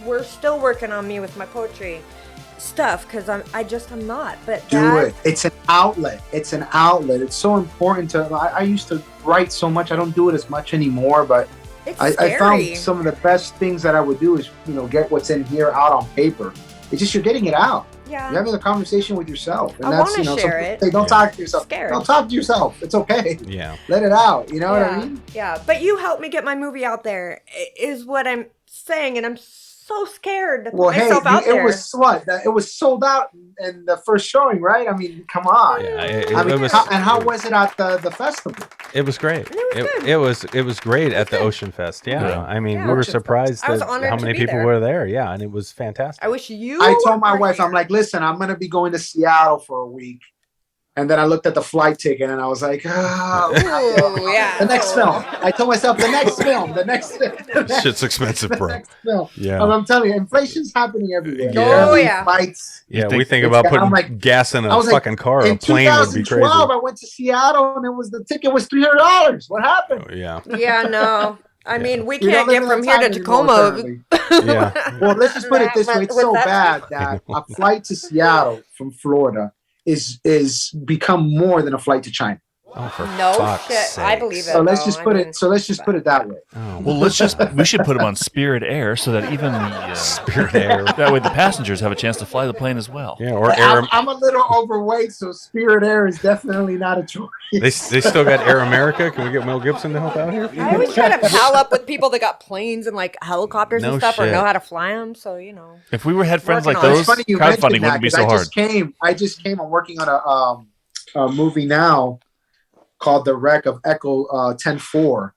we're still working on me with my poetry stuff because I'm not. But Do it. It's an outlet. It's so important to. I used to write so much. I don't do it as much anymore, but it's I scary. found some of the best things that I would do is get what's in here out on paper. It's just you're getting it out. Yeah. You're having a conversation with yourself. And I that's wanna share some- it. Say, don't talk to yourself. Scared. Don't talk to yourself. It's okay. Yeah. Let it out. You know what I mean? Yeah, but you helped me get my movie out there, is what I'm saying, and I'm so scared to put Well, hey, myself out there. it was what? It was sold out in the first showing, right? I mean, come on. Yeah, and how was it at the festival? It was great. It was It was great at the good. Ocean Fest. Yeah. Yeah. I mean, Yeah. we were Ocean Fest. surprised I was at honored how to many be people there. were there. Yeah, and it was fantastic. I wish you I told my were wife, here. I'm like, listen, I'm going to be going to Seattle for a week. And then I looked at the flight ticket and I was like, Ooh, yeah. the next film. I told myself, the next film, the next Shit's expensive, the bro. next film. Yeah. And I'm telling you, inflation's happening everywhere. Yeah. Oh, yeah. Flights. Yeah, You we think it's about got- putting I'm like- gas in I a was like, fucking car. In A plane would be crazy. 2012, I went to Seattle and the ticket was $300. What happened? Yeah. Yeah, no. I mean, we We don't can't live get in from that here to time anymore, Tacoma. apparently. Yeah. Well, let's just put it this way: it's With so that- bad that a flight to Seattle from Florida is become more than a flight to China. Oh, for No fuck's shit. I sakes. believe it. So let's though. just I put mean, it. So let's just put it that way. Oh, Well, we should put them on Spirit Air so that even the Spirit Air. that way the passengers have a chance to fly the plane as well. Yeah, or Air. I'm a little overweight, so Spirit Air is definitely not a choice. They still got Air America. Can we get Mel Gibson to help out here? I always try to pal up with people that got planes and like helicopters No and stuff, or shit. know how to fly them. So you know. If we had friends like Working on it. those, It's funny you mentioned crowdfunding that, wouldn't be 'cause so hard. I just came. I'm working on a movie now called The Wreck of Echo 10-4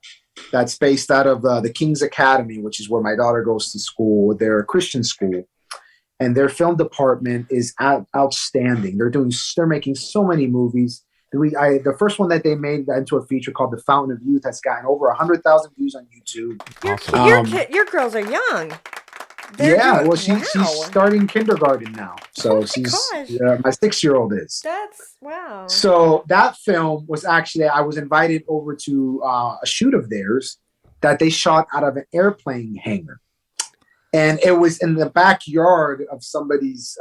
that's based out of the King's Academy, which is where my daughter goes to school. They're a Christian school, and their film department is outstanding. They're making so many movies. The first one that they made into a feature called The Fountain of Youth has gotten over 100,000 views on YouTube. Awesome. Your girls are young. They're Yeah, doing- well, she's starting kindergarten now, so Oh my she's gosh. my 6-year-old is. That's wow. So that film was actually, I was invited over to a shoot of theirs that they shot out of an airplane hangar. And it was in the backyard of somebody's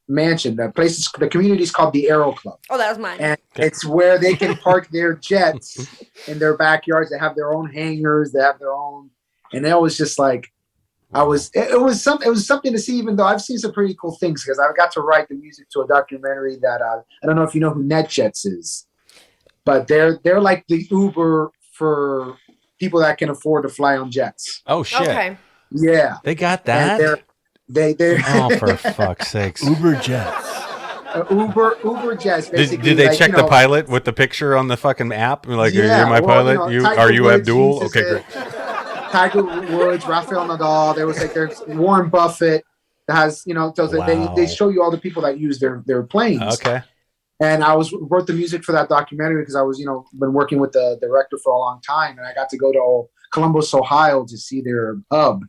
mansion. The community is called the Aero Club. Oh, that was mine. And it's where they can park their jets in their backyards. They have their own hangars. They have their own. And it was just like, it was something to see, even though I've seen some pretty cool things, because I got to write the music to a documentary that I don't know if you know who NetJets is, but they're like the Uber for people that can afford to fly on jets. Oh shit. Okay. Yeah. They got And that. they're Oh, for fuck's sakes. Uber jets. Uber jets. Basically, Did they like, check you the know, pilot with the picture on the fucking app? Like, Yeah, you're my well, pilot. you know, Tiger Are you Woods Abdul? uses Okay, it. great. Tiger Woods, Rafael Nadal. There was like there's Warren Buffett that has, you know, so Wow. they show you all the people that use their planes. Okay. And I wrote the music for that documentary because I was, been working with the director for a long time, and I got to go to Columbus, Ohio to see their hub.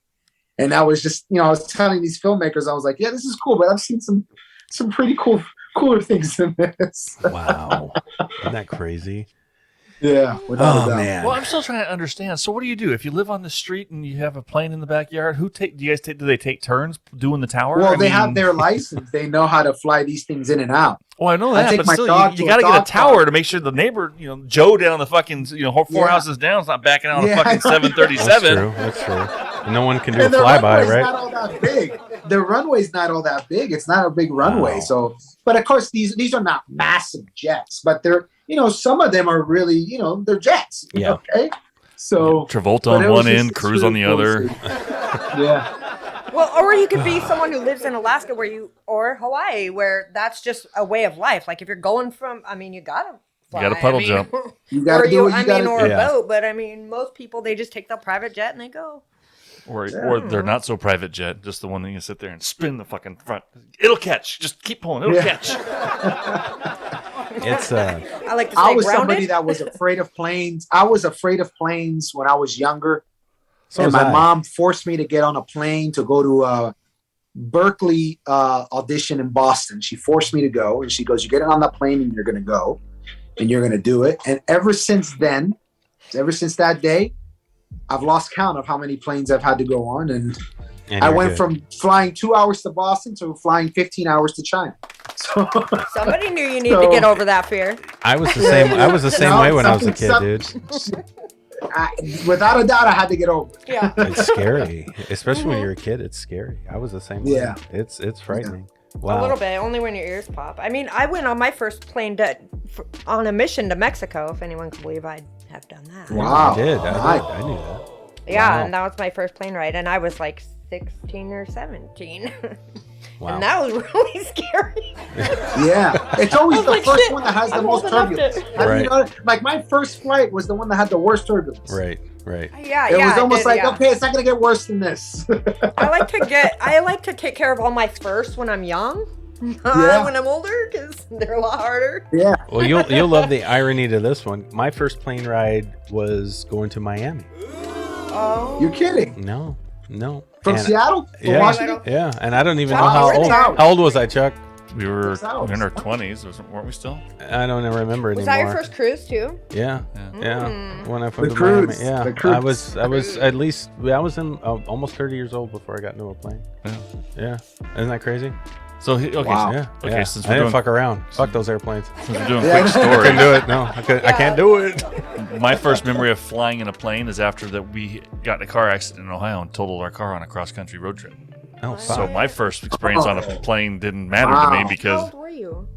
And I was just, I was telling these filmmakers, I was like, yeah, this is cool, but I've seen some pretty cooler things than this. Wow. Isn't that crazy? Yeah. Without a Oh doubt. man. Well, I'm still trying to understand. So, what do you do if you live on the street and you have a plane in the backyard? Do you guys do they take turns doing the tower? Well, I they mean- have their license. They know how to fly these things in and out. Well, I know I that, take but my still, dog you to a got to get a dog tower park. to make sure the neighbor, Joe down the fucking, four Yeah. houses down is not backing out Yeah, a fucking I know. That's 737. true. That's true. No one can do a And the flyby, runway's right? not all that big. The runway's not all that big. It's not a big runway. Wow. So, but of course, these are not massive jets, but they're, some of them are really, they're jets. Yeah. Okay. So Travolta but on it was one just- end, it's Cruise really on the cool to other. see. Yeah. Well, or you could be someone who lives in Alaska or Hawaii, where that's just a way of life. Like if you're going you gotta fly. gotta puddle jump. You got to do what you got to or do. a Yeah. boat. But most people, they just take the private jet and they go. Or they're not so private jet, just the one that you sit there and spin the fucking front. It'll catch. Just keep pulling. It'll catch. It's I like to stay I was grounded. somebody that was afraid of planes. I was afraid of planes when I was younger. so And was my I. mom forced me to get on a plane to go to a Berkeley audition in Boston. She forced me to go, and she goes, "You get on that plane, and you're going to go, and you're going to do it." And ever since that day, I've lost count of how many planes I've had to go on, and And I you're went good. from flying 2 hours to Boston to flying 15 hours to China. So Somebody knew you need to get over that fear. I was the same. I was the same way when I was a kid, dude. without a doubt, I had to get over it. Yeah. It's scary, especially when you're a kid. It's scary. I was the same way. Yeah. It's frightening. A Wow. little bit, only when your ears pop. I went on my first plane on a mission to Mexico, if anyone can believe I have done that. Wow. I did. Nice. I knew that. Yeah, Wow. and that was my first plane ride, and I was like 16 or 17. Wow. And that was really scary. Yeah, it's always I was the like, first shit, one that has the I'm most old enough turbulence. to- Have Right. you know, like my first flight was the one that had the worst turbulence. Right. Right. Yeah, It was almost did, like, yeah. okay, it's not gonna get worse than this. I like to take care of all my firsts when I'm young. Yeah. When I'm older, because they're a lot harder. Yeah. Well, you'll love the irony to this one. My first plane ride was going to Miami. Oh. You're kidding. No. From And- Seattle? From Yeah, Washington? yeah, and I don't even Chuck, know how you were old. there. How old was I, Chuck? We were 6 hours. in our 20s, weren't we still? I don't even remember Was anymore. that your first cruise too? Yeah. When I flew The to Miami. cruise, Yeah, the cruise. I was at least I was in almost 30 years old before I got into a plane. Yeah, isn't that crazy? So okay, Wow. Yeah. Okay, yeah. since I we're didn't doing- fuck around. Fuck those airplanes. since we're doing Yeah. quick I stories. couldn't do it. No, I can't do it. My first memory of flying in a plane is after that we got in a car accident in Ohio and totaled our car on a cross country road trip. Oh, So fuck. my first experience on a plane didn't matter to me Wow. How because old were you?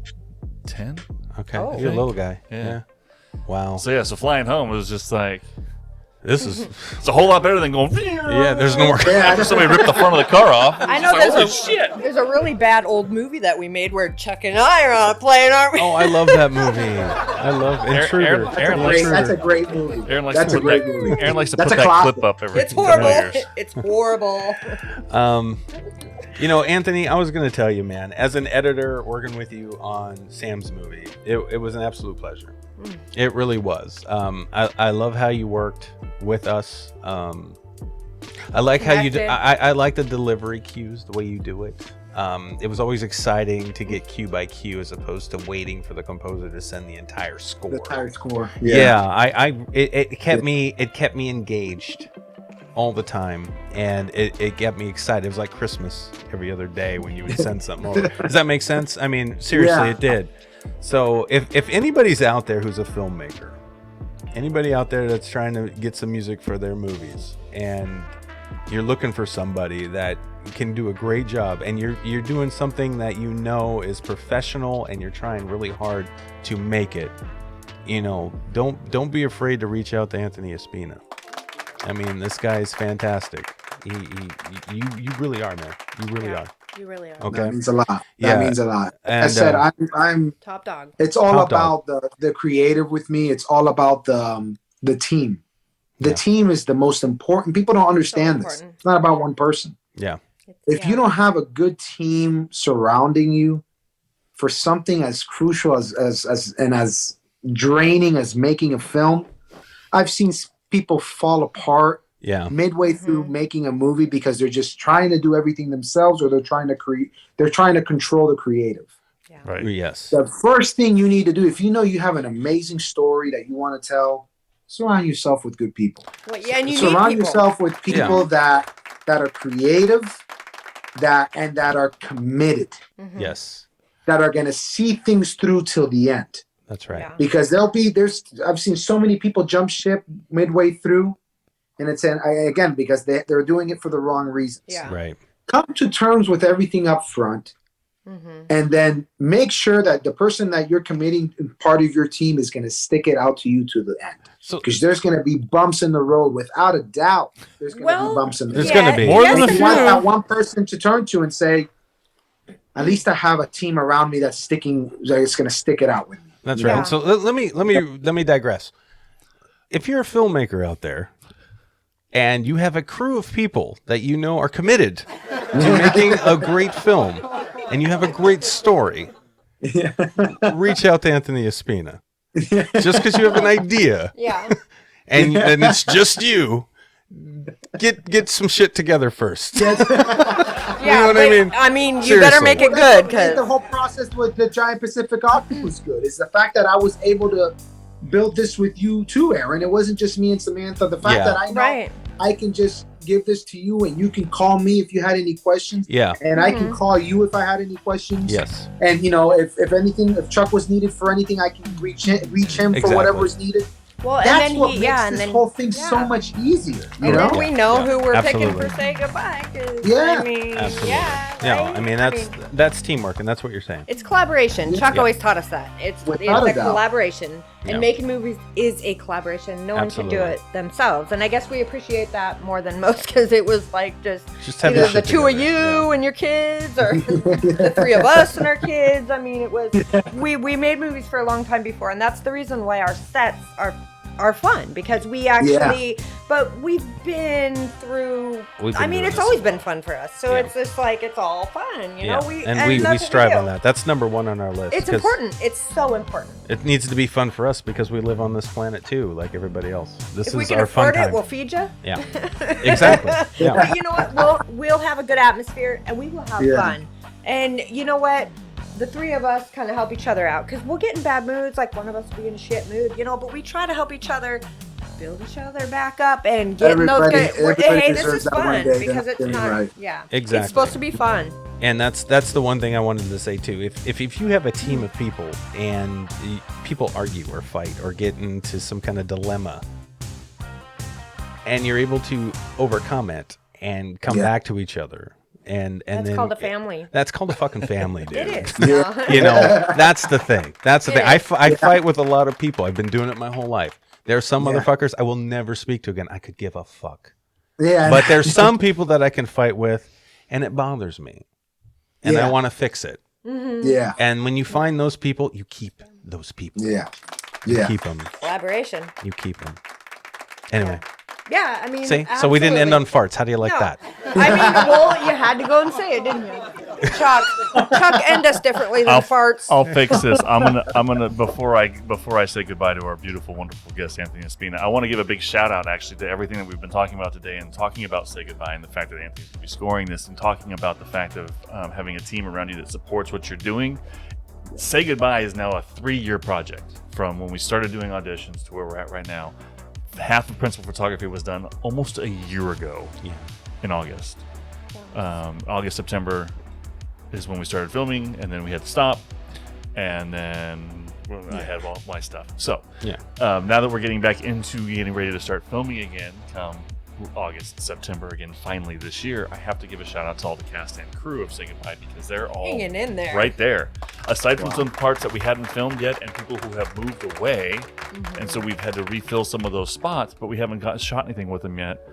10. Okay, Oh. you're a little guy. Yeah. Wow. So so flying home was just like This is it's a whole lot better than going. yeah. There's no more. After somebody ripped the front of the car off. I know there's a really bad old movie that we made where Chuck and I are on a plane, aren't we? Oh, I love that movie. I love Intruder. Aaron Great, likes that's a great movie. Aaron likes That's to a put great that, movie. Aaron likes to That's put a that classic. clip up every It's couple horrible. years. It's horrible. Anthony, I was going to tell you, man, as an editor working with you on Sam's movie, it was an absolute pleasure. It really was. I love how you worked with us. I like how you. Connected. I like the delivery cues, the way you do it. It was always exciting to get cue by cue as opposed to waiting for the composer to send the entire score. The entire score. It kept me engaged all the time, and it kept me excited. It was like Christmas every other day when you would send something over. Does that make sense? I mean, seriously, Yeah. it did. So if anybody's out there who's a filmmaker, anybody out there that's trying to get some music for their movies, and you're looking for somebody that can do a great job, and you're doing something that you know is professional, and you're trying really hard to make it, don't be afraid to reach out to Anthony Espina. I mean, this guy is fantastic. You really are, man. You really are. You really are. Okay. That means a lot. That Yeah. means a lot. I And, said I'm Top dog. it's all Top about the creative with me. It's all about the team. The Yeah. team is the most important. People don't understand this. important. It's not about one person. Yeah. If you don't have a good team surrounding you for something as crucial as draining as making a film, I've seen people fall apart Yeah. midway through making a movie because they're just trying to do everything themselves, or they're trying to control the creative. Right. Yes. The first thing you need to do, if you know you have an amazing story that you want to tell, surround yourself with good people. Well, yeah, and you Surround need people. yourself with people that are creative, that are committed, Yes. that are going to see things through till the end. That's right. Yeah. Because I've seen so many people jump ship midway through, and it's again because they're doing it for the wrong reasons. Yeah. Right. Come to terms with everything up front, and then make sure that the person that you're committing part of your team is going to stick it out to you to the end. So Because there's going to be bumps in the road, without a doubt. There's going to Well, be bumps in the There's road. gonna be. More than a And you want few. that one person to turn to and say, at least I have a team around me that's going to stick it out with me. that's Yeah. right. So let me digress. If you're a filmmaker out there and you have a crew of people that you know are committed to making a great film, and you have a great story, reach out to Anthony Espina. Just because you have an idea Yeah. and it's just you, get some shit together first. Yeah, what I mean? I mean, you Seriously. better make it good I think because the whole process with the Giant Pacific Opera was good. It's the fact that I was able to build this with you too, Aaron. It wasn't just me and Samantha. The fact Yeah. that I know right. I can just give this to you, and you can call me if you had any questions, Yeah. and I can call you if I had any questions. Yes. And if Chuck was needed for anything, I can reach him for Exactly. whatever is needed. Well, That's and then what he, makes yeah, and this then whole thing so much easier. You and know? then we know Yeah. who we're Absolutely. picking for say goodbye. 'Cause, Yeah. I mean, Absolutely. yeah. No, right? I mean that's teamwork, and that's what you're saying. It's collaboration. Chuck Yeah. always taught us that. It's Without a a doubt. collaboration. And Yeah. making movies is a collaboration. No one can do Absolutely. it themselves. And I guess we appreciate that more than most because it was like just Just have either your the shit two of together. you and your kids or the three of us and our kids. I mean, it was we made movies for a long time before, and that's the reason why our sets are are fun because we actually, but we've been through. I mean, it's always been fun for us. So it's just like it's all fun, you know. We strive on that. That's number one on our list. It's important. It's so important. It needs to be fun for us because we live on this planet too, like everybody else. This if is we can our fun afford time. it, we'll feed you. Yeah, exactly. Yeah. But you know what? We'll have a good atmosphere and we will have fun. And you know what? The three of us kind of help each other out because we'll get in bad moods, like one of us will be in a shit mood, you know, but we try to help each other build each other back up and get in those good. Hey, this is fun because it's not, exactly. It's supposed to be fun. And that's the one thing I wanted to say too. If you have a team of people and people argue or fight or get into some kind of dilemma, and you're able to overcome it and come back to each other. And that's then called a family. That's called a fucking family, dude. It is. You know, that's the thing. That's the thing. I fight with a lot of people. I've been doing it my whole life. There are some motherfuckers I will never speak to again. I could give a fuck. Yeah. But there's some people that I can fight with, and it bothers me, and I want to fix it. Mm-hmm. Yeah. And when you find those people, you keep those people. Yeah. You keep them. Collaboration. You keep them. Anyway. Yeah, I mean, see, absolutely. so we didn't end on farts. How do you like that? I mean, well, you had to go and say it, didn't you? Chuck, end us differently than farts. I'll fix this. I'm gonna before I say goodbye to our beautiful, wonderful guest Anthony Espina, I want to give a big shout out actually to everything that we've been talking about today and talking about Say Goodbye and the fact that Anthony's gonna be scoring this and talking about the fact of having a team around you that supports what you're doing. Say Goodbye is now a 3-year project from when we started doing auditions to where we're at right now. Half of principal photography was done almost a year ago in August. August, September is when we started filming, and then we had to stop, and then I had all my stuff. So now that we're getting back into getting ready to start filming again, come August, September again, finally this year, I have to give a shout out to all the cast and crew of Say Goodbye because they're all hanging in there right there. Aside from some parts that we hadn't filmed yet and people who have moved away, and so we've had to refill some of those spots, but we haven't shot anything with them yet.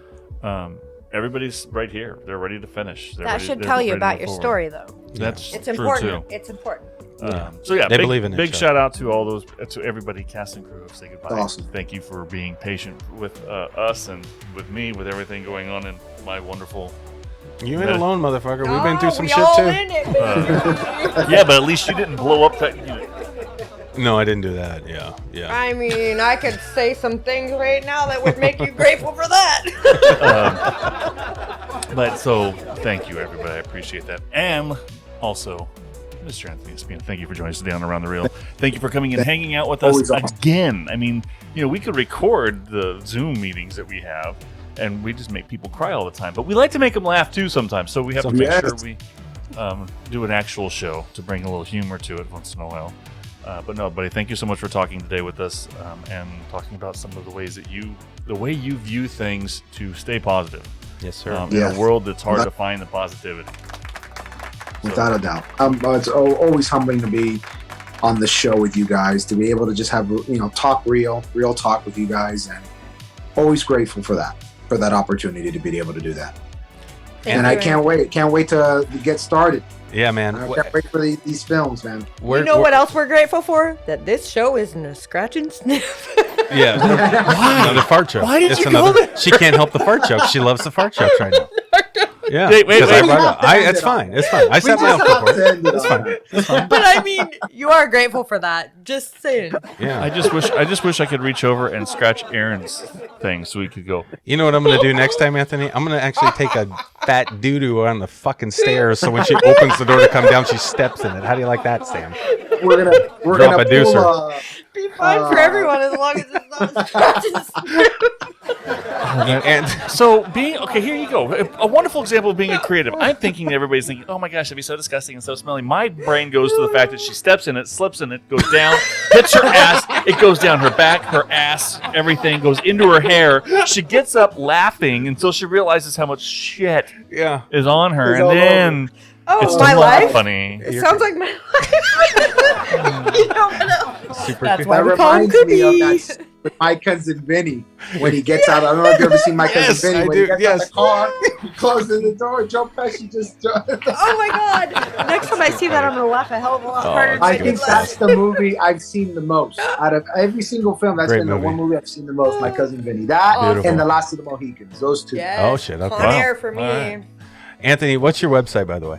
Everybody's right here. They're ready to finish. That should tell you about your story, though. That's it's true important. too. It's important. So yeah, they believe in it. Big shout out to all those, to everybody, cast and crew of Say Goodbye. Awesome. Thank you for being patient with us and with me, with everything going on in my wonderful. You ain't alone, motherfucker. We've been through some shit all too. In it, Yeah, but at least you didn't blow up that. No, I didn't do that. Yeah. I mean, I could say some things right now that would make you grateful for that. But so, thank you, everybody. I appreciate that. And also, Mr. Anthony Espina, thank you for joining us today on Around the Reel. Thank you for coming and hanging out with us again. I mean, we could record the Zoom meetings that we have, and we just make people cry all the time. But we like to make them laugh, too, sometimes. So we have to make sure we do an actual show to bring a little humor to it once in a while. But no, buddy, thank you so much for talking today with us and talking about some of the ways that the way you view things to stay positive. Yes, sir. In a world that's hard to find the positivity. Without a doubt. It's always humbling to be on the show with you guys, to be able to just have, talk real talk with you guys, and always grateful for that opportunity to be able to do that. And I can't wait to get started. Yeah, man. I can't wait for these films, man. You know what else we're grateful for? That this show isn't a scratch and sniff. Yeah. Why? Another fart joke. Why did you go there? She can't help the fart joke. She loves the fart jokes right now. Yeah. Wait. It's fine. It's fine. I set my up for it. It's fine. But I mean, you are grateful for that. Just saying. Yeah. I just wish I could reach over and scratch Aaron's thing so we could go. You know what I'm gonna do next time, Anthony? I'm gonna actually take a fat doo-doo on the fucking stairs, so when she opens the door to come down, she steps in it. How do you like that, Sam? We're gonna Drop a deucer. Be fine for everyone as long as it's not a scratch and sniff. And So here you go. A wonderful example of being a creative. I'm thinking that everybody's thinking, oh my gosh, that'd be so disgusting and so smelly. My brain goes to the fact that she steps in it, slips in it, goes down, hits her ass, it goes down her back, her ass, everything goes into her hair. She gets up laughing until she realizes how much shit is on her. It's and all then it's my life? funny. It sounds like my life. You don't know. super That's good. why That we call them reminds me of cookies. with my cousin Vinny when he gets out. I don't know if you ever seen my cousin Vinny. I When do, he gets out of the car, he closes the door, Joe Pesci just... Oh my God! Next time I see that, I'm gonna laugh a hell of a lot harder. I think that's the movie I've seen the most. Out of every single film, that's Great been movie. the one movie I've seen the most. My cousin Vinny. That Beautiful. and The Last of the Mohicans. Those two. Yes. Oh, shit, okay. Con Wow. Air for me. All right. Anthony, what's your website, by the way?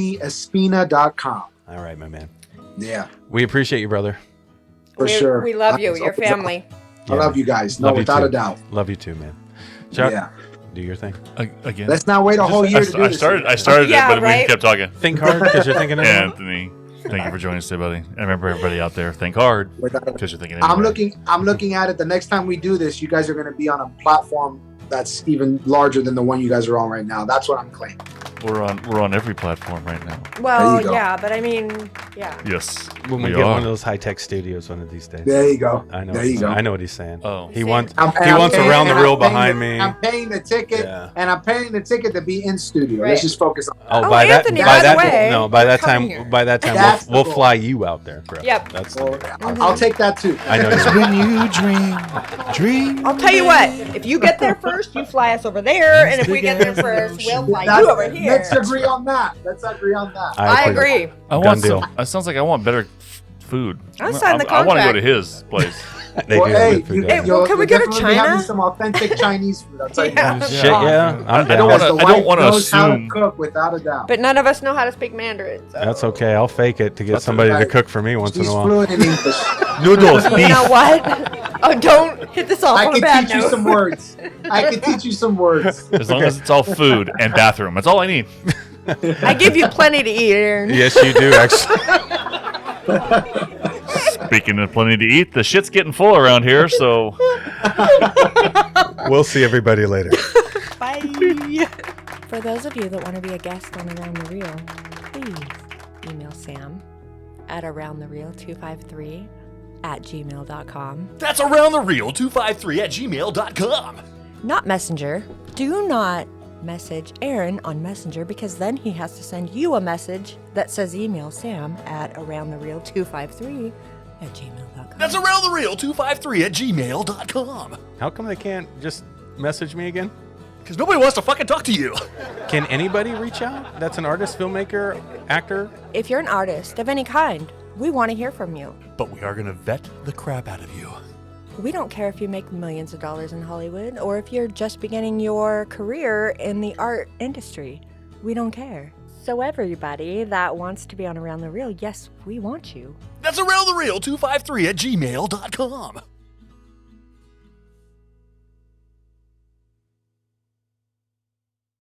www.anthonyespina.com. All right, my man. Yeah, We appreciate you, brother. for sure. We love you. Your family. I love you guys. No, Love you without too. a doubt. Love you too, man. Chuck, Yeah. do your thing. Again. Let's not wait a whole year to do I this. started Yeah, it, but right? we kept talking. Think hard because you're thinking of it. Anthony, thank you for joining us today, buddy. And remember, everybody out there, think hard because you're thinking. I'm anyway. looking at it. The next time we do this, you guys are going to be on a platform that's even larger than the one you guys are on right now. That's what I'm claiming. We're on every platform right now. Well, There you go. yeah, but I mean, yeah. Yes. When we get one of those high-tech studios one of these days. There you go. I know. There you go. I know what he's saying. Oh. He wants I'm around the and reel I'm paying behind the- me. I'm paying the ticket, Yeah. and I'm paying the ticket to be in studio. Right. Let's just focus on Oh, Oh, by Anthony, that, by by the that, way, no, by that coming time, here. by that time, That's the we'll goal. fly you out there, bro. Yep. That's Well, the, I'll take that too. I know. you- When you dream. I'll tell you what. If you get there first, you fly us over there, and if we get there first, we'll fly you over here. Let's agree on that. Let's agree on that. I agree. I Done want deal. some. It sounds like I want better food. I'll sign the I want to go contract. to his place. They Well, do have hey, good food you, down there. Hey, well, can we go to definitely be having China? some authentic Chinese food. I'll tell you Yeah. that. Shit, yeah. I'm I don't down. wanna- The I don't wife wanna knows how to assume- cook without a doubt. But none of us know how to speak Mandarin. So. That's okay. I'll fake it to get That's somebody to okay. cook for me once in She's a while. fluent in English. Noodles, You know what? Oh, don't hit this off I on a can bad teach you note. some words. I can teach you some words. As long as it's all food and bathroom. That's all I need. I give you plenty to eat, Aaron. Yes, you do, actually. Speaking of plenty to eat, the shit's getting full around here, so We'll see everybody later. Bye. For those of you that want to be a guest on Around the Reel, please email Sam at aroundthereal253@gmail.com. That's aroundthereal253@gmail.com. Not Messenger. Do not message Aaron on Messenger because then he has to send you a message that says email Sam at aroundthereal253@gmail.com. That's aroundthereal253@gmail.com. How come they can't just message me again? Because nobody wants to fucking talk to you. Can anybody reach out? That's an artist, filmmaker, actor? If you're an artist of any kind, we want to hear from you. But we are going to vet the crap out of you. We don't care if you make millions of dollars in Hollywood or if you're just beginning your career in the art industry. We don't care. So everybody that wants to be on Around the Reel, yes, we want you. That's aroundthereal253@gmail.com.